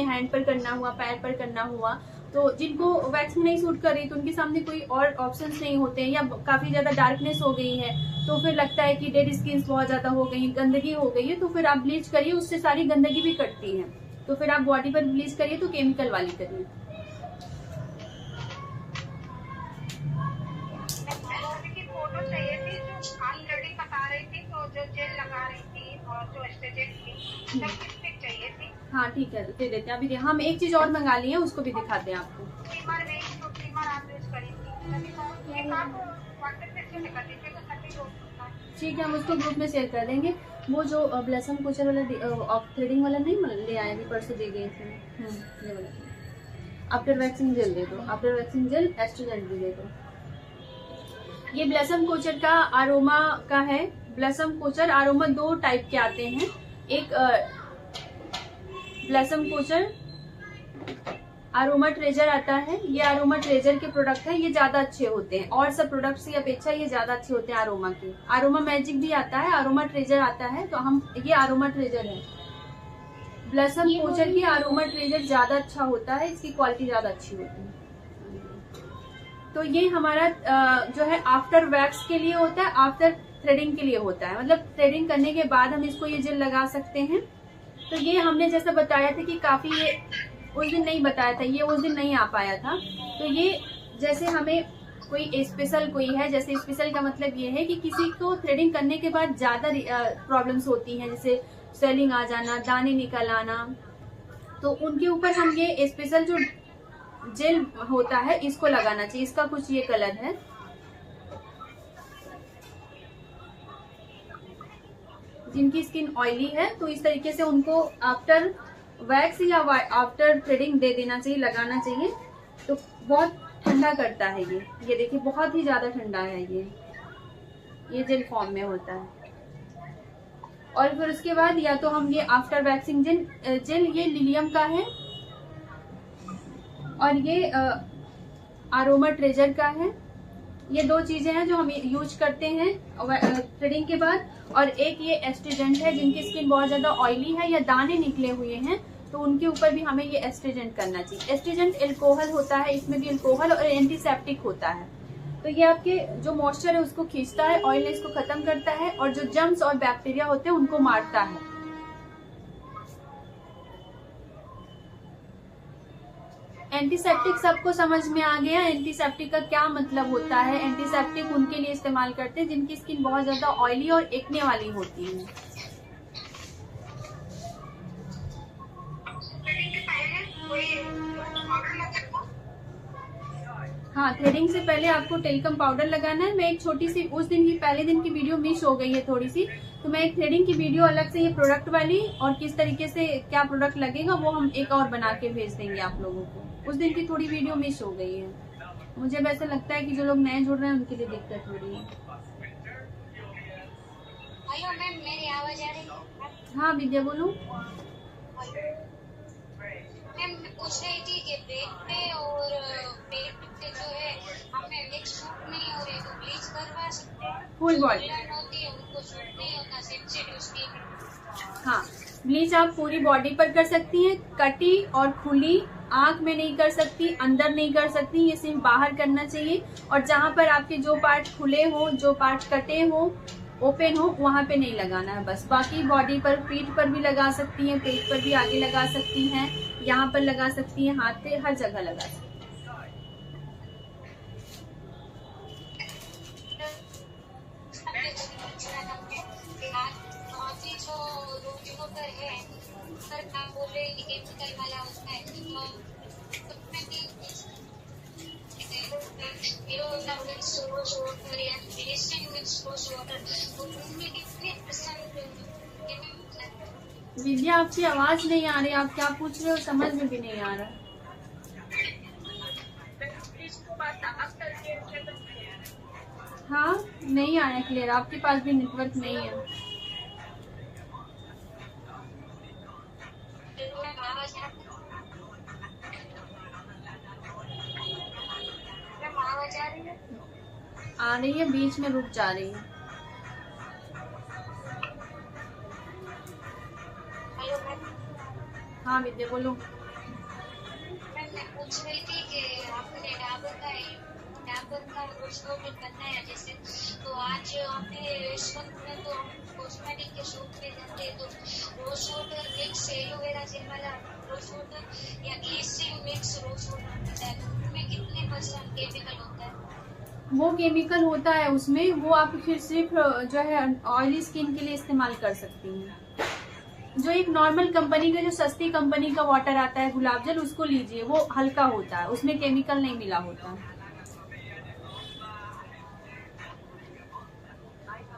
हैंड पर करना हुआ, पैर पर करना हुआ। तो जिनको वैक्स में नहीं सूट कर रही तो उनके सामने कोई और ऑप्शंस नहीं होते हैं, या काफी ज्यादा डार्कनेस हो गई है तो फिर लगता है कि डेड स्किन बहुत ज्यादा हो गई, गंदगी हो गई है, तो फिर आप ब्लीच करिए, उससे सारी गंदगी भी कटती है। तो फिर आप बॉडी पर ब्लीच करिए तो केमिकल वाली करिए। फोटो चाहिए थी जो ऑलरेडी बता रही थी, तो जो जेल लगा रही थी और जो एस्टेजेंट थी, सब किस चाहिए थी। हाँ ठीक है, दे देते हैं। अभी हम एक चीज और मंगा लिए हैं, उसको भी दिखाते हैं आपको। ट्रिमर आप यूज करी थी, एक आप व्हाट्सएप पे शेयर कर दीजिए तो सभी लोग। ठीक है, हम उसको ग्रुप में शेयर कर देंगे। वो जो ब्लसम कोचर वाला थ्रेडिंग वाला नहीं ले आए, अभी परसों दे गए थे, ये वाला। आफ्टर वैक्सिंग जेल दे दो, आफ्टर वैक्सिंग जेल एस्ट्रोजेंट भी दे दो। ये ब्लसम कोचर का आरोमा का है। ब्लसम कोचर आरोमा 2 टाइप के आते हैं। एक ब्लसम कोचर अरोमा ट्रेजर आता है, ये अरोमा ट्रेजर के प्रोडक्ट है, ये ज्यादा अच्छे होते हैं और सब प्रोडक्ट्स की अपेक्षा ये ज्यादा अच्छे होते हैं अरोमा के। अरोमा मैजिक भी आता है, अरोमा ट्रेजर आता है, तो हम ये अरोमा ट्रेजर है। ब्लसम कोचर की अरोमा ट्रेजर ज्यादा अच्छा होता है, इसकी क्वालिटी ज्यादा अच्छी होती है। तो ये हमारा जो है आफ्टर वैक्स के लिए होता है, आफ्टर थ्रेडिंग के लिए होता है, मतलब थ्रेडिंग करने के बाद हम इसको ये जेल लगा सकते हैं। तो ये हमने जैसा बताया था कि काफी, ये उस दिन नहीं बताया था, ये उस दिन नहीं आ पाया था। तो ये जैसे हमें कोई स्पेशल कोई है, जैसे स्पेशल का मतलब ये है कि किसी को थ्रेडिंग करने के बाद ज्यादा प्रॉब्लम्स होती हैं, जैसे स्वेलिंग आ जाना, दाने निकल आना, तो उनके ऊपर हम ये स्पेशल जो जेल होता है इसको लगाना चाहिए। इसका कुछ ये कलर है, जिनकी स्किन ऑयली है तो इस तरीके से उनको आफ्टर वैक्स या आफ्टर थ्रेडिंग दे देना चाहिए, लगाना चाहिए। तो बहुत ठंडा करता है ये देखिए बहुत ही ज्यादा ठंडा है ये जेल फॉर्म में होता है। और फिर उसके बाद या तो हम ये आफ्टर वैक्सिंग जेल ये लिलियम का है और ये अरोमा ट्रेजर का है। ये 2 चीजें हैं जो हम यूज करते हैं थ्रेडिंग के बाद। और एक ये एस्ट्रीजेंट है, जिनकी स्किन बहुत ज्यादा ऑयली है या दाने निकले हुए हैं तो उनके ऊपर भी हमें ये एस्ट्रीजेंट करना चाहिए। एस्ट्रीजेंट एल्कोहल होता है, इसमें भी एल्कोहल और एंटीसेप्टिक होता है। तो ये आपके जो मॉइस्चर है उसको खींचता है, ऑयलनेस को खत्म करता है और जो जर्म्स और बैक्टीरिया होते हैं उनको मारता है। एंटीसेप्टिक सबको समझ में आ गया, एंटीसेप्टिक का क्या मतलब होता है। एंटीसेप्टिक उनके लिए इस्तेमाल करते हैं जिनकी स्किन बहुत ज्यादा ऑयली और एक्ने वाली होती है। हाँ, थ्रेडिंग से पहले आपको टेल्कम पाउडर लगाना है। मैं एक छोटी सी उस दिन की पहले दिन की वीडियो मिस हो गई है थोड़ी सी, तो मैं एक थ्रेडिंग की वीडियो अलग से ये प्रोडक्ट वाली और किस तरीके से क्या प्रोडक्ट लगेगा वो हम एक और बना के भेज देंगे आप लोगों को। उस दिन की थोड़ी वीडियो मिस हो गई है। मुझे वैसे लगता है कि जो लोग नए जुड़ रहे हैं उनके लिए दिक्कत हो रही है। हेलो मैम, मेरी आवाज आ रही है? हाँ विद्या बोलो। मैम मैं पूछ रही थी कि पेट पे और पेट पे जो है हमें मिक्स सूट नहीं हो रही, तो ब्लीच करवा सकते हैं? फुल बॉडी होती है उनको सूट नहीं होता, सेंसिटिव स्किन। हाँ, ब्लीच आप पूरी बॉडी पर कर सकती हैं, कटी और खुली, आंख में नहीं कर सकती, अंदर नहीं कर सकती, ये सिर्फ बाहर करना चाहिए। और जहाँ पर आपके जो पार्ट खुले हो, जो पार्ट कटे हो, ओपन हो, वहाँ पे नहीं लगाना है बस। बाकी बॉडी पर, पीठ पर भी लगा सकती हैं, पेट पर भी आगे लगा सकती हैं, यहाँ पर लगा सकती हैं, हाथ पे, हर जगह लगा सकती हैं। विद्या आपकी आवाज नहीं आ रही, आप क्या पूछ रहे हो समझ में भी नहीं आ रहा। हाँ नहीं आया क्लियर, आपके पास भी नेटवर्क नहीं है। आ रही है, बीच में रुक जा रही है। हाँ विद्या बोलो। मैं पूछ रही थी कि आपने डाबर का रोज बताया जैसे, तो आज हमने इस वक्त में तो कॉस्मेटिक के शॉप पे जाते हैं, तो rose water mix aloe vera gel वाला रोज वाटर या ग्लिसरीन मिक्स रोज वाटर होता है, तो उसमें कितने % केमिकल होता है? वो केमिकल होता है उसमें, वो आप फिर सिर्फ जो है ऑयली स्किन के लिए इस्तेमाल कर सकती हैं। जो एक नॉर्मल कंपनी का, जो सस्ती कंपनी का वाटर आता है गुलाब जल, उसको लीजिए, वो हल्का होता है, उसमें केमिकल नहीं मिला होता।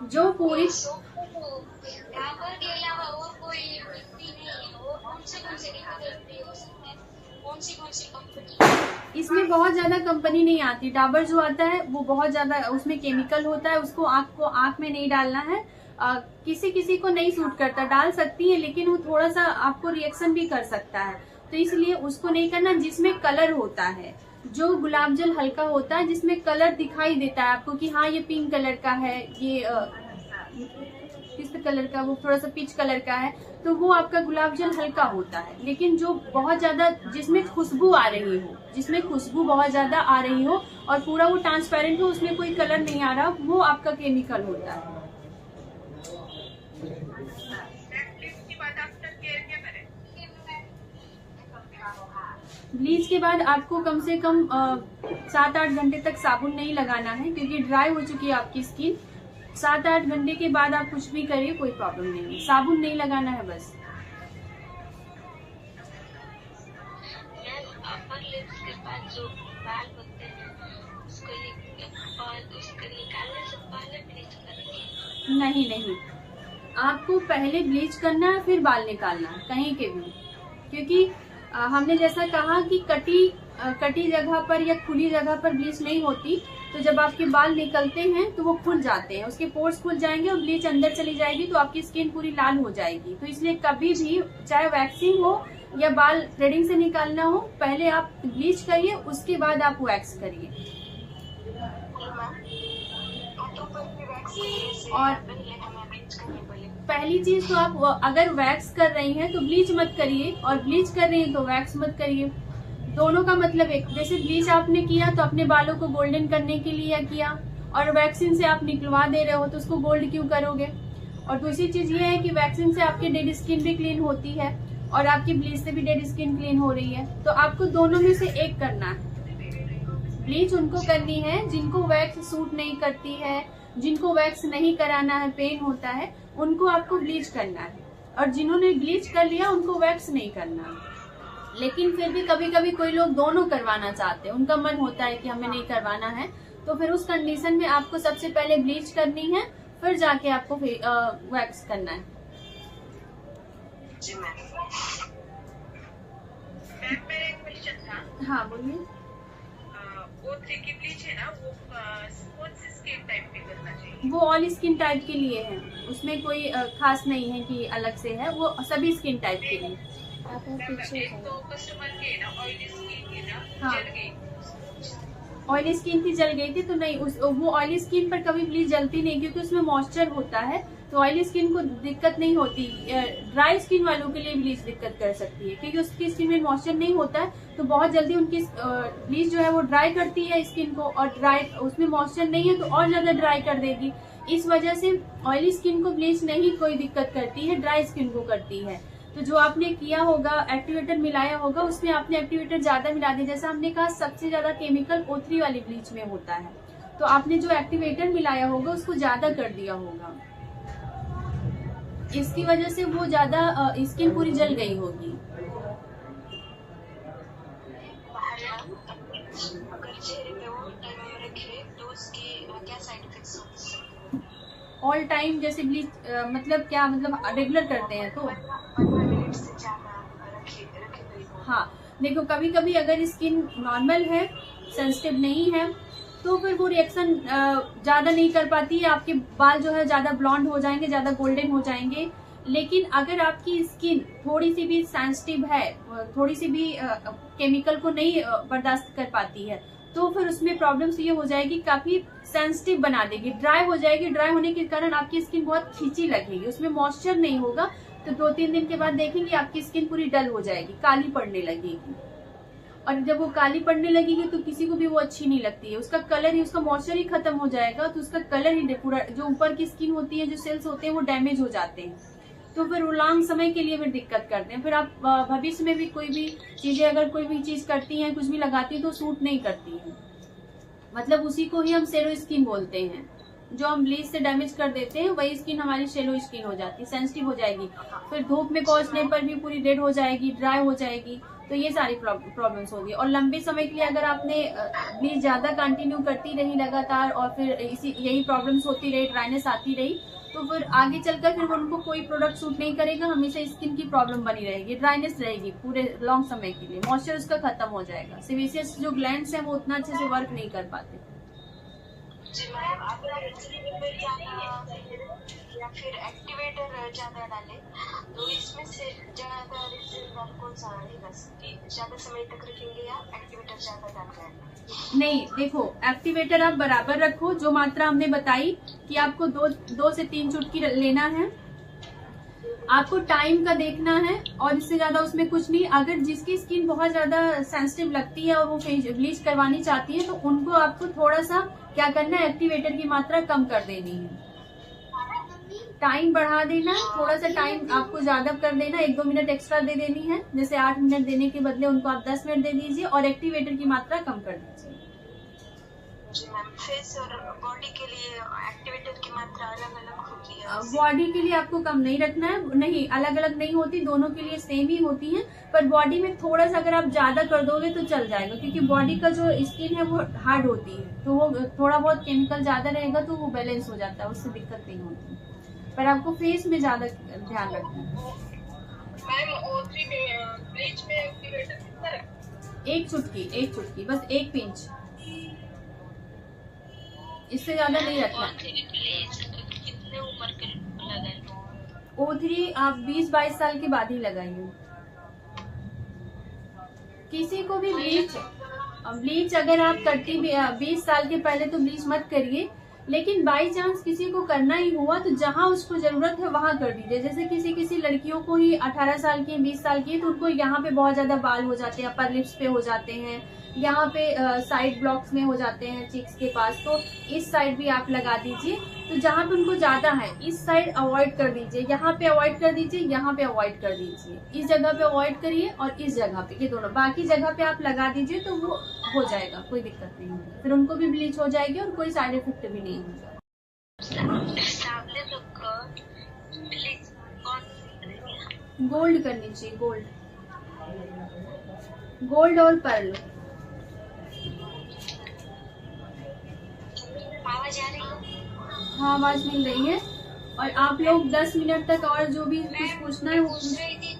जो पूरी डाबर के अलावा और कोई मिट्टी नहीं है, वो कौन से केमिकल हो सकते हैं, कौन सी कंपनी? इसमें बहुत ज्यादा कंपनी नहीं आती। डाबर जो आता है वो बहुत ज्यादा उसमें केमिकल होता है, उसको आंख में नहीं डालना है। किसी किसी को नहीं सूट करता, डाल सकती है लेकिन वो थोड़ा सा आपको रिएक्शन भी कर सकता है, तो इसलिए उसको नहीं करना। जिसमें कलर होता है, जो गुलाब जल हल्का होता है, जिसमें कलर दिखाई देता है आपको कि हाँ ये पिंक कलर का है, ये किस कलर का, वो थोड़ा सा पीच कलर का है, तो वो आपका गुलाब जल हल्का होता है। लेकिन जो बहुत ज्यादा, जिसमें खुशबू आ रही हो, जिसमें खुशबू बहुत ज्यादा आ रही हो और पूरा वो ट्रांसपेरेंट हो, उसमें कोई कलर नहीं आ रहा, वो आपका केमिकल होता है। ब्लीच के बाद आपको कम से कम 7-8 घंटे तक साबुन नहीं लगाना है, क्योंकि ड्राई हो चुकी है आपकी स्किन। 7-8 घंटे के बाद आप कुछ भी करिए, कोई प्रॉब्लम नहीं है, साबुन नहीं लगाना है बस। अपर लिप्स के बाद जो बाल होते हैं उसको निकालने से पहले ब्लीच करेंगे? नहीं, आपको पहले ब्लीच करना है फिर बाल निकालना है, कहीं के भी। क्योंकि हमने जैसा कहा कि कटी जगह पर या खुली जगह पर ब्लीच नहीं होती, तो जब आपके बाल निकलते हैं तो वो खुल जाते हैं, उसके पोर्स खुल जाएंगे और ब्लीच अंदर चली जाएगी, तो आपकी स्किन पूरी लाल हो जाएगी। तो इसलिए कभी भी, चाहे वैक्सिंग हो या बाल थ्रेडिंग से निकालना हो, पहले आप ब्लीच करिए, उसके बाद आप वैक्स करिए। और पहली चीज तो आप अगर वैक्स कर रही हैं तो ब्लीच मत करिए, और ब्लीच कर रही हैं तो वैक्स मत करिए। दोनों का मतलब एक, जैसे ब्लीच आपने किया तो अपने बालों को गोल्डन करने के लिए किया, और वैक्सिंग से आप निकलवा दे रहे हो तो उसको गोल्ड क्यों करोगे। और दूसरी चीज ये है कि वैक्सिंग से आपकी डेड स्किन भी क्लीन होती है और आपकी ब्लीच से भी डेड स्किन क्लीन हो रही है, तो आपको दोनों में से एक करना है। ब्लीच उनको करनी है जिनको वैक्स सूट नहीं करती है, जिनको वैक्स नहीं कराना है, पेन होता है, उनको आपको ब्लीच करना है। और जिन्होंने ब्लीच कर लिया उनको वैक्स नहीं करना है। लेकिन फिर भी कभी कभी कोई लोग दोनों करवाना चाहते हैं, उनका मन होता है कि हमें नहीं करवाना है, तो फिर उस कंडीशन में आपको सबसे पहले ब्लीच करनी है, फिर जाके आपको वैक्स करना है। जी मैम। मैम मेरा एक क्वेश्चन था। हाँ बोलिए। O3 की ब्लीच है ना, वो कौन सी स्किन टाइप पे करना चाहिए? वो ऑल स्किन टाइप के लिए है, उसमें कोई खास नहीं है कि अलग से है, वो सभी स्किन टाइप के लिए। आप मैम, पीछे एक तो कस्टमर के ना ऑयली स्किन की ना हाँ। जल गई। ऑयली स्किन की जल गई थी तो नहीं, वो ऑयली स्किन पर कभी ब्लीच जलती नहीं, क्योंकि उसमें मॉइस्चर होता है, तो ऑयली स्किन को दिक्कत नहीं होती। ड्राई स्किन वालों के लिए ब्लीच दिक्कत कर सकती है, क्योंकि उसकी स्किन में मॉइस्चर नहीं होता है, तो बहुत जल्दी उनकी ब्लीच जो है वो ड्राई करती है स्किन को, और ड्राई उसमें मॉइस्चर नहीं है तो और ज्यादा ड्राई कर देगी। इस वजह से ऑयली स्किन को ब्लीच नहीं कोई दिक्कत करती है, ड्राई स्किन को करती है। तो जो आपने किया होगा, एक्टिवेटर मिलाया होगा, उसमें आपने एक्टिवेटर ज्यादा मिला दिया। जैसा हमने कहा सबसे ज्यादा केमिकल O3 वाली ब्लीच में होता है, तो आपने जो एक्टिवेटर मिलाया होगा उसको ज्यादा कर दिया होगा, इसकी वजह से वो ज्यादा स्किन पूरी जल गई होगी। अगर चेहरे पे वो टाइम में रखे तो उसकी क्या साइड इफेक्ट्स होते हैं? ऑल टाइम जैसे ब्लीच मतलब क्या, मतलब रेगुलर करते हैं तो 15 मिनट से ज्यादा रखे तो हाँ देखो, कभी कभी अगर स्किन नॉर्मल है, सेंसिटिव नहीं है, तो फिर वो रिएक्शन ज्यादा नहीं कर पाती है, आपके बाल जो है ज्यादा ब्लॉन्ड हो जाएंगे, ज्यादा गोल्डन हो जाएंगे। लेकिन अगर आपकी स्किन थोड़ी सी भी सेंसिटिव है, थोड़ी सी भी केमिकल को नहीं बर्दाश्त कर पाती है, तो फिर उसमें प्रॉब्लम्स ये हो जाएगी, काफी सेंसिटिव बना देगी, ड्राई हो जाएगी। ड्राई होने के कारण आपकी स्किन बहुत खींची लगेगी, उसमें मॉइस्चर नहीं होगा, तो 2-3 दिन के बाद देखेंगे आपकी स्किन पूरी डल हो जाएगी, काली पड़ने लगेगी। और जब वो काली पड़ने लगेगी तो किसी को भी वो अच्छी नहीं लगती है, उसका कलर ही, उसका मॉइस्चर ही खत्म हो जाएगा, तो उसका कलर ही पूरा, जो ऊपर की स्किन होती है, जो सेल्स होते हैं वो डैमेज हो जाते हैं, तो फिर वो लॉन्ग समय के लिए फिर दिक्कत करते हैं। फिर आप भविष्य में भी कोई भी चीजें, अगर कोई भी चीज करती हैं, कुछ भी लगाती हैं, तो सूट नहीं करती है। मतलब उसी को ही हम सेलो स्किन बोलते हैं, जो हम ब्लीच से डैमेज कर देते हैं, वही स्किन हमारी शेलो स्किन हो जाती है, सेंसिटिव हो जाएगी, फिर धूप में पहुंचने पर भी पूरी रेड हो जाएगी, ड्राई हो जाएगी, तो ये सारी प्रॉब्लम्स होगी। और लंबे समय के लिए अगर आपने ब्लीच ज्यादा कंटिन्यू करती रही लगातार, और फिर यही प्रॉब्लम्स होती रही, ड्राइनेस आती रही, तो फिर आगे चलकर फिर उनको कोई प्रोडक्ट सूट नहीं करेगा, हमेशा स्किन की प्रॉब्लम बनी रहेगी, ड्राइनेस रहेगी पूरे लॉन्ग समय के लिए, मॉइस्चर उसका खत्म हो जाएगा, सेबेसियस जो ग्लैंड्स हैं वो उतना अच्छे से वर्क नहीं कर पाते। जी मैम, अगर रिमूवर या फिर एक्टिवेटर ज्यादा डाले तो इसमें से ज्यादा रिजल्ट कौन सा रहेगा? ज्यादा समय तक रखेंगे या एक्टिवेटर ज्यादा डालकर? नहीं, देखो एक्टिवेटर आप बराबर रखो, जो मात्रा हमने बताई कि आपको 2 से 3 चुटकी लेना है, आपको टाइम का देखना है, और इससे ज्यादा उसमें कुछ नहीं। अगर जिसकी स्किन बहुत ज्यादा सेंसिटिव लगती है और वो ब्लीच करवानी चाहती है, तो उनको आपको थोड़ा सा क्या करना है, एक्टिवेटर की मात्रा कम कर देनी है, टाइम बढ़ा देना, थोड़ा सा टाइम आपको ज्यादा कर देना, 1-2 मिनट एक्स्ट्रा दे देनी है, जैसे 8 मिनट देने के बदले उनको आप 10 मिनट दे दीजिए, और एक्टिवेटर की मात्रा कम कर दीजिए। जी मैम, फेस और बॉडी के लिए एक्टिवेटर की मात्रा अलग अलग होती है? बॉडी के लिए आपको कम नहीं रखना है, नहीं, अलग अलग नहीं होती, दोनों के लिए सेम ही होती है, पर बॉडी में थोड़ा सा अगर आप ज्यादा कर दोगे तो चल जाएगा, क्योंकि बॉडी का जो स्किन है वो हार्ड होती है, तो वो थोड़ा बहुत केमिकल ज्यादा रहेगा तो वो बैलेंस हो जाता है, उससे दिक्कत नहीं होती, पर आपको फेस में ज्यादा ध्यान रखना है। मैम O3 में ब्लीच में एक्टिवेटर कितना रखें? 1 चुटकी, बस 1 पिंच, इससे ज्यादा नहीं रखना। कितने उम्र के लगाए? O3 आप 20-22 साल के बाद ही लगाइए। किसी को भी ब्लीच अगर आप करती 20 साल के पहले तो ब्लीच मत करिए, लेकिन बाई चांस किसी को करना ही हुआ तो जहां उसको जरूरत है वहां कर दीजिए। जैसे किसी लड़कियों को ही 18 साल की 20 साल की, तो उनको यहाँ पे बहुत ज्यादा बाल हो जाते हैं, अपर लिप्स पे हो जाते हैं, यहाँ पे साइड ब्लॉक्स में हो जाते हैं चिक्स के पास, तो इस साइड भी आप लगा दीजिए। तो जहाँ पे उनको ज्यादा है इस साइड अवॉइड कर दीजिए, यहाँ पे अवॉइड कर दीजिए, यहाँ पे अवॉइड कर दीजिए, इस जगह पे अवॉइड करिए और इस जगह पे, ये दोनों, बाकी जगह पे आप लगा दीजिए तो वो हो जाएगा, कोई दिक्कत नहीं होगी, फिर उनको भी ब्लीच हो जाएगी और कोई साइड इफेक्ट भी नहीं होगा। सामने तो ब्लीच कौन सी? गोल्ड करनी चाहिए, गोल्ड। गोल्ड और पर्ल। आवाज आ रही है? हाँ, आवाज मिल रही है। और आप लोग 10 मिनट तक और जो भी कुछ पूछना है वो पूछ रही थी।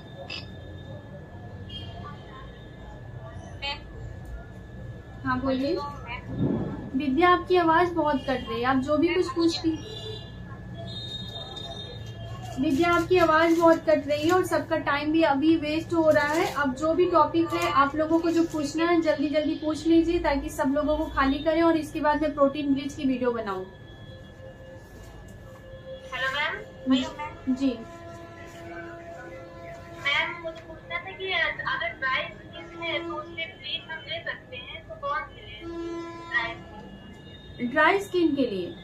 हाँ बोलिए। विद्या, आपकी आवाज बहुत कट रही है, आप जो भी कुछ पूछती। विद्या, आपकी आवाज बहुत कट रही है और सबका टाइम भी अभी वेस्ट हो रहा है। अब जो भी टॉपिक है आप लोगों को जो पूछना है जल्दी जल्दी पूछ लीजिए, ताकि सब लोगों को खाली करें और इसके बाद मैं प्रोटीन ब्लीच की वीडियो बनाऊं। Hello ma'am. जी मैम, मुझे पूछना था कि अगर ड्राई स्किन है तो उससे ब्लीच हम ले सकते हैं, तो कौन सी लें? ड्राई स्किन के लिए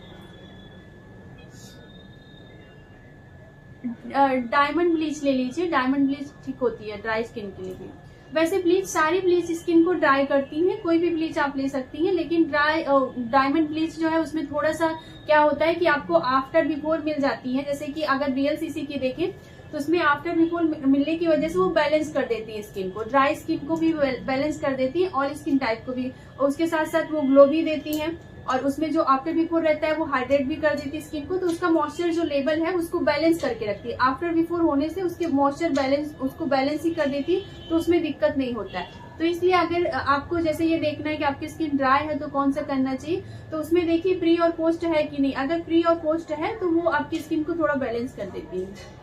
डायमंड ब्लीच ले लीजिए। डायमंड ब्लीच ठीक होती है ड्राई स्किन के लिए भी। वैसे ब्लीच, सारी ब्लीच स्किन को ड्राई करती हैं, कोई भी ब्लीच आप ले सकती हैं, लेकिन डायमंड ब्लीच जो है उसमें थोड़ा सा क्या होता है कि आपको आफ्टर बिफोर मिल जाती है। जैसे कि अगर VLCC की देखें तो उसमें आफ्टर बिफोर मिलने की वजह से वो बैलेंस कर देती है स्किन को, ड्राई स्किन को भी बैलेंस कर देती है और स्किन टाइप को भी, और उसके साथ साथ वो ग्लो भी देती है। और उसमें जो आफ्टर बिफोर रहता है वो हाइड्रेट भी कर देती है स्किन को, तो उसका मॉइस्चर जो लेवल है उसको बैलेंस करके रखती है। आफ्टर बिफोर होने से उसके मॉइस्चर बैलेंस, उसको बैलेंस ही कर देती है, तो उसमें दिक्कत नहीं होता है। तो इसलिए अगर आपको जैसे ये देखना है कि आपकी स्किन ड्राई है तो कौन सा करना चाहिए, तो उसमें देखिए प्री और पोस्ट है कि नहीं। अगर प्री और पोस्ट है तो वो आपकी स्किन को थोड़ा बैलेंस कर देती है।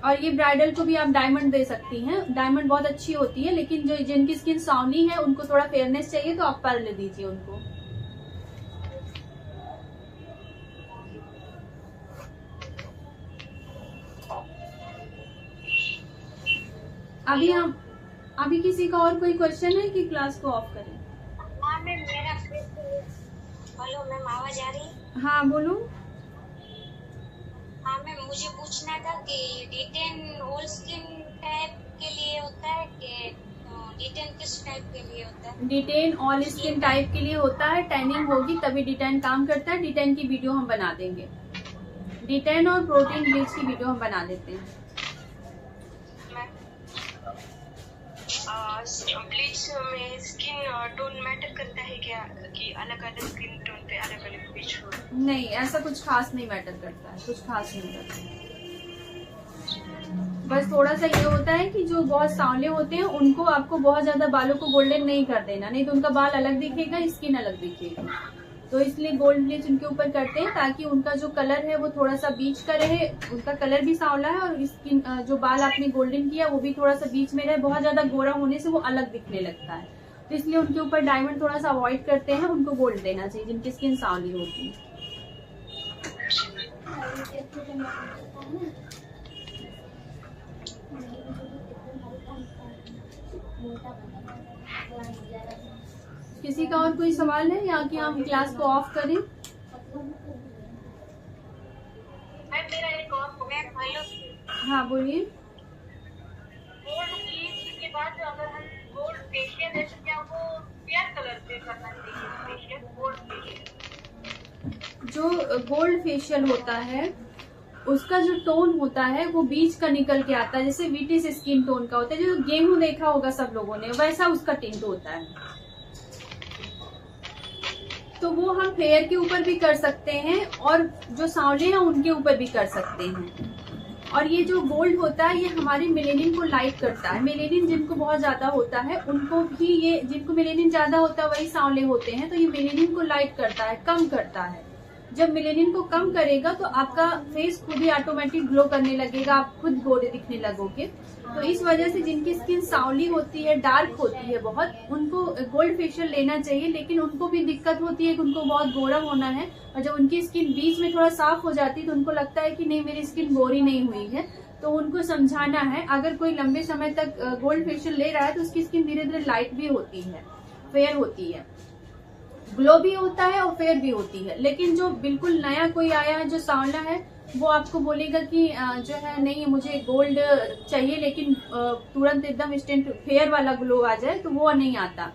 और ये ब्राइडल को भी आप डायमंड दे सकती हैं, डायमंड बहुत अच्छी होती है, लेकिन जो जिनकी स्किन सावनी है उनको थोड़ा फेयरनेस चाहिए तो आप पर्ल दीजिए उनको। अभी किसी का और कोई क्वेश्चन है कि क्लास को ऑफ करें? हाँ मैम, मेरा हेलो मैम, आवाज आ रही है? हाँ बोलो। हाँ मैम, मुझे पूछना था कि डिटेन ऑल स्किन टाइप के लिए होता है कि डिटेन किस टाइप के लिए होता है? डिटेन ऑल स्किन टाइप के लिए होता है। टैनिंग होगी तभी डिटेन काम करता है। डिटेन की वीडियो हम बना देंगे, डिटेन और प्रोटीन ब्लीच की वीडियो हम बना देते हैं। ब्लीच में स्किन टोन मैटर करता है क्या, कि अलग अलग स्किन टोन पे अलग अलग ब्लीच हो? नहीं, ऐसा कुछ खास नहीं मैटर करता है, कुछ खास नहीं करता है। बस थोड़ा सा ये होता है कि जो बहुत सांवले होते हैं उनको आपको बहुत ज्यादा बालों को गोल्डन नहीं कर देना, नहीं तो उनका बाल अलग दिखेगा, स्किन अलग दिखेगी। तो इसलिए गोल्ड ब्लीच उनके ऊपर करते हैं ताकि उनका जो कलर है वो थोड़ा सा बीच का रहे, उनका कलर भी सांवला है और स्किन जो बाल आपने गोल्डन किया वो भी थोड़ा सा बीच में रहे। बहुत ज्यादा गोरा होने से वो अलग दिखने लगता है, तो इसलिए उनके ऊपर डायमंड थोड़ा सा अवॉइड करते हैं, उनको गोल्ड देना चाहिए जिनकी स्किन सांवली होती है। किसी का और कोई सवाल है या कि हम क्लास को ऑफ करें? मेरा एक और हेलो। हाँ बोलिए। गोल्ड ब्लीच के बाद अगर हम गोल्ड फेशियल है तो क्या वो फेयर कलर से करना चाहिए फेशियल? गोल्ड फेशियल, जो गोल्ड फेशियल होता है उसका जो टोन होता है वो बीच का निकल के आता है, जैसे वीटिस स्किन टोन का होता है, जो गेहूं देखा होगा सब लोगों ने, वैसा उसका टिंट होता है। तो वो हम फेयर के ऊपर भी कर सकते हैं और जो सांवले हैं उनके ऊपर भी कर सकते हैं। और ये जो गोल्ड होता है ये हमारे मेलेनिन को लाइट करता है। मेलेनिन जिनको बहुत ज्यादा होता है उनको भी, ये जिनको मेलेनिन ज्यादा होता है वही सांवले होते हैं, तो ये मेलेनिन को लाइट करता है, कम करता है। जब मेलेनिन को कम करेगा तो आपका फेस खुद ही ऑटोमेटिक ग्लो करने लगेगा, आप खुद गोरे दिखने लगोगे। तो इस वजह से जिनकी स्किन सांवली होती है, डार्क होती है बहुत, उनको गोल्ड फेशियल लेना चाहिए, लेकिन उनको भी दिक्कत होती है कि उनको बहुत गोरा होना है, और जब उनकी स्किन बीच में थोड़ा साफ हो जाती है तो उनको लगता है कि नहीं मेरी स्किन गोरी नहीं हुई है। तो उनको समझाना है, अगर कोई लंबे समय तक गोल्ड फेशियल ले रहा है तो उसकी स्किन धीरे धीरे लाइट भी होती है, फेयर होती है, ग्लो भी होता है और फेयर भी होती है। लेकिन जो बिल्कुल नया कोई आया है जो सांवला है वो आपको बोलेगा कि जो है नहीं मुझे गोल्ड चाहिए लेकिन तुरंत एकदम इंस्टेंट फेयर वाला ग्लो आ जाए, तो वो नहीं आता।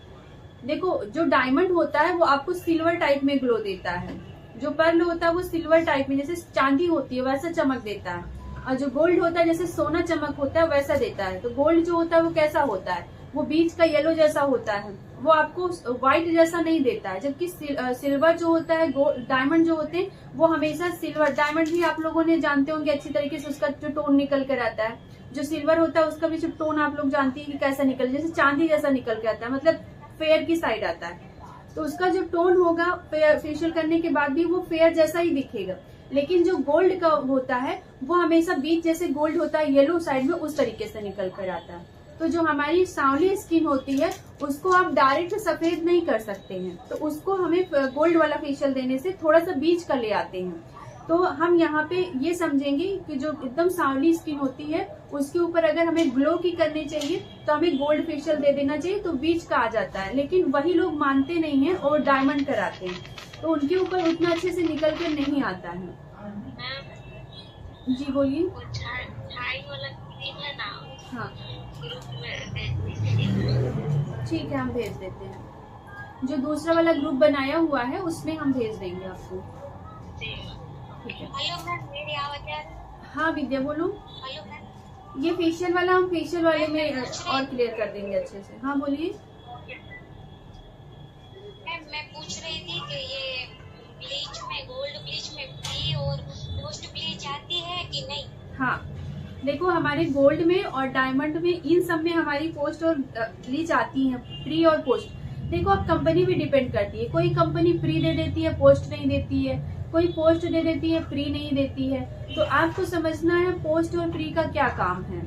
देखो जो डायमंड होता है वो आपको सिल्वर टाइप में ग्लो देता है, जो पर्ल होता है वो सिल्वर टाइप में जैसे चांदी होती है वैसा चमक देता है। और जो गोल्ड होता है जैसे सोना चमक होता है वैसा देता है। तो गोल्ड जो होता है वो कैसा होता है, वो बीच का येलो जैसा होता है, वो आपको व्हाइट जैसा नहीं देता है। जबकि सिल्वर जो होता है, डायमंड जो होते हैं वो हमेशा सिल्वर, डायमंड भी आप लोगों ने जानते होंगे अच्छी तरीके से, उसका जो टोन निकल कर आता है। जो सिल्वर होता है उसका भी जो टोन आप लोग जानती है कि कैसा निकल, जैसे चांदी जैसा निकल के आता है, मतलब फेयर की साइड आता है। तो उसका जो टोन होगा फेशियल करने के बाद भी वो फेयर जैसा ही दिखेगा। लेकिन जो गोल्ड का होता है वो हमेशा बीच जैसे गोल्ड होता है येलो साइड में, उस तरीके से निकल कर आता है। तो जो हमारी सांवली स्किन होती है उसको आप डायरेक्ट सफेद नहीं कर सकते हैं, तो उसको हमें गोल्ड वाला फेशियल देने से थोड़ा सा बीच का ले आते हैं। तो हम यहाँ पे ये समझेंगे कि जो एकदम सांवली स्किन होती है उसके ऊपर अगर हमें ग्लो की करनी चाहिए तो हमें गोल्ड फेशियल दे देना चाहिए, तो बीच का आ जाता है। लेकिन वही लोग मानते नहीं है और डायमंड कराते हैं, तो उनके ऊपर उतना अच्छे से निकल के नहीं आता है। जी बोलिए। हाँ ठीक है, हम भेज देते हैं। जो दूसरा वाला ग्रुप बनाया हुआ है उसमें हम भेज देंगे आपको। ठीक है। हेलो मैम, मेरी आवाज आ रही है? हाँ विद्या बोलो। हेलो मैम, ये फेशियल वाला हम फेशियल वाले में और क्लियर कर देंगे अच्छे से। हाँ बोलिए। मैम मैं पूछ रही थी कि ये ब्लीच में, गोल्ड ब्लीच में प्री और पोस्ट ब्लीच आती है कि नहीं? हाँ देखो, हमारे गोल्ड में और डायमंड में इन सब में हमारी पोस्ट और ब्लीच आती है, प्री और पोस्ट। देखो अब कंपनी भी डिपेंड करती है, कोई कंपनी प्री दे देती है पोस्ट नहीं देती है, कोई पोस्ट दे देती है प्री नहीं देती है। तो आपको समझना है पोस्ट और प्री का क्या काम है।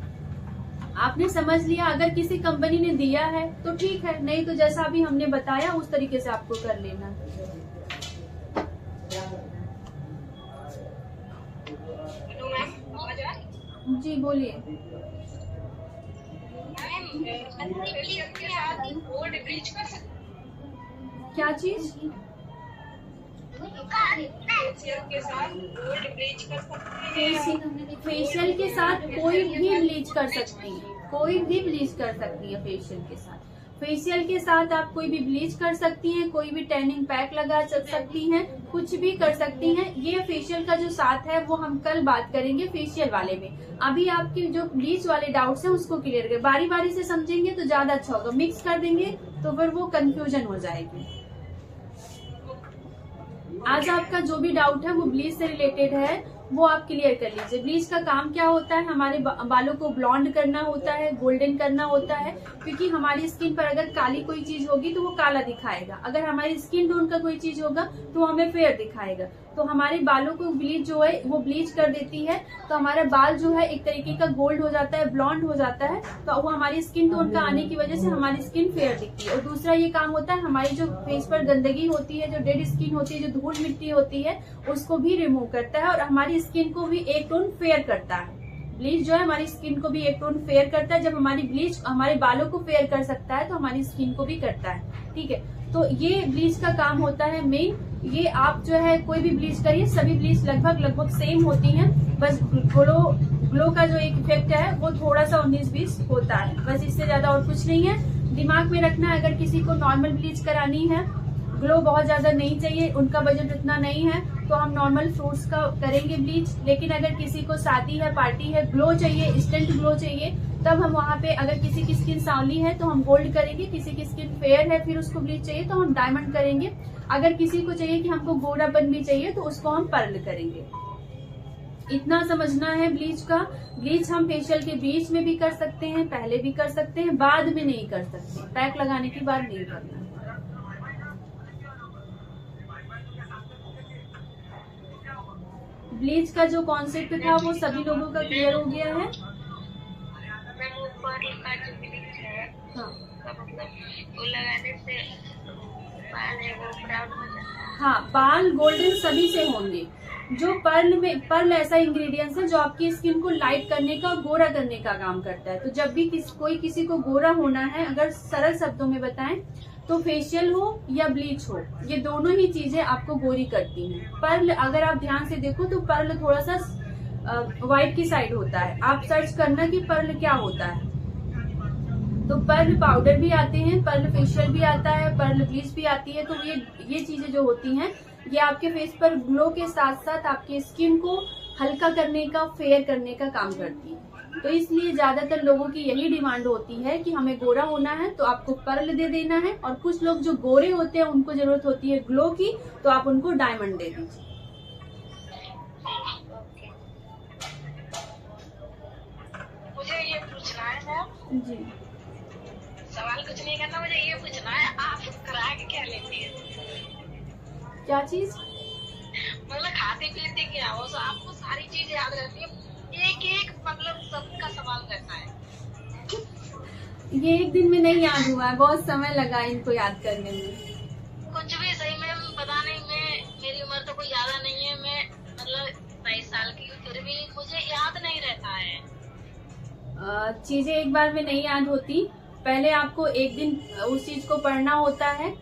आपने समझ लिया, अगर किसी कंपनी ने दिया है तो ठीक है, नहीं तो जैसा अभी हमने बताया उस तरीके से आपको कर लेना। जी बोलिए। क्या चीज? फेशियल के साथ कोई भी ब्लीच कर सकती है, कोई भी ब्लीच कर सकती है फेशियल के साथ। फेशियल के साथ आप कोई भी ब्लीच कर सकती हैं, कोई भी टैनिंग पैक लगा सकती हैं, कुछ भी कर सकती हैं। ये फेशियल का जो साथ है वो हम कल बात करेंगे फेशियल वाले में। अभी आपके जो ब्लीच वाले डाउट्स हैं उसको क्लियर करें, बारी बारी से समझेंगे तो ज्यादा अच्छा होगा। मिक्स कर देंगे तो फिर वो कंफ्यूजन हो जाएगी। आज आपका जो भी डाउट है वो ब्लीच से रिलेटेड है वो आप क्लियर कर लीजिए। ब्लीच का काम क्या होता है, हमारे बालों को ब्लॉन्ड करना होता है, गोल्डन करना होता है। क्योंकि हमारी स्किन पर अगर काली कोई चीज होगी तो वो काला दिखाएगा, अगर हमारी स्किन टोन का कोई चीज होगा तो हमें फेयर दिखाएगा। तो हमारे बालों को ब्लीच जो है वो ब्लीच कर देती है, तो हमारा बाल जो है एक तरीके का गोल्ड हो जाता है, ब्लॉन्ड हो जाता है। तो वो हमारी स्किन टोन का आने की वजह से हमारी स्किन फेयर दिखती है। और दूसरा ये काम होता है, हमारी जो फेस पर गंदगी होती है, जो डेड स्किन होती है, जो धूल मिट्टी होती है, उसको भी रिमूव करता है और हमारी स्किन को भी एक टोन फेयर करता है। ब्लीच जो है हमारी स्किन को भी एक टोन फेयर करता है। जब हमारी ब्लीच हमारे बालों को फेयर कर सकता है तो हमारी स्किन को भी करता है। ठीक है, तो ये ब्लीच का काम होता है मेन। ये आप जो है कोई भी ब्लीच करिए, सभी ब्लीच लगभग सेम होती हैं, बस ग्लो का जो एक इफेक्ट है वो थोड़ा सा 19-20 होता है, बस इससे ज्यादा और कुछ नहीं है। दिमाग में रखना है, अगर किसी को नॉर्मल ब्लीच करानी है, ग्लो बहुत ज्यादा नहीं चाहिए, उनका बजट उतना नहीं है, तो हम नॉर्मल फ्रूट्स का करेंगे ब्लीच। लेकिन अगर किसी को शादी है, पार्टी है, ग्लो चाहिए, इंस्टेंट ग्लो चाहिए, तब हम वहाँ पे, अगर किसी की स्किन सांवली है तो हम गोल्ड करेंगे, किसी की स्किन फेयर है फिर उसको ब्लीच चाहिए तो हम डायमंड करेंगे। अगर किसी को चाहिए कि हमको गोरापन भी चाहिए तो उसको हम पर्ल करेंगे। इतना समझना है ब्लीच का। ब्लीच हम फेशियल के बीच में भी कर सकते हैं, पहले भी कर सकते हैं, बाद में नहीं कर सकते, पैक लगाने के बाद नहीं करना। ब्लीच का जो कॉन्सेप्ट था वो सभी लोगों का क्लियर हो गया है। हाँ वो लगाने से बाल है वो ब्राउन हो जाता है। हाँ, बाल गोल्डन सभी से होंगे। जो पर्ल ऐसा इंग्रेडिएंट्स है जो आपकी स्किन को लाइट करने का, गोरा करने का काम करता है। तो जब भी कोई किसी को गोरा होना है, अगर सरल शब्दों में बताएं तो फेशियल हो या ब्लीच हो, ये दोनों ही चीजें आपको गोरी करती हैं। पर्ल अगर आप ध्यान से देखो तो पर्ल थोड़ा सा व्हाइट की साइड होता है। आप सर्च करना कि पर्ल क्या होता है, तो पर्ल पाउडर भी आते हैं, पर्ल फेशियल भी आता है, पर्ल ब्लीच भी आती है। तो ये चीजें जो होती हैं ये आपके फेस पर ग्लो के साथ साथ आपकी स्किन को हल्का करने का, फेयर करने का काम करती है। तो इसलिए ज्यादातर लोगों की यही डिमांड होती है कि हमें गोरा होना है तो आपको पर्ल दे देना है, और कुछ लोग जो गोरे होते हैं उनको जरूरत होती है ग्लो की, तो आप उनको डायमंड दे दीजिए। मुझे ये पूछना है मैम, जी, सवाल कुछ नहीं करना, मुझे ये पूछना है आप करा के क्या लेती है? क्या चीज? मतलब खाते पीते क्या हो, तो आपको सारी चीज याद रहती है, एक एक मतलब सबका सवाल करना है। ये एक दिन में नहीं याद हुआ है, बहुत समय लगा इनको याद करने में। कुछ भी सही मैम, पता नहीं, मेरी उम्र तो कोई ज्यादा नहीं है, मैं मतलब 22 साल की हूँ, फिर भी मुझे याद नहीं रहता है। चीजें एक बार में नहीं याद होती। पहले आपको एक दिन उस चीज को पढ़ना होता है,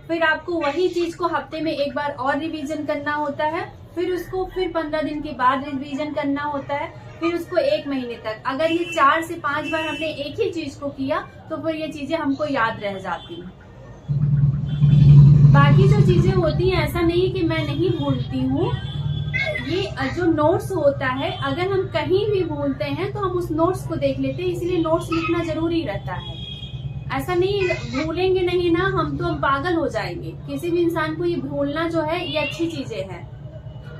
फिर आपको वही चीज को हफ्ते में एक बार और रिवीजन करना होता है, फिर उसको फिर 15 दिन के बाद रिवीजन करना होता है, फिर उसको 1 महीने तक। अगर ये 4 से 5 बार हमने एक ही चीज को किया तो फिर ये चीजें हमको याद रह जाती हैं। बाकी जो चीजें होती हैं, ऐसा नहीं है कि मैं नहीं भूलती हूँ। ये जो नोट्स होता है, अगर हम कहीं भी भूलते हैं तो हम उस नोट्स को देख लेते हैं, इसलिए नोट्स लिखना जरूरी रहता है। ऐसा नहीं, भूलेंगे नहीं ना हम तो हम पागल हो जाएंगे। किसी भी इंसान को ये भूलना जो है ये अच्छी चीजें हैं,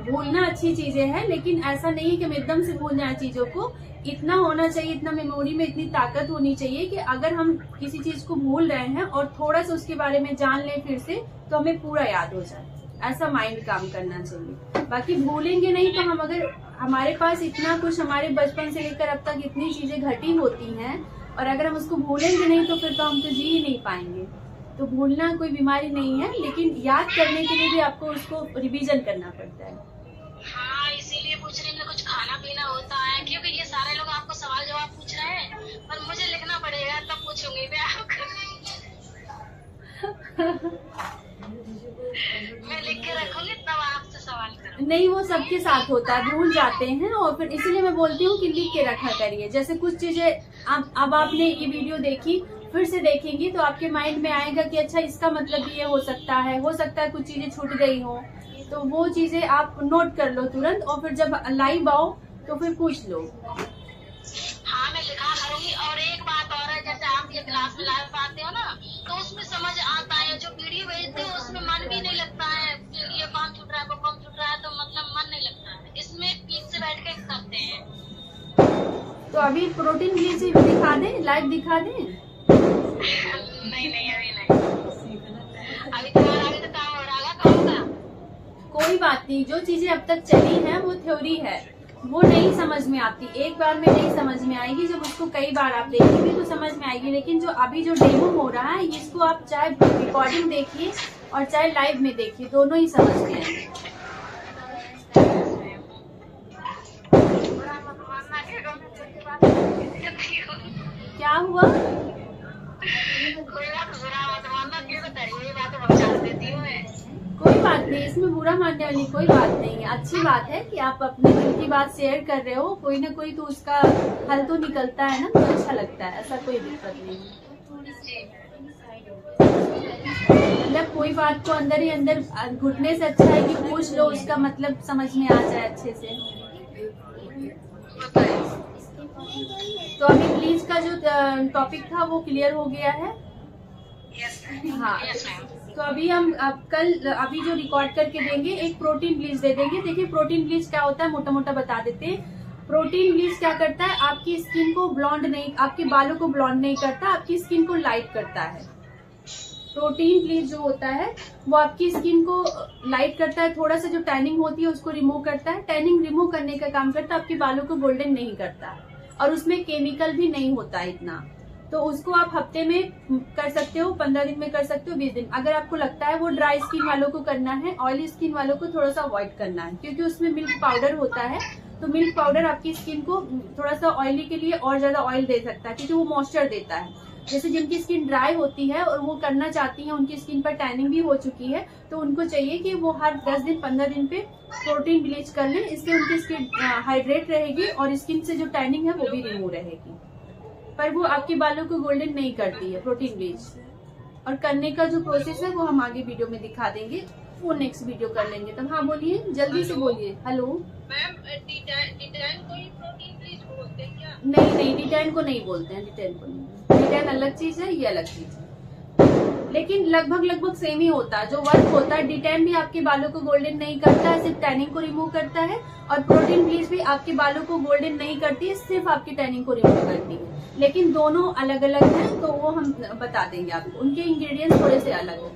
भूलना अच्छी चीजें हैं, लेकिन ऐसा नहीं है कि हम एकदम से भूल जाए चीजों को। इतना होना चाहिए, इतना मेमोरी में इतनी ताकत होनी चाहिए कि अगर हम किसी चीज को भूल रहे हैं और थोड़ा सा उसके बारे में जान लें फिर से, तो हमें पूरा याद हो जाए। ऐसा माइंड काम करना चाहिए। बाकी भूलेंगे नहीं तो हम, अगर हमारे पास इतना कुछ हमारे बचपन से लेकर अब तक इतनी चीजें घटी होती हैं, और अगर हम उसको भूलेंगे नहीं तो फिर तो हम तो जी ही नहीं पाएंगे। तो भूलना कोई बीमारी नहीं है, लेकिन याद करने के लिए भी आपको उसको रिवीजन करना पड़ता है। हाँ, इसीलिए पूछ रही हूँ, कुछ खाना पीना होता है, क्योंकि ये सारे लोग आपको सवाल जवाब पूछ रहे हैं, पर मुझे लिखना पड़ेगा तब पूछूंगी मैं आपको। मैं लिख के रखूंगी तब आपसे सवाल करूंगी। नहीं, वो सबके साथ होता है, भूल जाते हैं, और फिर इसीलिए मैं बोलती हूँ कि लिख के रखा करिए। जैसे कुछ चीजें अब आपने ये वीडियो देखी, फिर से देखेंगी तो आपके माइंड में आएगा कि अच्छा इसका मतलब ये हो सकता है कुछ चीजें छूट गई हो, तो वो चीजें आप नोट कर लो तुरंत, और फिर जब लाइव आओ तो फिर पूछ लो। हाँ, मैं लिखा करूंगी। और एक बात और है, जैसे आप ये क्लास में लाइव आते हो ना, तो उसमें समझ आता है, जो वीडियो भेजते हो उसमें मन भी नहीं लगता है, ये कौन छूट रहा है वो कौन छूट रहा है, तो मतलब मन नहीं लगता है। इसमें पीछे से बैठ के करते हैं। तो अभी प्रोटीन ब्लीच दिखा दें, लाइव दिखा दें? नहीं अभी नहीं, अभी तो काम हो रहा है। कोई बात नहीं, जो चीजें अब तक चली हैं वो थ्योरी है, वो नहीं समझ में आती, एक बार में नहीं समझ में आएगी। जब उसको कई बार आप देखेंगे तो समझ में आएगी। लेकिन जो अभी जो डेमो हो रहा है, इसको आप चाहे रिकॉर्डिंग देखिए और चाहे लाइव में देखिए, दोनों ही समझ में आएंगे। क्या हुआ? कोई बात नहीं, इसमें बुरा मानने वाली कोई बात नहीं है। अच्छी बात है कि आप अपने दिल की बात शेयर कर रहे हो, कोई ना कोई तो उसका हल तो निकलता है ना, तो अच्छा लगता है, ऐसा कोई दिक्कत नहीं है। मतलब कोई बात को अंदर ही अंदर घुटने से अच्छा है कि पूछ लो, उसका मतलब समझ में आ जाए अच्छे से। तो अभी ब्लीच का जो टॉपिक था वो क्लियर हो गया है। हाँ, तो अभी हम अभी जो रिकॉर्ड करके देंगे, एक प्रोटीन ब्लीच दे देंगे। देखिए प्रोटीन ब्लीच क्या होता है, मोटा मोटा बता देते हैं। प्रोटीन ब्लीच क्या करता है, आपकी स्किन को ब्लॉन्ड नहीं, आपके बालों को ब्लॉन्ड नहीं करता, आपकी स्किन को लाइट करता है। प्रोटीन ब्लीच जो होता है वो आपकी स्किन को लाइट करता है, थोड़ा सा जो टैनिंग होती है उसको रिमूव करता है। टैनिंग रिमूव करने का काम करता है, आपके बालों को गोल्डन नहीं करता, और उसमें केमिकल भी नहीं होता इतना। तो उसको आप हफ्ते में कर सकते हो, 15 दिन में कर सकते हो, 20 दिन। अगर आपको लगता है वो ड्राई स्किन वालों को करना है, ऑयली स्किन वालों को थोड़ा सा अवॉइड करना है, क्योंकि उसमें मिल्क पाउडर होता है। तो मिल्क पाउडर आपकी स्किन को थोड़ा सा ऑयली के लिए और ज्यादा ऑयल दे सकता है, क्योंकि वो मॉइस्चर देता है। जैसे जिनकी स्किन ड्राई होती है और वो करना चाहती है, उनकी स्किन पर टैनिंग भी हो चुकी है, तो उनको चाहिए कि वो हर 10 दिन 15 दिन पे प्रोटीन ब्लीच कर लें। इससे उनकी स्किन हाइड्रेट रहेगी और स्किन से जो टैनिंग है वो भी रिमूव रहेगी। पर वो आपके बालों को गोल्डन नहीं करती है प्रोटीन ब्लीच। और करने का जो प्रोसेस है वो हम आगे वीडियो में दिखा देंगे। वो नेक्स्ट वीडियो कर लेंगे तब। हाँ बोलिए, जल्दी से बोलिए। हेलो मैम, डिटैन को ही प्रोटीन ब्लीच बोलते हैं क्या? नहीं नहीं, डिटैन को नहीं बोलते हैं, डिटैन को नहीं। डिटैन अलग चीज है, ये अलग चीज है, लेकिन लगभग सेम ही होता है। जो वर्क होता है, डिटैन भी आपके बालों को गोल्डन नहीं करता है, सिर्फ टैनिंग को रिमूव करता है, और प्रोटीन ब्लीच भी आपके बालों को गोल्डन नहीं करती है, सिर्फ आपकी टैनिंग को रिमूव करती है। लेकिन दोनों अलग अलग हैं, तो वो हम बता देंगे आपको, उनके इंग्रेडिएंट्स थोड़े से अलग हैं।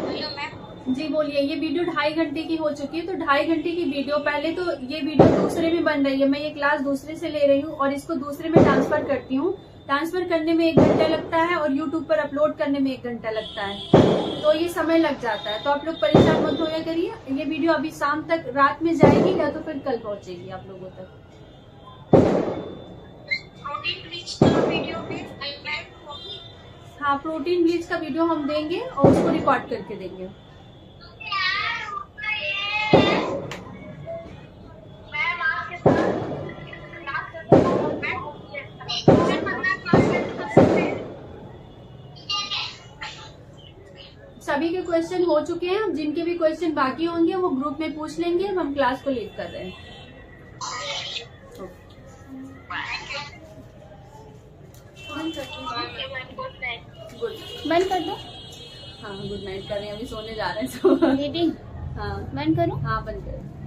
Hello ma'am. जी बोलिए। ये वीडियो 2.5 घंटे की हो चुकी है, तो 2.5 घंटे की वीडियो, पहले तो ये वीडियो दूसरे में बन रही है, मैं ये क्लास दूसरे से ले रही हूँ और इसको दूसरे में ट्रांसफर करती हूँ। ट्रांसफर करने में 1 घंटा लगता है और यूट्यूब पर अपलोड करने में 1 घंटा लगता है, तो ये समय लग जाता है। तो आप लोग परेशान मत होया करिए, ये वीडियो अभी शाम तक, रात में जाएगी या तो फिर कल पहुंचेगी आप लोगों तक। प्रोटीन ब्लीच का वीडियो भी हाँ, प्रोटीन ब्लीच का वीडियो हम देंगे और उसको रिकॉर्ड करके देंगे। मैम आपके साथ क्लास करते हो मैम, फिर पता क्लास कर सकते हैं। सभी के क्वेश्चन हो चुके हैं, अब जिनके भी क्वेश्चन बाकी होंगे वो ग्रुप में पूछ लेंगे। अब हम क्लास को लीव कर रहे हैं। गुड, बंद कर दो। हाँ गुड नाइट कर रहे हैं, अभी सोने जा रहे हैं सब। बेबी हाँ बंद करो। हाँ, बंद करें।